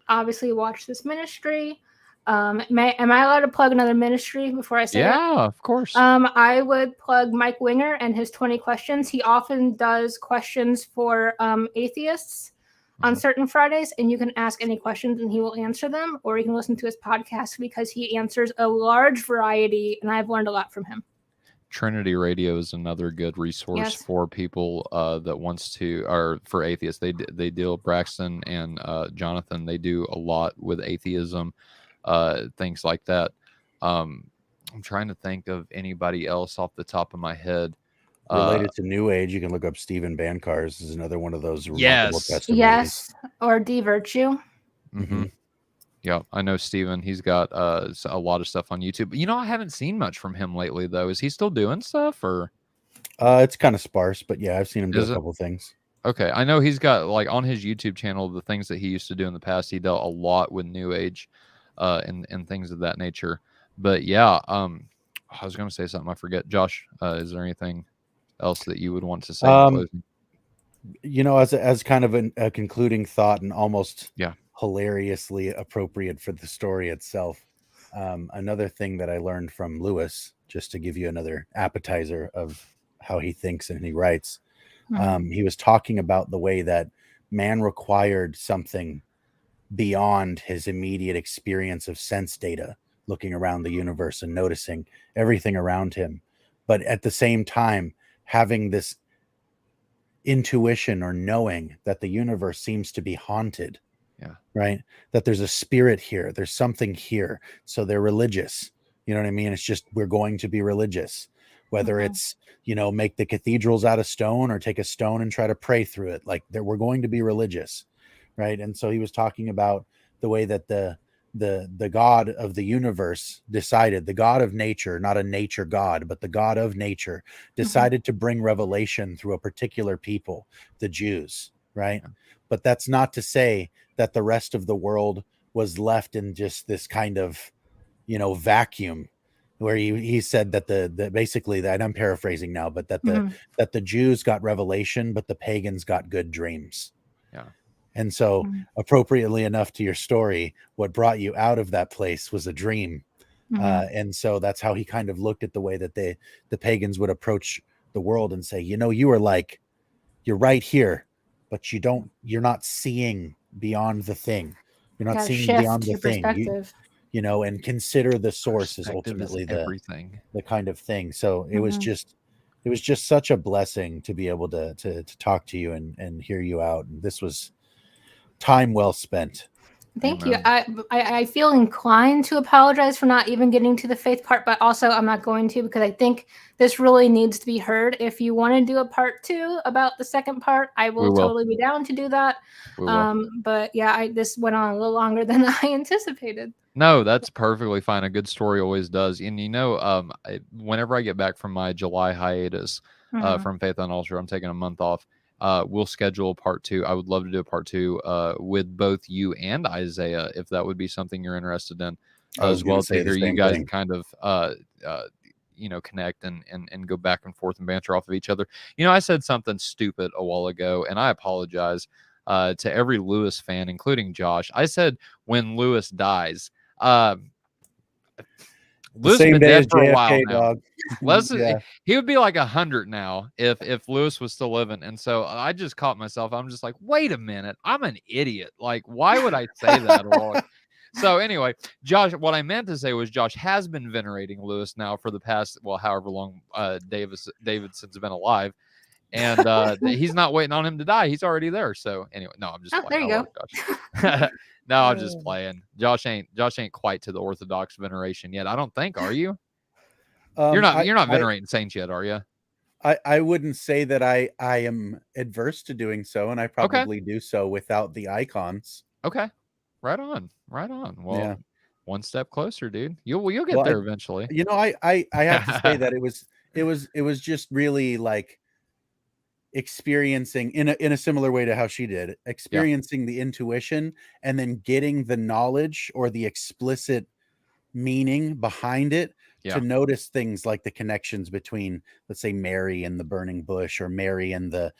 Obviously, watch this ministry. Am I allowed to plug another ministry before I say it? Yeah, of course. I would plug Mike Winger and his 20 questions. He often does questions for atheists on certain Fridays, and you can ask any questions and he will answer them, or you can listen to his podcast because he answers a large variety, and I've learned a lot from him. Trinity Radio is another good resource for people that wants to, or for atheists. They deal, Braxton and Jonathan, they do a lot with atheism. Things like that. I'm trying to think of anybody else off the top of my head. Related to New Age, you can look up Stephen Bancar's is another one of those remarkable testimonies. Yes, or D Virtue. Yeah, I know Stephen. He's got a lot of stuff on YouTube. I haven't seen much from him lately, though. Is he still doing stuff, or? It's kind of sparse, but yeah, I've seen him do a couple things. Okay, I know he's got, like, on his YouTube channel, the things that he used to do in the past. He dealt a lot with New Age. And things of that nature. But yeah, I was going to say something. I forget. Josh, is there anything else that you would want to say in closing? As kind of a concluding thought, and almost hilariously appropriate for the story itself. Another thing that I learned from Lewis, just to give you another appetizer of how he thinks and he writes, he was talking about the way that man required something beyond his immediate experience of sense data, looking around the universe and noticing everything around him, but at the same time having this intuition or knowing that the universe seems to be haunted, right? That there's a spirit here, there's something here. So they're religious, you know what I mean? It's just, we're going to be religious, whether it's, make the cathedrals out of stone or take a stone and try to pray through it. Like we're going to be religious. Right. And so he was talking about the way that the God of the universe decided, the God of nature, not a nature God, but the God of nature decided to bring revelation through a particular people, the Jews. Right. But that's not to say that the rest of the world was left in just this kind of, vacuum, where he said that basically that, I'm paraphrasing now, but that the Jews got revelation, but the pagans got good dreams. Yeah. And so appropriately enough to your story, what brought you out of that place was a dream. And so that's how he kind of looked at the way that the pagans would approach the world and say, you're right here, but you're not seeing beyond the thing. You're not seeing beyond the thing, and consider the source is ultimately the kind of thing. So it was just such a blessing to be able to talk to you and hear you out. And this was Time well spent. Thank you. Amen. I feel inclined to apologize for not even getting to the faith part, but also I'm not going to, because I think this really needs to be heard. If you want to do a part 2 about the second part, I will totally be down to do that. We will. But yeah, this went on a little longer than I anticipated. No, that's perfectly fine. A good story always does. And whenever I get back from my July hiatus from Faith Unaltered, I'm taking a month off. We'll schedule a part 2. I would love to do a part 2 with both you and Isaiah, if that would be something you're interested in, as well, to hear you guys kind of connect and go back and forth and banter off of each other. I said something stupid a while ago, and I apologize to every Lewis fan, including Josh. I said when Lewis dies. Lewis has been dead for a while now. He would be like 100 now if Lewis was still living. And so I just caught myself. I'm just like, wait a minute, I'm an idiot. Like, why would I say that? So anyway, Josh, what I meant to say was Josh has been venerating Lewis now for the past, however long Davidson's been alive. And he's not waiting on him to die. He's already there. So anyway, no, I'm just there you go. Josh. No, I'm just playing. Josh ain't quite to the Orthodox veneration yet. I don't think. Are you? You're not venerating saints yet, are you? I wouldn't say that I am adverse to doing so, and I probably do so without the icons. Okay, right on. Well, yeah. One step closer, dude. You'll get there eventually. I have to say that it was just really like experiencing in a similar way to how she did, experiencing the intuition and then getting the knowledge or the explicit meaning behind it to notice things like the connections between, let's say, Mary and the burning bush, or Mary and the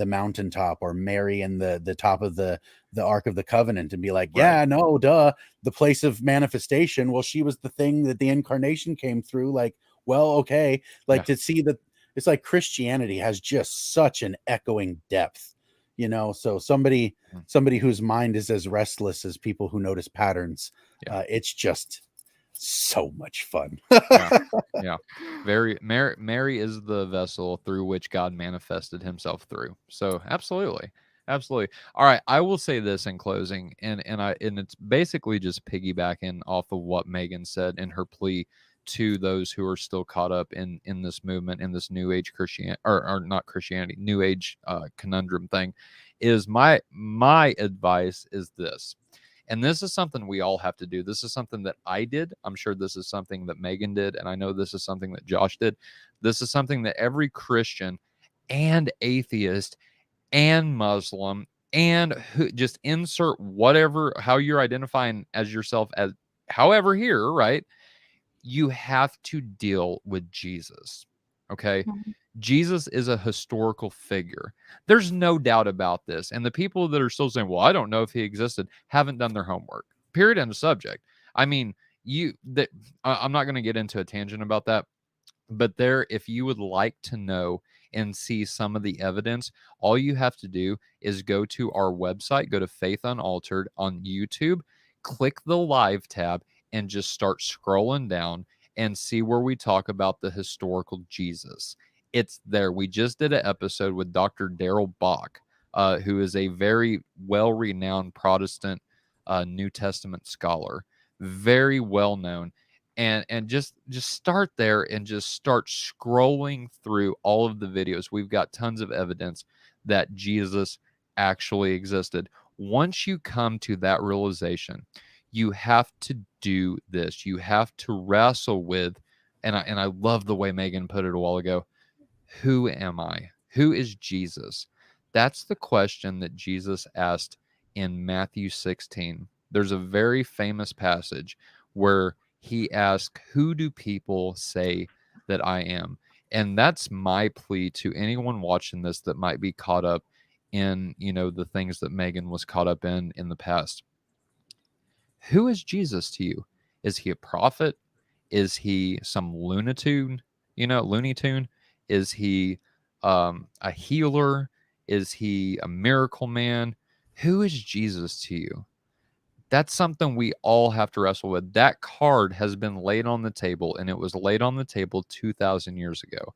mountaintop, or Mary and the top of the Ark of the Covenant, and be like, the place of manifestation. Well, she was the thing that the incarnation came through. Like, to see that. It's like Christianity has just such an echoing depth, so somebody whose mind is as restless as people who notice patterns. It's just so much fun. Yeah. Mary is the vessel through which God manifested himself through. So absolutely. All right. I will say this in closing, and it's basically just piggybacking off of what Megan said in her plea to those who are still caught up in this movement, in this new age Christianity, or not Christianity, new age conundrum thing, is my advice is this. And this is something we all have to do. This is something that I did. I'm sure this is something that Megan did. And I know this is something that Josh did. This is something that every Christian and atheist and Muslim and just insert how you're identifying as yourself as however here, right? You have to deal with Jesus. Okay. Mm-hmm. Jesus is a historical figure. There's no doubt about this. And the people that are still saying, well, I don't know if he existed, haven't done their homework. Period. End of subject. I mean, I'm not going to get into a tangent about that, but if you would like to know and see some of the evidence, all you have to do is go to our website, go to Faith Unaltered on YouTube, click the live tab, and just start scrolling down and see where we talk about the historical Jesus. It's there. We just did an episode with Dr. Daryl Bach, who is a very well-renowned Protestant New Testament scholar, very well-known. And just start there and just start scrolling through all of the videos. We've got tons of evidence that Jesus actually existed. Once you come to that realization, you have to do this. You have to wrestle with, and I love the way Megan put it a while ago, who am I? Who is Jesus? That's the question that Jesus asked in Matthew 16. There's a very famous passage where he asked, who do people say that I am? And that's my plea to anyone watching this that might be caught up in, the things that Megan was caught up in the past. Who is Jesus to you? Is he a prophet? Is he some Looney Tune? Is he a healer? Is he a miracle man? Who is Jesus to you? That's something we all have to wrestle with. That card has been laid on the table, and it was laid on the table 2,000 years ago.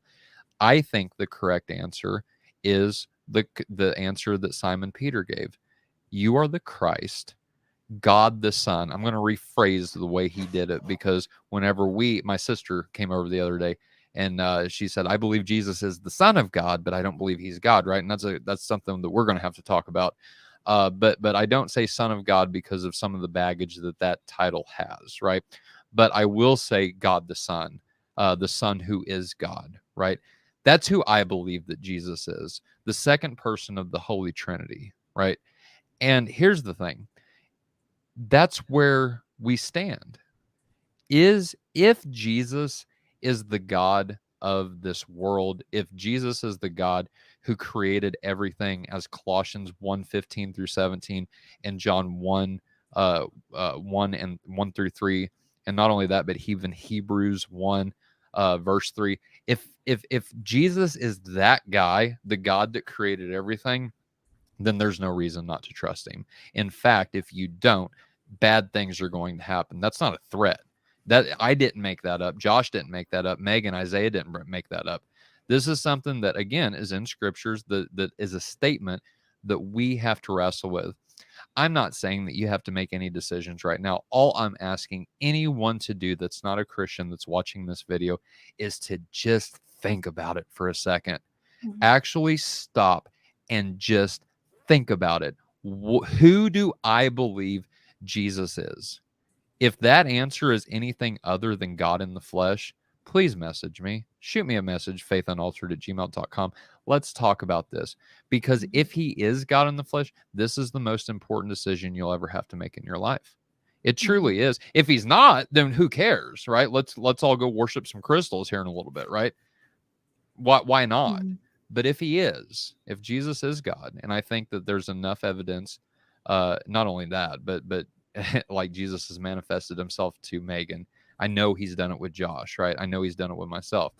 I think the correct answer is the answer that Simon Peter gave. You are the Christ, God the Son. I'm going to rephrase the way he did it, because whenever my sister came over the other day, and she said, I believe Jesus is the Son of God, but I don't believe he's God, right? And that's something that we're going to have to talk about. But I don't say Son of God because of some of the baggage that title has, right? But I will say God the Son who is God, right? That's who I believe that Jesus is, the second person of the Holy Trinity, right? And here's the thing. That's where we stand. If Jesus is the God of this world, if Jesus is the God who created everything, as Colossians 1:15 through 17 and John 1 and 1 through 3, and not only that, but even Hebrews 1 verse 3, if Jesus is that guy, the God that created everything, then there's no reason not to trust him. In fact, if you don't, bad things are going to happen. That's not a threat. That I didn't make that up. Josh didn't make that up. Megan, Isaiah didn't make that up. This is something that, again, is in scriptures, that is a statement that we have to wrestle with. I'm not saying that you have to make any decisions right now. All I'm asking anyone to do that's not a Christian that's watching this video is to just think about it for a second. Mhm. Actually stop and just think about it. Who do I believe Jesus is? If that answer is anything other than God in the flesh, please message me. Shoot me a message, faithunaltered@gmail.com. Let's talk about this. Because if he is God in the flesh, this is the most important decision you'll ever have to make in your life. It truly is. If he's not, then who cares, right? Let's all go worship some crystals here in a little bit, right? Why not? But if he is, if Jesus is God, and I think that there's enough evidence, not only that, but like Jesus has manifested himself to Megan. I know he's done it with Josh, right? I know he's done it with myself.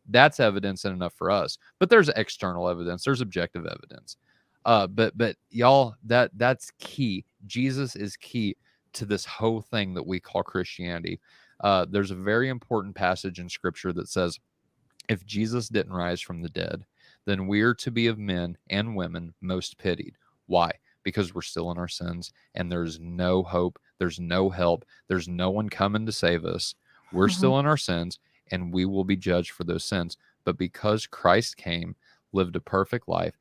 That's evidence enough for us. But there's external evidence. There's objective evidence. But y'all, that's key. Jesus is key to this whole thing that we call Christianity. There's a very important passage in Scripture that says, if Jesus didn't rise from the dead, then we are to be of men and women most pitied. Why? Because we're still in our sins, and there's no hope, there's no help, there's no one coming to save us. We're still in our sins, and we will be judged for those sins. But because Christ came, lived a perfect life,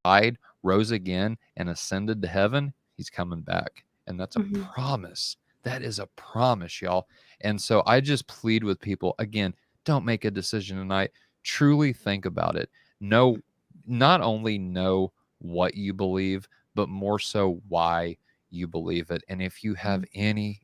died, rose again, and ascended to heaven, he's coming back. And that's a promise. That is a promise, y'all. And so I just plead with people, again, don't make a decision tonight. Truly think about it. Not only know what you believe, but more so why you believe it. And if you have any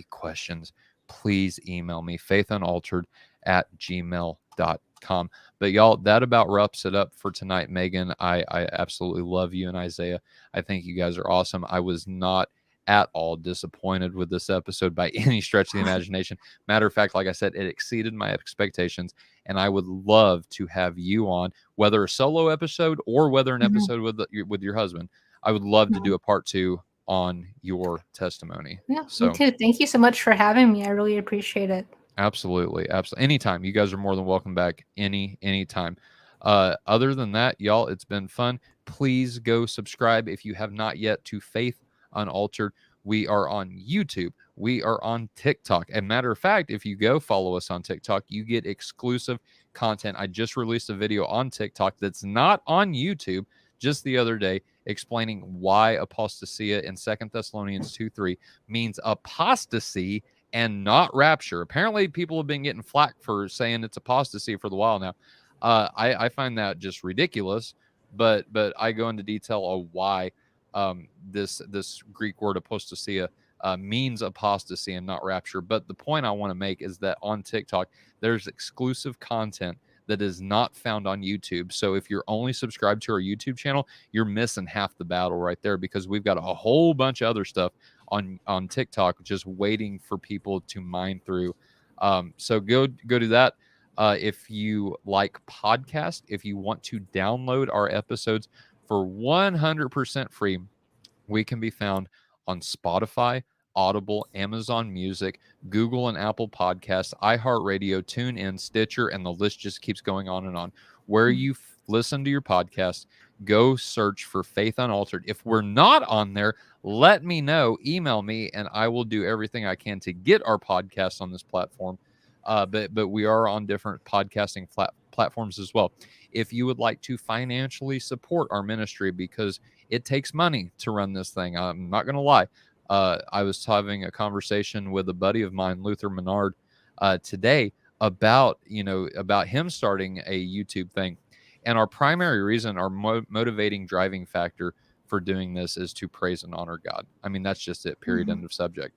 questions, please email me, faithunaltered@gmail.com. But y'all, that about wraps it up for tonight. Megan, I absolutely love you, and Isaiah, I think you guys are awesome. I was not at all disappointed with this episode by any stretch of the imagination. Matter of fact, like I said, it exceeded my expectations, and I would love to have you on, whether a solo episode or whether an episode with your husband. I would love to do a part 2 on your testimony. Yeah, so, me too. Thank you so much for having me. I really appreciate it. Absolutely. Anytime. You guys are more than welcome back anytime. Other than that, y'all, it's been fun. Please go subscribe if you have not yet to Faith Unaltered. We are on YouTube. We are on TikTok. As a matter of fact, if you go follow us on TikTok, you get exclusive content. I just released a video on TikTok that's not on YouTube just the other day, explaining why apostasia in 2 Thessalonians 2:3 means apostasy and not rapture. Apparently, people have been getting flack for saying it's apostasy for the while now. I find that just ridiculous, but I go into detail of why this Greek word apostasia means apostasy and not rapture. But the point I want to make is that on TikTok, there's exclusive content that is not found on YouTube. So if you're only subscribed to our YouTube channel, you're missing half the battle right there, because we've got a whole bunch of other stuff on TikTok just waiting for people to mine through. So go do that. If you like podcast, if you want to download our episodes for 100% free, we can be found on Spotify, Audible, Amazon Music, Google and Apple Podcasts, iHeartRadio, TuneIn, Stitcher, and the list just keeps going on and on. Where you listen to your podcast, go search for Faith Unaltered. If we're not on there, let me know, email me, and I will do everything I can to get our podcast on this platform. But we are on different podcasting platforms as well. If you would like to financially support our ministry, because it takes money to run this thing, I'm not going to lie. I was having a conversation with a buddy of mine, Luther Menard, today about him starting a YouTube thing. And our primary reason, our motivating driving factor for doing this is to praise and honor God. I mean, that's just it, period, end of subject.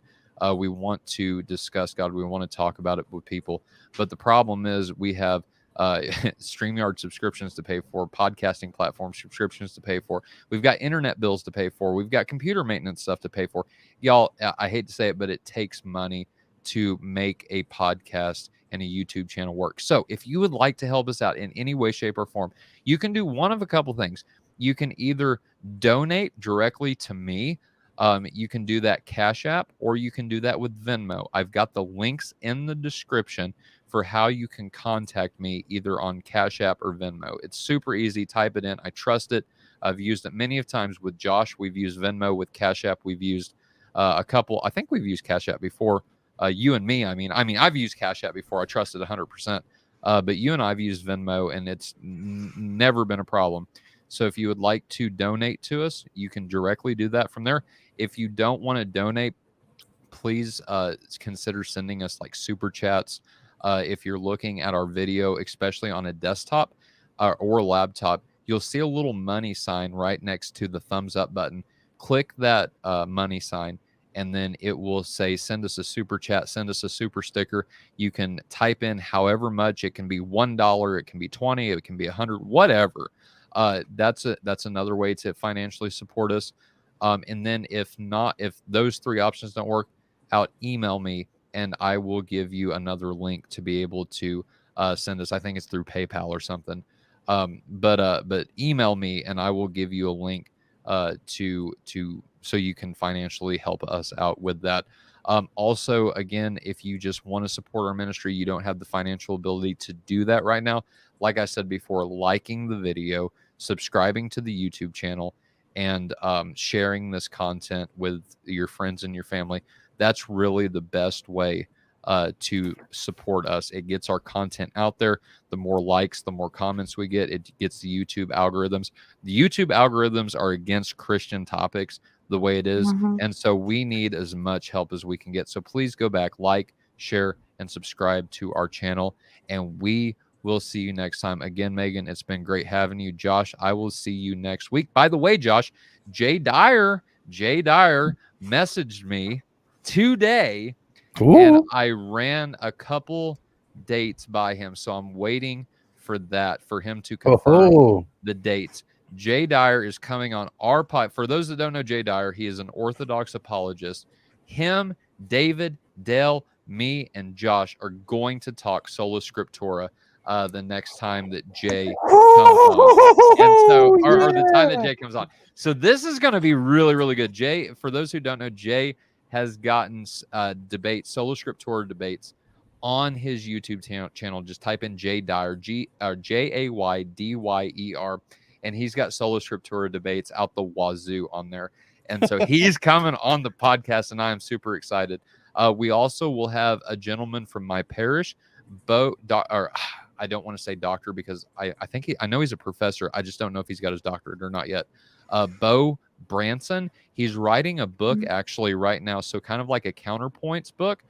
We want to discuss God. We want to talk about it with people. But the problem is we have StreamYard subscriptions to pay for, podcasting platform subscriptions to pay for. We've got internet bills to pay for. We've got computer maintenance stuff to pay for. Y'all, I hate to say it, but it takes money to make a podcast and a YouTube channel work. So if you would like to help us out in any way, shape, or form, you can do one of a couple things. You can either donate directly to me. You can do that Cash App, or you can do that with Venmo. I've got the links in the description for how you can contact me either on Cash App or Venmo. It's super easy. Type it in. I trust it. I've used it many of times with Josh. We've used Venmo. With Cash App, we've used a couple. I think we've used Cash App before. You and me. I mean, I've used Cash App before. I trust it 100%. But you and I've used Venmo, and it's never been a problem. So if you would like to donate to us, you can directly do that from there. If you don't want to donate, please consider sending us like super chats. If you're looking at our video, especially on a desktop or laptop, you'll see a little money sign right next to the thumbs up button. Click that money sign, and then it will say, send us a super chat, send us a super sticker. You can type in however much. It can be $1, it can be 20, it can be 100, whatever. That's another way to financially support us. And then if those three options don't work out, email me and I will give you another link to be able to send us. I think it's through PayPal or something. But email me and I will give you a link so you can financially help us out with that. Also, again, if you just want to support our ministry, you don't have the financial ability to do that right now. Like I said before, liking the video, subscribing to the YouTube channel, and sharing this content with your friends and your family. That's really the best way to support us. It gets our content out there. The more likes, the more comments we get, it gets the YouTube algorithms. The YouTube algorithms are against Christian topics the way it is. And so we need as much help as we can get. So please go back, like, share, and subscribe to our channel. And we will see you next time. Again, Megan, it's been great having you. Josh, I will see you next week. By the way, Josh, Jay Dyer messaged me today. Ooh. And I ran a couple dates by him. So I'm waiting for him to confirm the dates. Jay Dyer is coming on our pod. For those that don't know Jay Dyer, he is an Orthodox apologist. Him, David, Dale, me, and Josh are going to talk sola scriptura the next time that Jay comes on. And so, or the time that Jay comes on. So this is going to be really, really good. Jay, for those who don't know, Jay has gotten sola scriptura debates on his YouTube channel. Just type in Jay Dyer, Jaydyer, and he's got sola scriptura debates out the wazoo on there. And so he's coming on the podcast, and I am super excited. We also will have a gentleman from my parish, I don't want to say doctor because I know he's a professor. I just don't know if he's got his doctorate or not yet. Bo Branson. He's writing a book actually right now. So kind of like a counterpoints book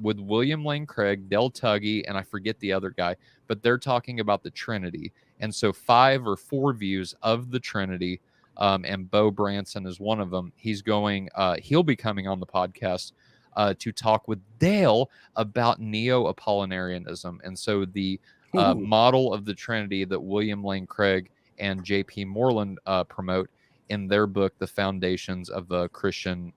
with William Lane Craig, Del Tuggy, and I forget the other guy, but they're talking about the Trinity. And so 5 or 4 views of the Trinity. And Bo Branson is one of them. He'll be coming on the podcast to talk with Dale about Neo-Apollinarianism. And so the model of the Trinity that William Lane Craig and J.P. Moreland promote in their book, The Foundations of the Christian,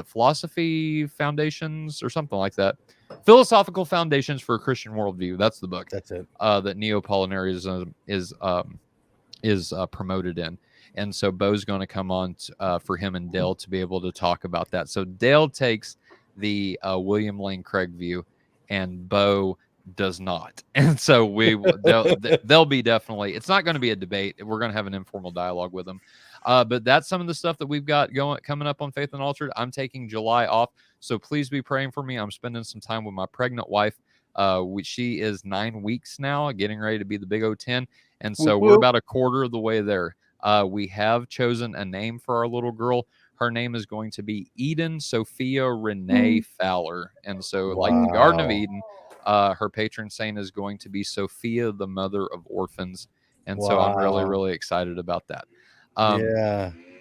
Philosophy Foundations or something like that. Philosophical Foundations for a Christian Worldview. That's the book. That's it. That Neo-Apollinarianism is promoted in. And so Bo's going to come on for him and Dale to be able to talk about that. So Dale takes the William Lane Craig view, and Bo does not. And so they'll be definitely, it's not going to be a debate. We're going to have an informal dialogue with them. But that's some of the stuff that we've got coming up on Faith Unaltered. I'm taking July off, so please be praying for me. I'm spending some time with my pregnant wife. She is 9 weeks now, getting ready to be the big 010. And so we're about a quarter of the way there. We have chosen a name for our little girl. Her name is going to be Eden Sophia Renee Fowler. And so like the Garden of Eden, her patron saint is going to be Sophia, the mother of orphans. And so I'm really, really excited about that.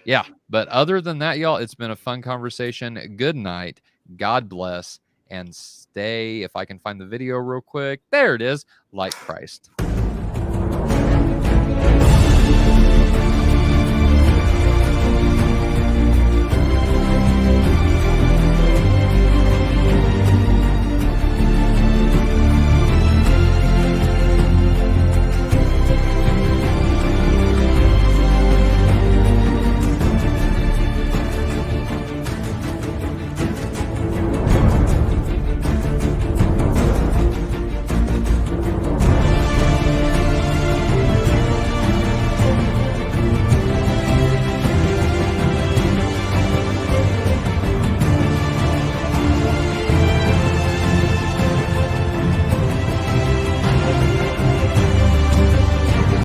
Yeah. But other than that, y'all, it's been a fun conversation. Good night. God bless. And stay, if I can find the video real quick. There it is. Like Christ.